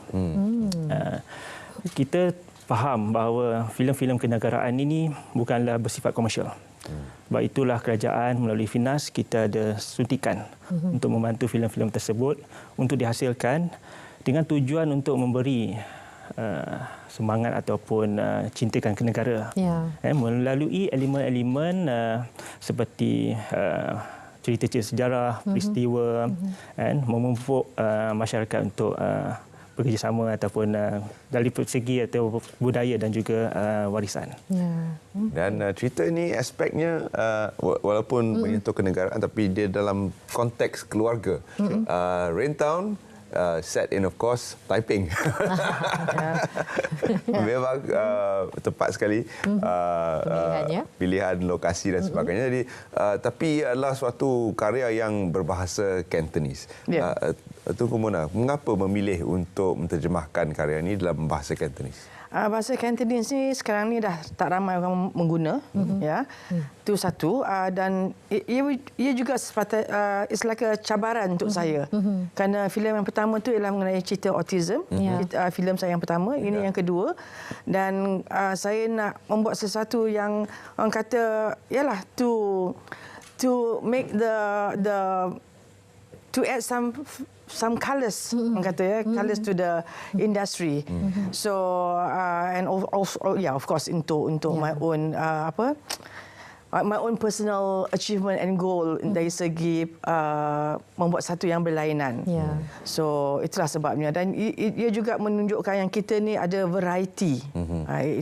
Kita faham bahawa filem-filem kenegaraan ini bukanlah bersifat komersial. Sebab itulah kerajaan melalui Finas kita ada suntikan untuk membantu filem-filem tersebut untuk dihasilkan dengan tujuan untuk memberi semangat ataupun cintakan ke negara. Melalui elemen-elemen seperti cerita-cerita sejarah, peristiwa, memupuk masyarakat untuk bekerjasama ataupun dari segi atau budaya dan juga warisan. Dan cerita ini aspeknya walaupun menyentuh kenegaraan tapi dia dalam konteks keluarga. Raintown set in of course Taiping. Memang tepat sekali pilihan lokasi dan sebagainya. Jadi tapi adalah suatu karya yang berbahasa Cantonese. Tengku Mona, mengapa memilih untuk menterjemahkan karya ini dalam bahasa Cantonese? Bahasa Cantonese ni sekarang ni dah tak ramai orang mengguna, ya. Itu satu, dan ia juga it's like a cabaran untuk saya. Kerana filem yang pertama tu ialah mengenai cerita autism. Filem saya yang pertama, ini yang kedua. Dan saya nak membuat sesuatu yang orang kata ialah to make to add some colours, orang kata colours to the industry. So and also of course untuk my own my own personal achievement and goal dari segi membuat satu yang berlainan. So itulah sebabnya, dan ia juga menunjukkan yang kita ni ada variety.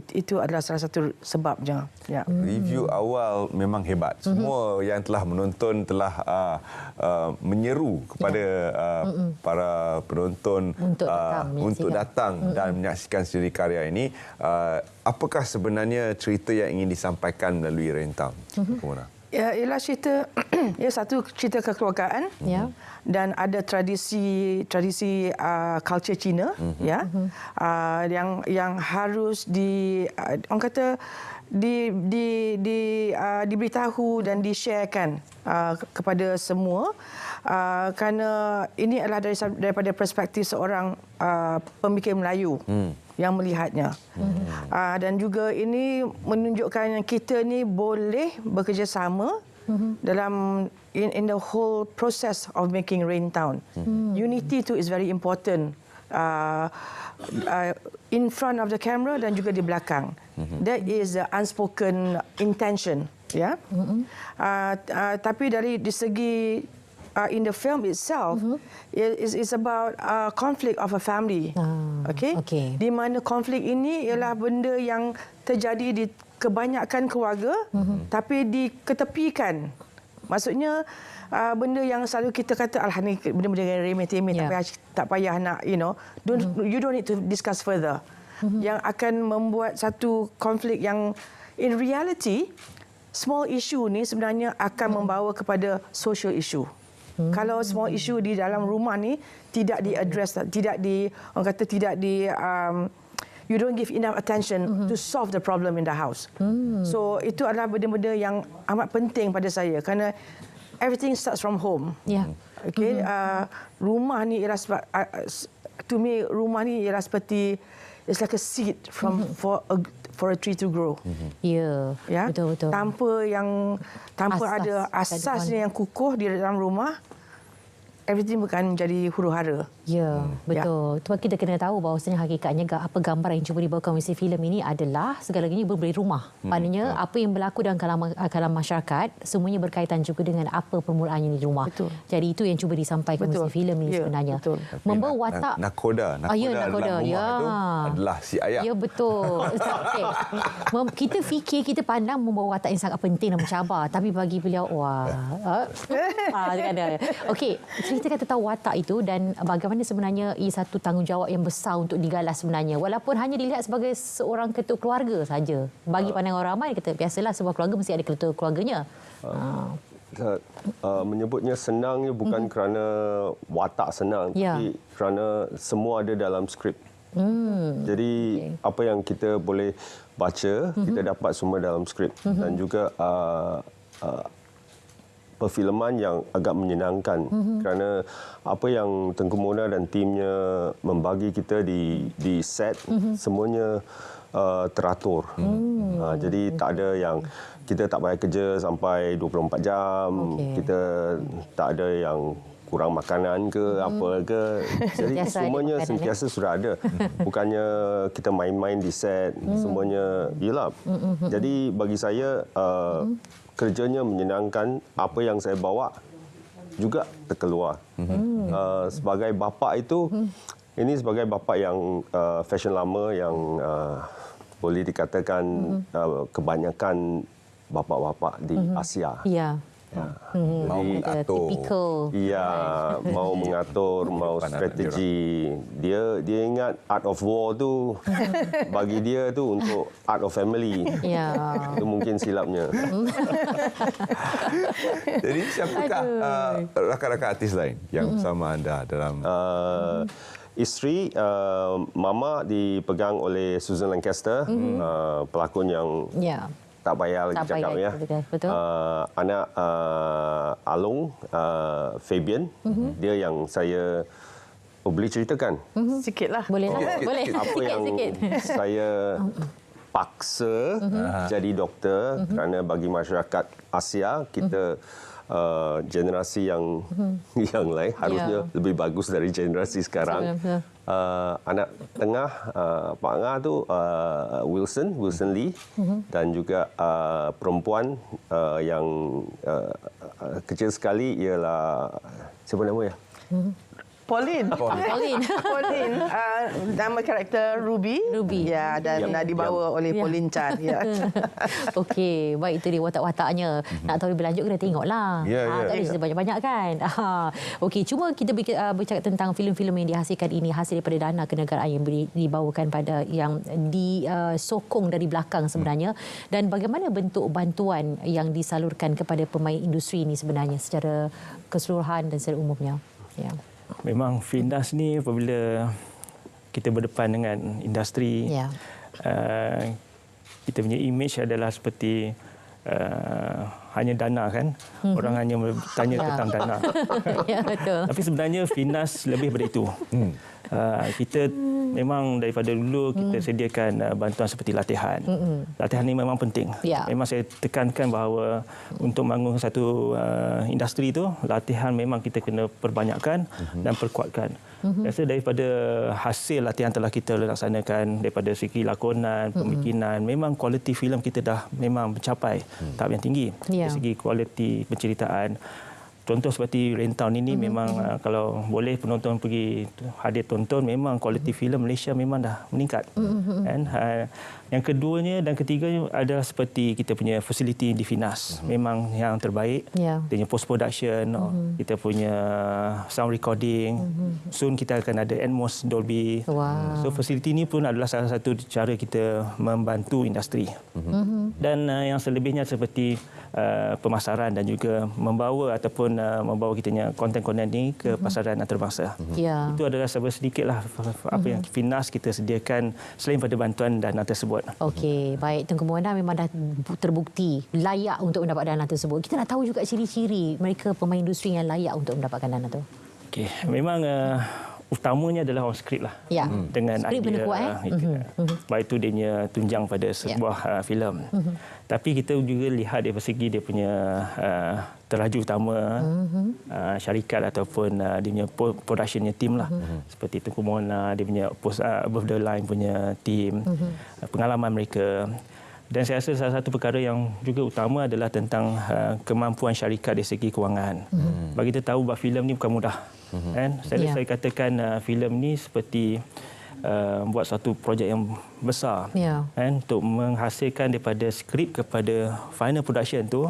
Itu adalah salah satu sebabnya. Review awal memang hebat. Semua yang telah menonton telah menyeru kepada para penonton untuk datang dan menyaksikan sendiri karya ini. Apakah sebenarnya cerita yang ingin disampaikan melalui Raintown? Ya, ialah cerita satu cerita kekeluargaan dan ada tradisi culture Cina yang harus orang kata diberitahu dan di-sharekan kepada semua, kerana ini adalah daripada perspektif seorang pemikir Melayu yang melihatnya. Dan juga ini menunjukkan yang kita ni boleh bekerjasama dalam in the whole process of making Raintown. Unity tu is very important. In front of the camera dan juga di belakang. That is the unspoken intention. Tapi dari segi in the film itself, it's about conflict of a family. Di mana konflik ini ialah benda yang terjadi di kebanyakan keluarga, tapi diketepikan. Maksudnya benda yang selalu kita kata ni benda-benda remeh-temeh, tak payah nak, you don't need to discuss further. Yang akan membuat satu konflik yang in reality small issue ni sebenarnya akan membawa kepada social issue. Kalau small issue di dalam rumah ni tidak di-address, you don't give enough attention to solve the problem in the house. So itu adalah benda-benda yang amat penting pada saya, kerana everything starts from home. Rumah ni ialah to me rumah ni ialah seperti it's like a seed for a tree to grow. Betul. Tanpa ada asasnya yang kukuh di dalam rumah, everything bukan menjadi huru-hara. Betul. Sebab kita kena tahu bahawasanya hakikatnya apa gambar yang cuba dibawakan oleh filem ini adalah segala-galanya berberi rumah. Maknanya apa yang berlaku dalam kalangan masyarakat semuanya berkaitan juga dengan apa permulaannya di rumah. Jadi itu yang cuba disampaikan oleh filem ini sebenarnya. Membawa watak nakoda dalam rumah itu adalah si ayah. Ya, betul. Kita fikir, kita pandang membawa watak yang sangat penting dan mencabar, tapi bagi beliau okey, ceritakan tentang watak itu dan bagaimana sebenarnya ia satu tanggungjawab yang besar untuk digalas sebenarnya, walaupun hanya dilihat sebagai seorang ketua keluarga saja. Bagi pandangan orang ramai, kata biasalah sebuah keluarga mesti ada ketua keluarganya. Menyebutnya senangnya bukan kerana watak senang, tapi kerana semua ada dalam skrip. Jadi apa yang kita boleh baca, kita dapat semua dalam skrip. Dan juga perfilman yang agak menyenangkan, kerana apa yang Tengku Mona dan timnya membagi kita di set, semuanya teratur. Jadi tak ada yang kita tak payah kerja sampai 24 jam, kita tak ada yang kurang makanan ke apa ke. Jadi semuanya sentiasa sudah ada. Bukannya kita main-main di set, semuanya ialah. Jadi bagi saya kerjanya menyenangkan, apa yang saya bawa juga terkeluar. Sebagai bapa itu, ini sebagai bapa yang fashion lama yang boleh dikatakan kebanyakan bapa-bapa di Asia. Mau mengatur. Mau mengatur, mau strategi. Dia ingat art of war tu bagi dia tu untuk art of family. Itu mungkin silapnya. Jadi siapakah rakan-rakan artis lain yang bersama anda dalam isteri Mama dipegang oleh Susan Lancaster, pelakon yang tak payah lagi cakap ya. Anak Along, Fabian, dia yang saya boleh ceritakan. Sikitlah. Boleh lah. Apa yang saya terpaksa jadi doktor kerana bagi masyarakat Asia kita generasi yang lain harusnya lebih bagus dari generasi sekarang. Anak tengah Pak Nga tu Wilson Lee dan juga perempuan yang kecil sekali ialah siapa nama ya? Pauline. Nama karakter Ruby. Ya, dan dibawa oleh Pauline Chan. Ya. Okey, baik, itu dia watak-wataknya. Nak tahu lebih lanjut kena tengoklah. Tak ada cerita banyak-banyak kan. Okey, cuma kita bercakap tentang filem-filem yang dihasilkan ini hasil daripada dana kenegaraan yang dibawakan pada yang disokong dari belakang sebenarnya, dan bagaimana bentuk bantuan yang disalurkan kepada pemain industri ini sebenarnya secara keseluruhan dan secara umumnya. Ya. Memang Finas ni apabila kita berdepan dengan industri, kita punya image adalah seperti hanya dana kan. Orang hanya bertanya tentang dana. Ya, betul. Tapi sebenarnya Finas lebih daripada itu. Kita memang daripada dulu kita sediakan bantuan seperti latihan. Latihan ini memang penting. Memang saya tekankan bahawa untuk membangun satu industri itu, latihan memang kita kena perbanyakkan dan perkuatkan. Rasa daripada hasil latihan telah kita laksanakan daripada segi lakonan, pembikinan, memang kualiti filem kita dah memang mencapai tahap yang tinggi. Dari segi kualiti penceritaan. Contoh seperti Raintown ini memang kalau boleh penonton pergi hadir tonton, memang kualiti filem Malaysia memang dah meningkat. Yang keduanya dan ketiganya adalah seperti kita punya fasiliti di Finas. Memang yang terbaik. Kita punya post production, kita punya sound recording. Soon kita akan ada Atmos Dolby. So fasiliti ini pun adalah salah satu cara kita membantu industri. Dan yang selebihnya seperti pemasaran dan juga membawa ataupun membawa kita punya konten-konten ini ke pasaran antarabangsa. Itu adalah sedikitlah apa yang Finas kita sediakan selain pada bantuan dana tersebut. Okey, baik. Tengku Muhammad memang dah terbukti layak untuk mendapat dana tersebut. Kita nak tahu juga ciri-ciri mereka pemain industri yang layak untuk mendapatkan dana tu. Okey, memang utamanya adalah on skrip lah. Dengan skrip idea, baik itu dia punya tunjang pada sebuah filem. Tapi kita juga lihat dari segi dia punya teraju utama, syarikat ataupun dia punya productionnya team lah. Seperti Tengku Mona, dia punya above the line punya team, pengalaman mereka. Dan saya rasa salah satu perkara yang juga utama adalah tentang kemampuan syarikat dari segi kewangan. Bagi kita tahu bahawa filem ni bukan mudah. Saya katakan filem ni seperti buat satu projek yang besar. Untuk menghasilkan daripada skrip kepada final production tu,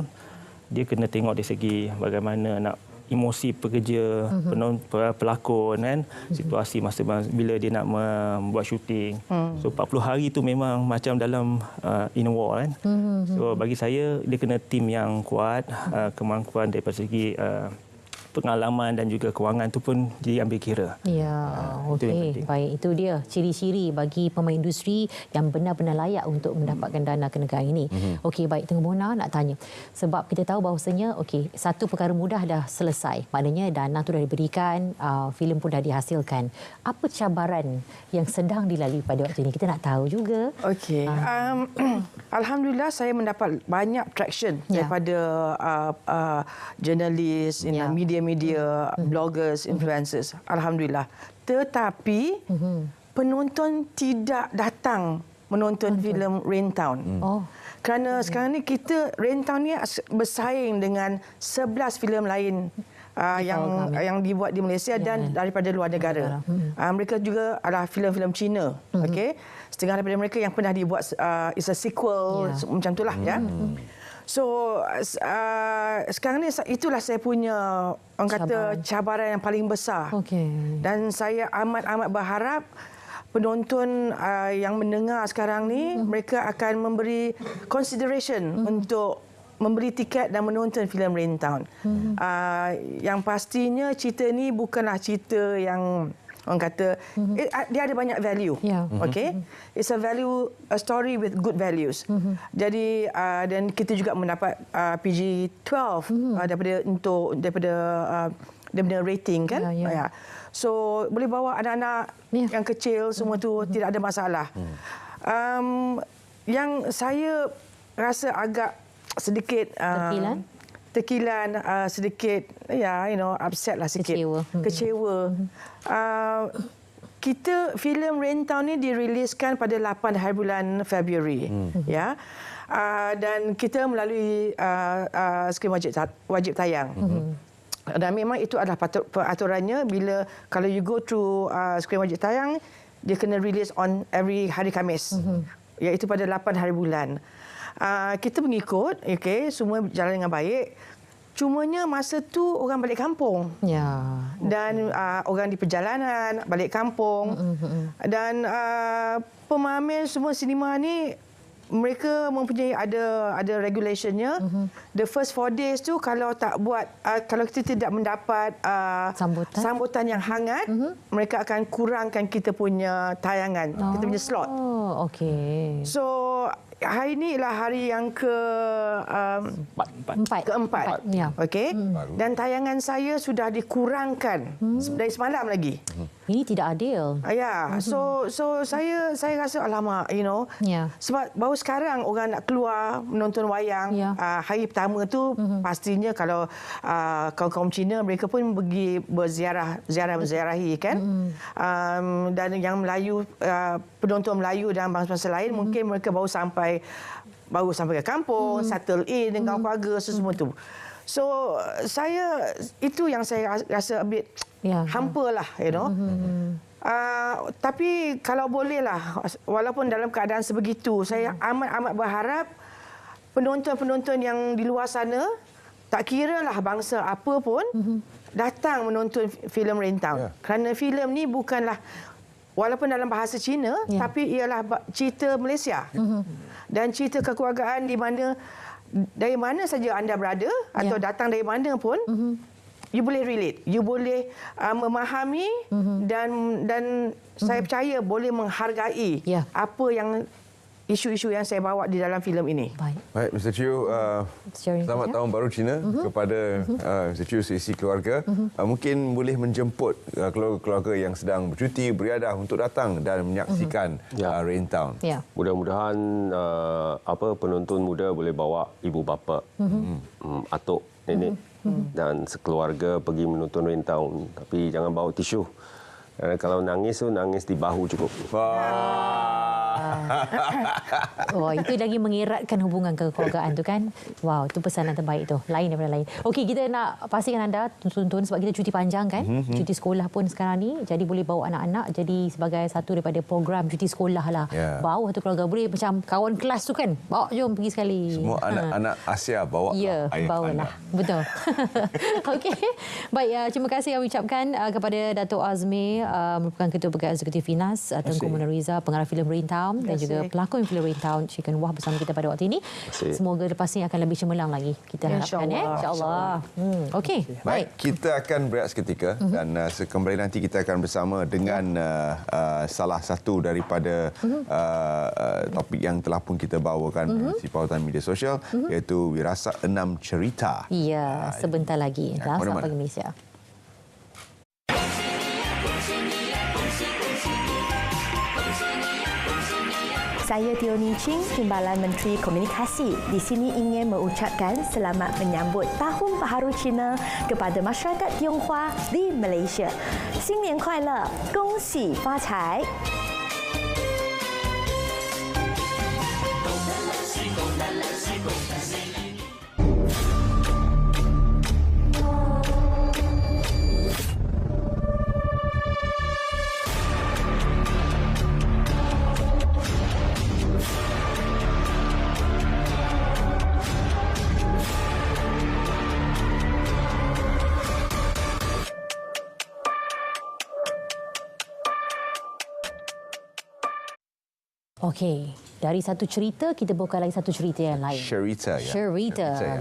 dia kena tengok dari segi bagaimana nak emosi pekerja, pelakon, situasi masa bila dia nak membuat syuting. So 40 hari itu memang macam dalam in a war kan. So bagi saya dia kena tim yang kuat, kemampuan daripada segi pengalaman dan juga kewangan itu pun diambil kira. Ya, okey. Baik, itu dia ciri-ciri bagi pemain industri yang benar-benar layak untuk mendapatkan dana kenegaraan ini. Okey, baik. Tengku Mona nak tanya. Sebab kita tahu bahawasanya, okey, satu perkara mudah dah selesai. Maknanya dana tu dah diberikan, filem pun dah dihasilkan. Apa cabaran yang sedang dilalui pada waktu ini? Kita nak tahu juga. Okey. Alhamdulillah saya mendapat banyak traction daripada jurnalis, media, bloggers, influencers. Alhamdulillah. Tetapi penonton tidak datang menonton filem Raintown. Kerana sekarang ni kita Raintown ni bersaing dengan 11 filem lain yang dibuat di Malaysia dan daripada luar negara. Mereka juga adalah filem-filem Cina. Okey. Setengah daripada mereka yang pernah dibuat is a sequel macam itulah ya. So sekarang ni itulah saya punya orang kata cabaran yang paling besar. Dan saya amat berharap penonton yang mendengar sekarang ni mereka akan memberi consideration untuk membeli tiket dan menonton filem Raintown. Yang pastinya cerita ni bukanlah cerita yang orang kata dia ada banyak value. Okay, it's a story with good values. Jadi dan kita juga mendapat PG-12 daripada rating kan. So boleh bawa anak-anak yang kecil semua tu tidak ada masalah. yang saya rasa agak sedikit terkilan, sedikit upset lah sikit. Kecewa. Kita filem Rain Town ni diriliskan pada 8 hari bulan Februari. Ya. Dan kita melalui skrin wajib tayang. Dan memang itu adalah peraturannya bila kalau you go through skrin wajib tayang, dia kena release on every hari Khamis. Iaitu pada 8 hari bulan. Kita mengikut, semua berjalan dengan baik. Cumanya masa tu orang balik kampung. Ya. Dan orang di perjalanan balik kampung. Dan pemamer semua sinema ni mereka mempunyai ada regulationnya. The first 4 days tu kalau tak buat kalau kita tidak mendapat sambutan yang hangat, mereka akan kurangkan kita punya tayangan, kita punya slot. Oh, okey. So hari ini ialah hari yang keempat. Ya. Okey. Dan tayangan saya sudah dikurangkan dari semalam lagi. Ini tidak adil. Ya. So saya rasa alamak, sebab baru sekarang orang nak keluar menonton wayang. Hari pertama tu pastinya kalau kaum-kaum Cina mereka pun pergi berziarahi kan. Dan yang Melayu, penonton Melayu dan bangsa-bangsa lain mungkin mereka baru sampai ke kampung, settle in dengan keluarga semua tu. So itu yang saya rasa a bit hampa lah, tapi kalau boleh lah, walaupun dalam keadaan sebegitu, saya amat berharap penonton-penonton yang di luar sana, tak kira lah bangsa apa pun, datang menonton filem Rain Town. Kerana filem ni bukanlah, walaupun dalam bahasa Cina, tapi ialah cerita Malaysia. Dan cerita kekeluargaan di mana dari mana saja anda berada atau datang dari mana pun, you boleh relate, you boleh memahami dan saya percaya boleh menghargai apa yang isu-isu yang saya bawa di dalam filem ini. Baik, Mr. Chiu, selamat Tahun Baru Cina kepada Mr. Chiu seisi keluarga. Mungkin boleh menjemput keluarga yang sedang bercuti, beriadah untuk datang dan menyaksikan Rain Town. Mudah-mudahan penonton muda boleh bawa ibu bapa, atuk, nenek dan sekeluarga pergi menonton Rain Town. Tapi jangan bawa tisu. Kerana kalau nangis tu nangis di bahu cukup. Oh, itu lagi mengeratkan hubungan kekeluargaan tu kan. Wow, itu pesanan terbaik tu. Lain daripada lain. Okey, kita nak pastikan anda tonton sebab kita cuti panjang kan. Cuti sekolah pun sekarang ni. Jadi boleh bawa anak-anak jadi sebagai satu daripada program cuti sekolah lah. Bawa satu keluarga boleh macam kawan kelas tu kan. Bawa jom pergi sekali. Semua anak-anak Asia bawa ayah bawalah. Betul. Okey. Baik, terima kasih kami ucapkan kepada Dato' Azmi, merupakan Ketua Pegawai Eksekutif FINAS, Tengku Muniriza, pengarah filem Rain Town dan juga pelakon filem Rain Town, Chicken Wah bersama kita pada waktu ini. Semoga lepas ini akan lebih cemerlang lagi. Kita harapkan insya-Allah. Okey. Baik, kita akan berehat seketika dan kembali nanti kita akan bersama dengan salah satu daripada topik yang telah pun kita bawakan di pautan media sosial, iaitu Wirasat 6 Cerita. Ya, sebentar lagi dalam Selamat Pagi Malaysia. Saya Teo Ning Ching, Timbalan Menteri Komunikasi. Di sini ingin mengucapkan selamat menyambut Tahun Baharu Cina kepada masyarakat Tionghoa di Malaysia. 新年快乐，恭喜发财！ Okey, dari satu cerita kita buka lagi satu cerita yang lain. Cerita.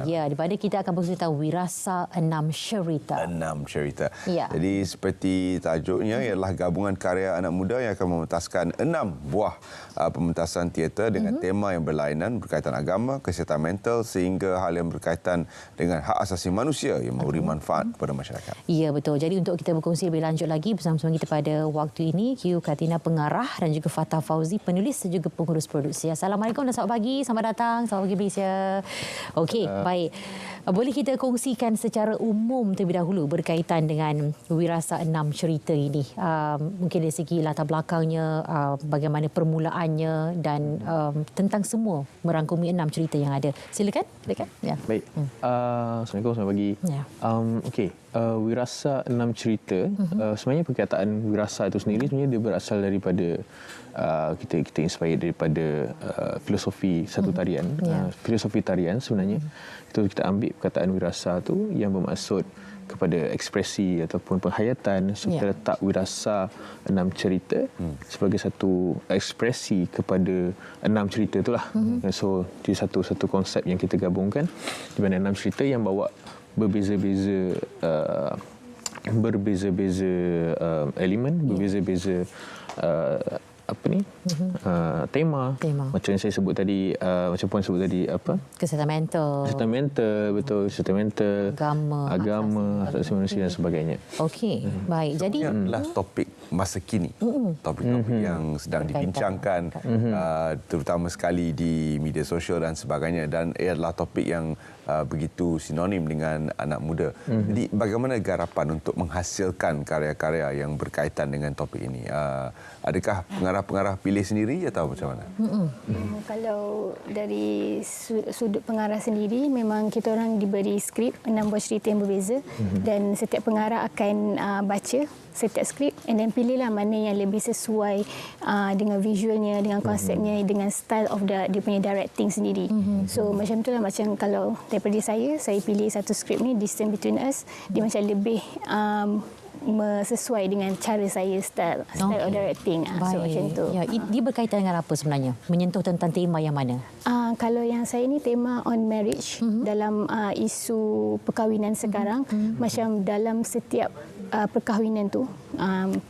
Ya, di mana kita akan bercerita Wirasat 6 Cerita. 6 cerita. Ya. Jadi seperti tajuknya ialah gabungan karya anak muda yang akan mementaskan 6 buah pementasan teater dengan tema yang berlainan berkaitan agama, kesihatan mental sehingga hal yang berkaitan dengan hak asasi manusia yang memberi manfaat kepada masyarakat. Ya, betul. Jadi untuk kita berkongsi lebih lanjut lagi bersama-sama kita pada waktu ini, Q Katina pengarah dan juga Fatah Fauzi penulis dan juga pengurus produksi produksi. Assalamualaikum dan selamat pagi. Selamat datang. Selamat pagi Malaysia. Okey, baik. Boleh kita kongsikan secara umum terlebih dahulu berkaitan dengan Wirasa 6 cerita ini. Mungkin dari segi latar belakangnya, bagaimana permulaannya dan tentang semua merangkumi 6 cerita yang ada. Silakan. Ya. Baik. Assalamualaikum, selamat pagi. Ya. Okey, Wirasa 6 cerita. Sebenarnya perkataan wirasa itu sendiri sebenarnya dia berasal daripada kita inspired daripada filosofi satu tarian. Filosofi tarian sebenarnya itu kita ambil perkataan wirasa tu yang bermaksud kepada ekspresi ataupun penghayatan. So kita letak wirasa 6 cerita sebagai satu ekspresi kepada 6 cerita itulah. So di satu konsep yang kita gabungkan di mana 6 cerita yang bawa berbeza-beza elemen, berbeza-beza tema. Macam yang saya sebut tadi, macam puan sebut tadi kesihatan mental, betul, kesihatan mental, agama, hak asasi manusia dan sebagainya. Okey, baik. Jadi adalah topik masa kini, topik-topik yang sedang dibincangkan, terutama sekali di media sosial dan sebagainya, dan ia adalah topik yang begitu sinonim dengan anak muda. Jadi bagaimana garapan untuk menghasilkan karya-karya yang berkaitan dengan topik ini? Adakah pengarah-pengarah pilih sendiri atau macam mana? Kalau dari sudut pengarah sendiri, memang kita orang diberi skrip 6 buah cerita yang berbeza, dan setiap pengarah akan baca setiap skrip and then pilihlah mana yang lebih sesuai dengan visualnya, dengan konsepnya, dengan style of dia punya directing sendiri. So macam itulah, macam kalau daripada saya pilih satu skrip ni, Distance Between Us, dia macam lebih sesuai dengan cara saya, style of directing. So macam tu. Ya, dia berkaitan dengan apa sebenarnya? Menyentuh tentang tema yang mana? Kalau yang saya ni tema on marriage, dalam isu perkahwinan sekarang. Macam dalam setiap perkahwinan tu,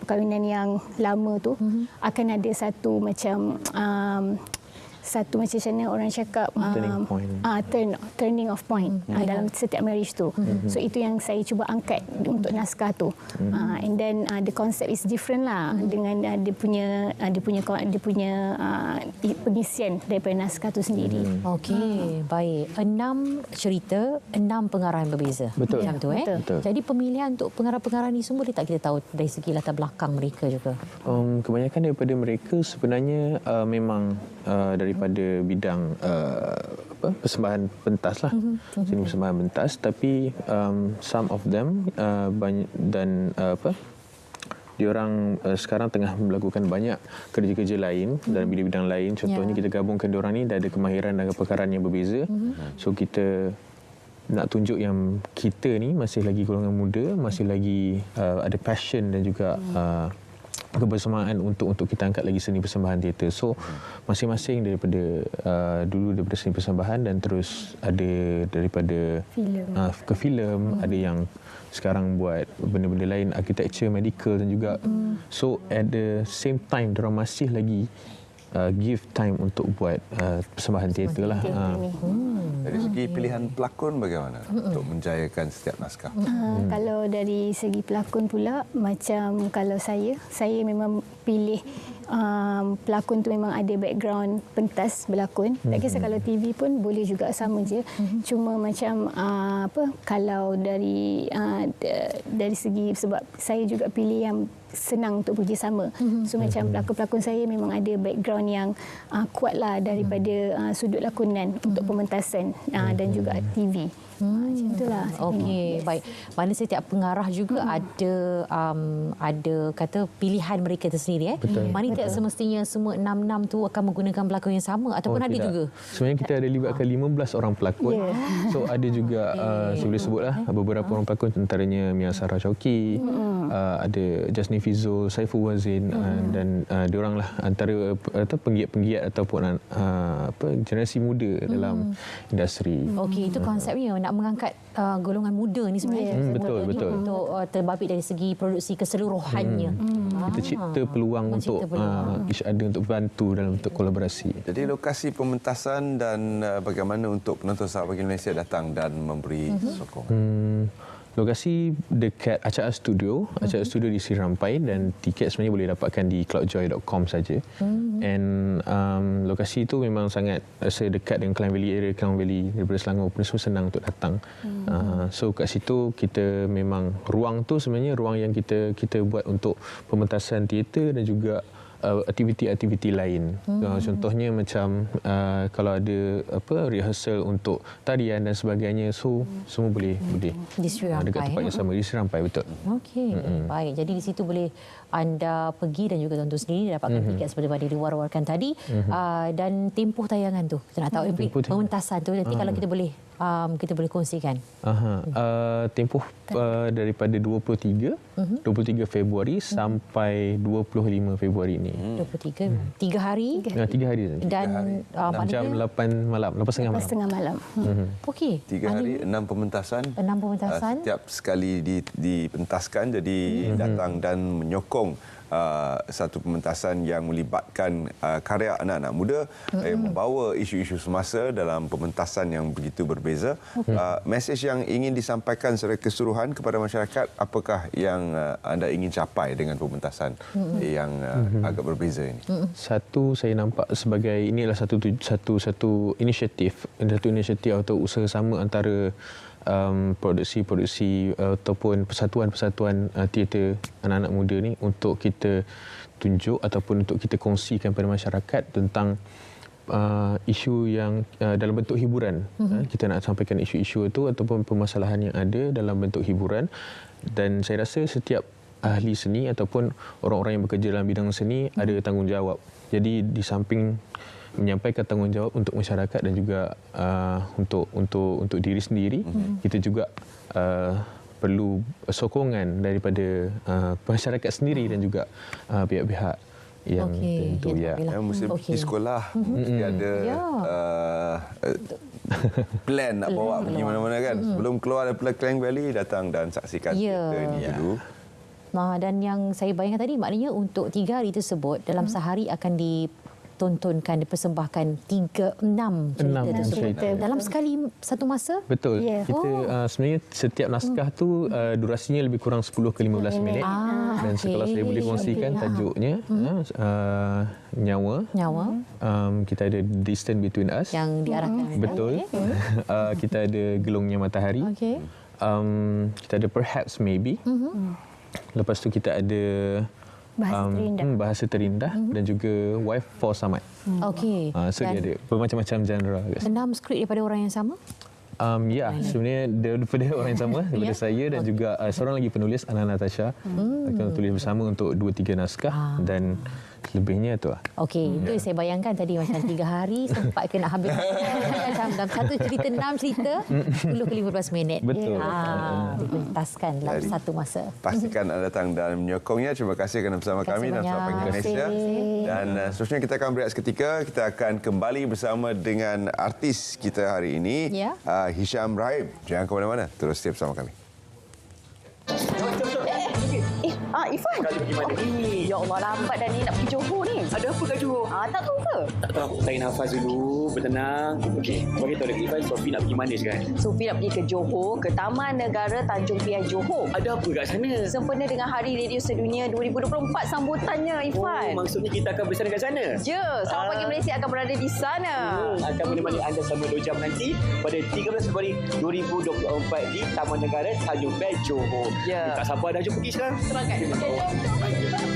perkahwinan yang lama tu, akan ada satu macam mana orang cakap turning off point dalam setiap marriage tu. So itu yang saya cuba angkat untuk naskah tu. And then the concept is different lah dengan dia punya pengisian daripada naskah tu sendiri. Okey, baik. 6 cerita, 6 pengarah yang berbeza. Betul. Macam tu Betul. Jadi pemilihan untuk pengarah-pengarah ni semua dia tak kita tahu dari segi latar belakang mereka juga. Kebanyakan daripada mereka sebenarnya memang daripada bidang persembahan pentas lah. Seni persembahan pentas, tapi some of them diorang sekarang tengah melakukan banyak kerja-kerja lain dalam bidang-bidang lain. Contohnya kita gabungkan diorang ni dah ada kemahiran dan kepakaran yang berbeza. So kita nak tunjuk yang kita ni masih lagi golongan muda, masih lagi ada passion dan juga kebersamaan untuk kita angkat lagi seni persembahan teater. So masing-masing daripada dulu daripada seni persembahan dan terus ada daripada ke filem, ada yang sekarang buat benda-benda lain, architecture, medical dan juga. So at the same time diorang masih lagi give time untuk buat persembahan teater lah. Dari segi pilihan pelakon bagaimana untuk menjayakan setiap naskah? Kalau dari segi pelakon pula, macam kalau saya memang pilih pelakon tu memang ada background pentas berlakon. Tak kisah kalau TV pun boleh juga sama je. Cuma macam kalau dari segi, sebab saya juga pilih yang senang untuk bekerjasama. So macam pelakon-pelakon saya memang ada background yang kuatlah daripada sudut lakonan untuk pementasan dan juga TV. Macam itulah. Okey, baik. Mana setiap pengarah juga ada kata pilihan mereka tersendiri. Mana tidak semestinya semua 6 tu akan menggunakan pelakon yang sama ataupun ada juga. Sebenarnya kita ada libatkan 15 orang pelakon. So ada juga saya boleh sebutlah beberapa orang pelakon, antaranya Mia Sarah Chowki, ada Jasni Fizul, Saiful Wazin, dan diorang lah antara penggiat-penggiat ataupun generasi muda dalam industri. Okey, itu konsepnya nak mengangkat golongan muda ni sebenarnya. Betul. Untuk terbabit dari segi produksi keseluruhannya. Kita cipta peluang untuk each other untuk bantu dalam bentuk kolaborasi. Jadi lokasi pementasan dan bagaimana untuk penonton Selamat Pagi Malaysia datang dan memberi sokongan? Lokasi dekat Acaa Studio. Acaa Studio di Sri Rampai, dan tiket sebenarnya boleh dapatkan di cloudjoy.com saja. And lokasi itu memang sangat sedekat dengan Klang Valley area. Klang Valley daripada Selangor pun semua senang untuk datang. So kat situ kita memang ruang tu sebenarnya ruang yang kita buat untuk pementasan teater dan juga aktiviti-aktiviti lain. Contohnya macam kalau ada rehearsal untuk tarian dan sebagainya, so semua boleh dekat tempat yang sama di Serampai, betul. Okey, baik. Jadi di situ boleh anda pergi dan juga tonton sendiri, dapatkan tiket seperti mana diwar-warkan tadi. Dan tempoh tayangan tu, kita nak tahu pementasan tu nanti kalau kita boleh kongsikan. Tempoh daripada 23 Februari sampai 25 Februari ini. 23 3 hari. 3 hari. Dan jam 8 malam, 8.30 malam. Okey. 3 hari 6 pementasan. 6 pementasan. Setiap sekali dipentaskan, jadi datang dan menyokong satu pementasan yang melibatkan karya anak-anak muda yang membawa isu-isu semasa dalam pementasan yang begitu berbeza. Mesej yang ingin disampaikan secara keseluruhan kepada masyarakat, apakah yang anda ingin capai dengan pementasan yang agak berbeza ini? Satu, saya nampak sebagai ini adalah satu inisiatif atau usaha sama antara produksi ataupun persatuan-persatuan teater anak-anak muda ni untuk kita tunjuk ataupun untuk kita kongsikan pada masyarakat tentang isu yang dalam bentuk hiburan. Kita nak sampaikan isu-isu itu ataupun permasalahan yang ada dalam bentuk hiburan, dan saya rasa setiap ahli seni ataupun orang-orang yang bekerja dalam bidang seni ada tanggungjawab. Jadi di samping menyampaikan tanggungjawab untuk masyarakat dan juga untuk diri sendiri, kita juga perlu sokongan daripada masyarakat sendiri dan juga pihak-pihak yang tentu mesti pergi sekolah, mesti ada plan nak bawa pergi mana-mana kan. Sebelum keluar daripada Klang Valley, datang dan saksikan teater ini dulu. Dan yang saya bayangkan tadi, maknanya untuk 3 hari tersebut dalam sehari akan ditontonkan, dipersembahkan 6 cerita tersebut dalam sekali satu masa. Betul. Kita sebenarnya setiap naskah tu durasinya lebih kurang 10 ke 15 minit. Dan kalau saya boleh kongsikan tajuknya Nyawa. Kita ada Distance Between Us yang diarahkan. Betul. Kita ada Gelungnya Matahari. Kita ada Perhaps Maybe. Lepas tu kita ada Bahasa Terindah dan juga Wife for Samad. Okey. So dia ada bermacam-macam genre. 6 skrip daripada orang yang sama? Sebenarnya daripada orang yang sama, daripada saya dan juga seorang lagi penulis, Ana Natasha. Kita tulis bersama untuk 2-3 naskah dan lebihnya tu lah. Okey, itu saya bayangkan tadi macam 3 hari sempat ke nak habis macam dalam satu cerita 6 cerita 10 ke 15 minit. Betul. Dipentaskan dalam satu masa. Pastikan anda datang dan menyokongnya. Terima kasih kerana bersama kami dalam Selamat Pagi Malaysia. Dan seterusnya kita akan berehat seketika. Kita akan kembali bersama dengan artis kita hari ini, Hisham Rahim. Jangan ke mana-mana, terus stay bersama kami. Ifan. Kali pergi mana? Ya Allah, lambat dah ni nak pergi Johor ni. Ada apa kat Johor? Tak tahu ke? Tak tahu. Tarik nafas dulu, bertenang. Okey, bagi tahu lagi Ifan, Sofi nak pergi mana sekarang? Sofi nak pergi ke Johor, ke Taman Negara Tanjung Piai Johor. Ada apa kat sana? Sempena dengan Hari Radio Sedunia 2024 sambutannya, Ifan. Maksudnya kita akan bersama kat sana? Ya, Selamat Pagi Malaysia akan berada di sana. Akan menemani anda selama 2 jam nanti pada 13 Februari 2024 di Taman Negara Tanjung Piai Johor. Ya. Tak sabar dah, jom pergi sekarang. Semangat. Okay, jom.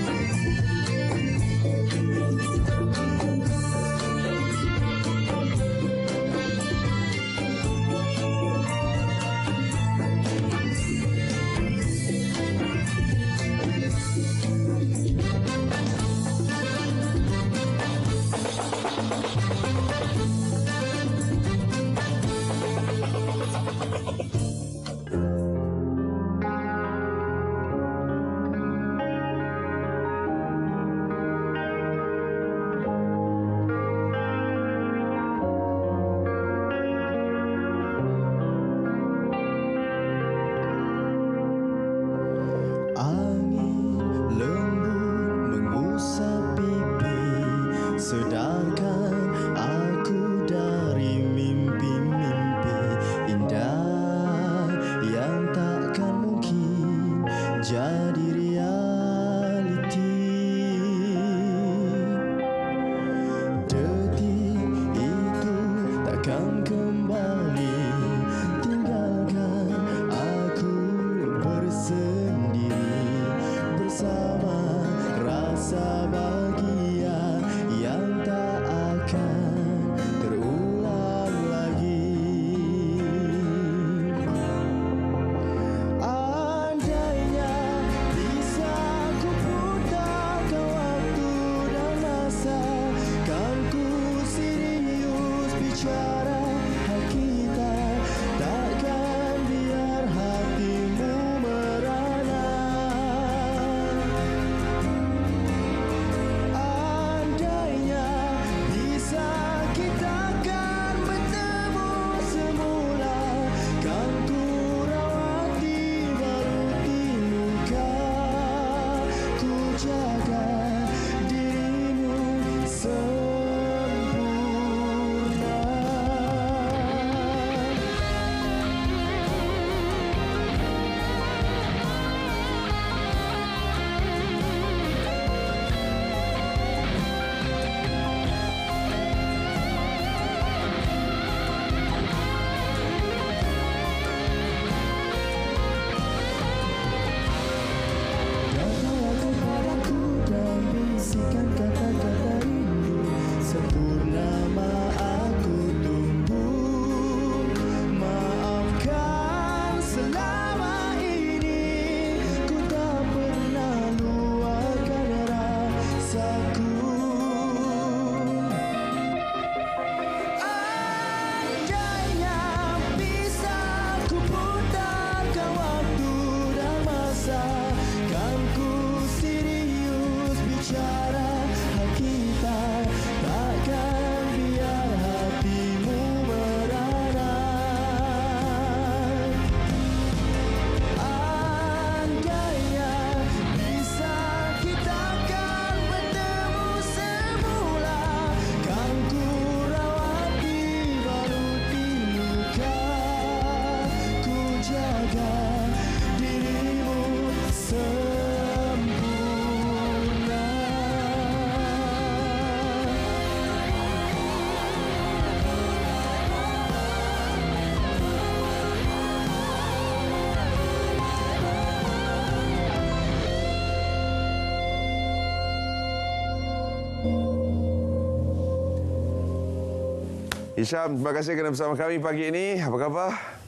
Hisham, terima kasih kerana bersama kami pagi ini. Apa khabar?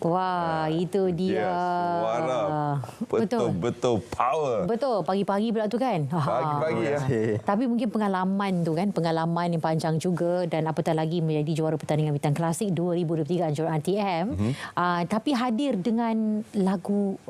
Wah, itu dia. Suara betul-betul power. Betul, pagi-pagi pula tu kan. Pagi-pagi ya. Tapi mungkin pengalaman tu kan, pengalaman yang panjang juga dan apatah lagi menjadi juara pertandingan bintang klasik 2023 Anjur RTM. Tapi hadir dengan lagu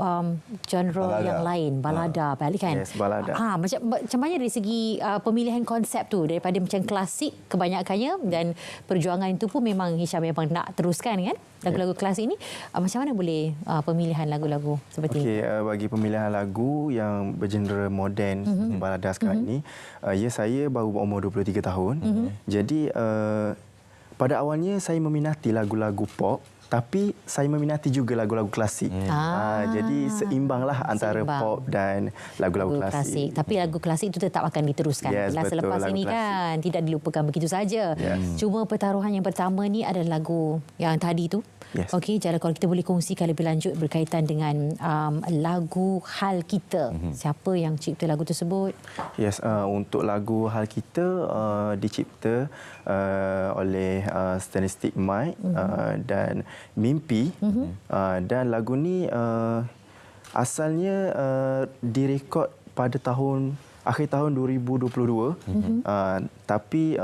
genre yang lain, balada, balik kan? Yes, balada. Macam mana dari segi pemilihan konsep tu daripada macam klasik kebanyakannya dan perjuangan itu pun memang Hisham memang nak teruskan kan? Lagu-lagu klasik ini macam mana boleh pemilihan lagu-lagu seperti ini? Bagi pemilihan lagu yang bergenre moden balada sekarang ini, saya baru berumur 23 tahun. Jadi pada awalnya saya meminati lagu-lagu pop, tapi saya meminati juga lagu-lagu klasik. Jadi seimbanglah antara pop dan lagu-lagu klasik. Tapi lagu klasik itu tetap akan diteruskan. Selepas ini kan tidak dilupakan begitu saja. Cuma pertaruhan yang pertama ni adalah lagu yang tadi tu. Okey, jadi kalau kita boleh kongsikan lebih lanjut berkaitan dengan lagu Hal Kita. Siapa yang cipta lagu tersebut? Untuk lagu Hal Kita dicipta oleh Statistic Mike dan Mimpi. Dan lagu ni asalnya direkod pada akhir tahun 2022. Tapi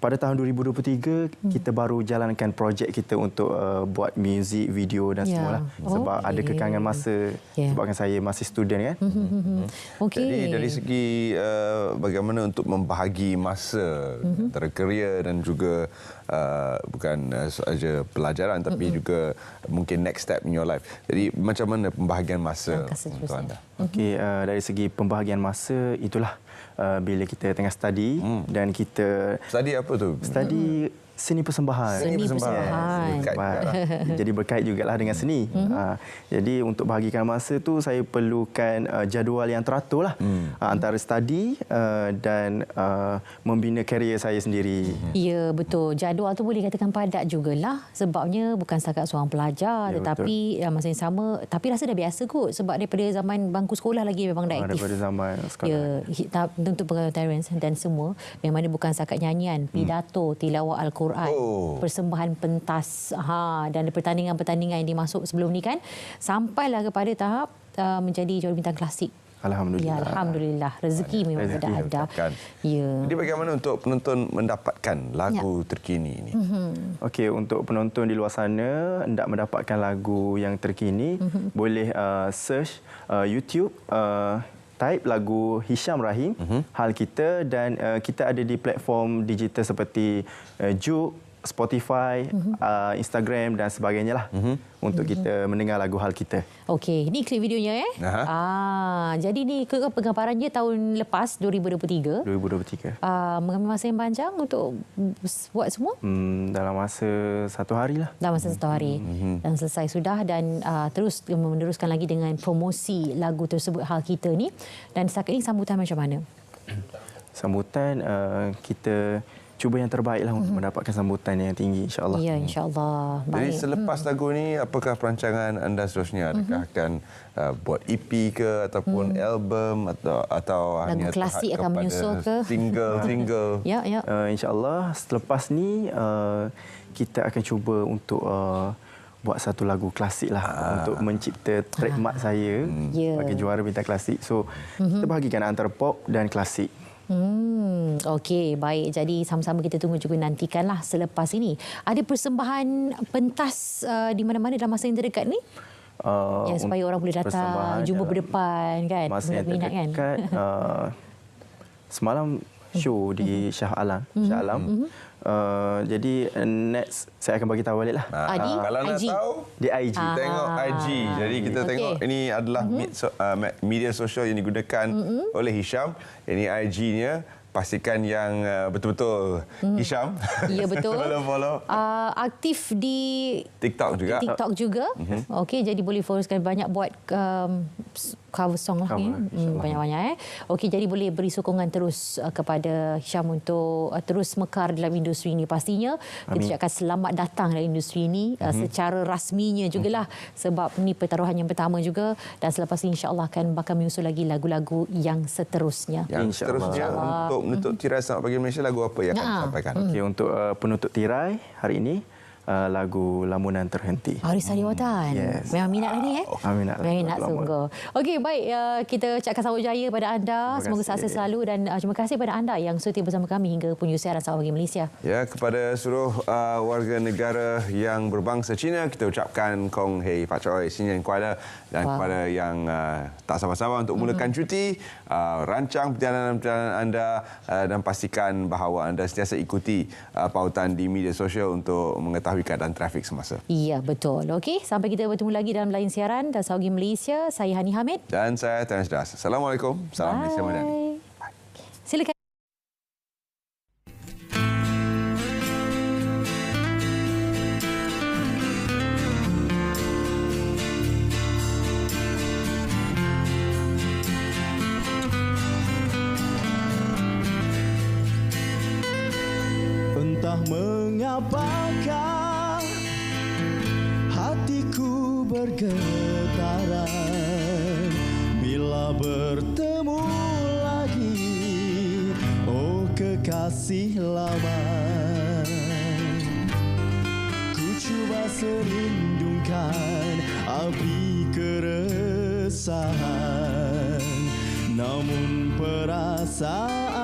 pada tahun 2023 kita baru jalankan projek kita untuk buat muzik, video dan semualah. Sebab ada kekangan masa sebabkan saya masih student kan. Jadi dari segi bagaimana untuk membahagi masa antara kerja dan juga bukan sahaja pelajaran tapi juga mungkin next step in your life. Jadi macam mana pembahagian masa untuk anda? Dari segi pembahagian masa itulah bila kita tengah study dan kita study apa tu? Study seni persembahan. Seni persembahan. Jadi berkait jugalah dengan seni. Jadi untuk bahagikan masa tu saya perlukan jadual yang teratur lah antara study dan membina karier saya sendiri. Ya, betul. Jadual tu boleh katakan padat jugalah sebabnya bukan setakat seorang pelajar tetapi masa yang sama tapi rasa dah biasa kot sebab daripada zaman bangku sekolah lagi memang dah aktif. Daripada zaman sekolah. Ya, untuk pengetahuan dan semua yang mana bukan setakat nyanyian, pidato, tilawah Al-Quran, persembahan pentas dan pertandingan-pertandingan yang dimasuk sebelum ni kan sampailah kepada tahap menjadi juara bintang klasik. Alhamdulillah. Ya, alhamdulillah. Rezeki memang ada. Ya. Jadi bagaimana untuk penonton mendapatkan lagu terkini ini? Untuk penonton di luar sana hendak mendapatkan lagu yang terkini boleh search YouTube type lagu Hisham Rahim Hal Kita dan kita ada di platform digital seperti Juke, Spotify, Instagram dan sebagainya lah untuk kita mendengar lagu Hal Kita. Okey, ini klip videonya jadi ni penggambarannya tahun lepas 2023. 2023. Mengambil masa yang panjang untuk buat semua? Dalam masa 1 hari lah. Dalam masa 1 hari. Dan selesai sudah dan terus meneruskan lagi dengan promosi lagu tersebut Hal Kita ni. Dan setakat ini sambutan macam mana? Sambutan kita cuba yang terbaik lah untuk mendapatkan sambutan yang tinggi insya-Allah. Ya, insya-Allah. Jadi selepas lagu ni apakah perancangan anda seterusnya? Adakah akan buat EP ke ataupun album atau lagu hanya klasik akan menyusul ke single? Ya. Insya-Allah selepas ni kita akan cuba untuk buat satu lagu klasik lah untuk mencipta trademark saya sebagai juara bintang klasik. So kita bahagikan antara pop dan klasik. Okey, baik. Jadi sama-sama kita tunggu juga nantikanlah selepas ini. Ada persembahan pentas di mana-mana dalam masa yang terdekat ni? Yang supaya orang boleh datang, jumpa berdepan kan? Masa yang terdekat, semalam show di Shah Alam. Jadi next saya akan bagi tahu balik lah. Kalau nak tahu di IG. Tengok IG. Jadi kita tengok ini adalah media sosial yang digunakan oleh Hisham. Ini IG-nya. Pastikan yang betul-betul Hisham. Ya, betul. Follow. Aktif di TikTok juga. Okey, jadi boleh follow sekali banyak buat cover song lah ni. Banyak-banyak. Okey, jadi boleh beri sokongan terus kepada Hisham untuk terus mekar dalam industri ini. Pastinya kita ucapkan selamat datang dalam industri ini secara rasminya jugalah, sebab ni pertaruhan yang pertama juga, dan selepas ini insya-Allah akan bakal menyusul lagi lagu-lagu yang seterusnya. Yang seterusnya untuk menutup tirai Selamat Pagi Malaysia, lagu apa yang akan disampaikan? Okey, untuk penutup tirai hari ini lagu Lamunan Terhenti. Haris Sariwatan. Yes. Memang minat lah ni Minat sungguh. Okey, baik, kita ucapkan sambut jaya pada anda. Semoga sukses selalu, dan terima kasih pada anda yang setia bersama kami hingga penghujung siaran Selamat Pagi Malaysia. Ya, kepada seluruh warga negara yang berbangsa Cina, kita ucapkan Kong Hei Fa Choi, Xinyan Kuala, dan kepada yang tak sabar-sabar untuk mulakan cuti, rancang perjalanan anda dan pastikan bahawa anda sentiasa ikuti pautan di media sosial untuk mengetahui keadaan trafik semasa. Ya, betul. Okey, sampai kita bertemu lagi dalam lain siaran dan Selamat Pagi Malaysia. Saya Hani Hamid. Dan saya Terence Das. Assalamualaikum. Salam Malaysia Madani. Silakan. Entah mengapakah hatiku bergetaran bila bertemu lagi, oh kekasih lama. Ku cuba serindungkan api keresahan, namun perasaan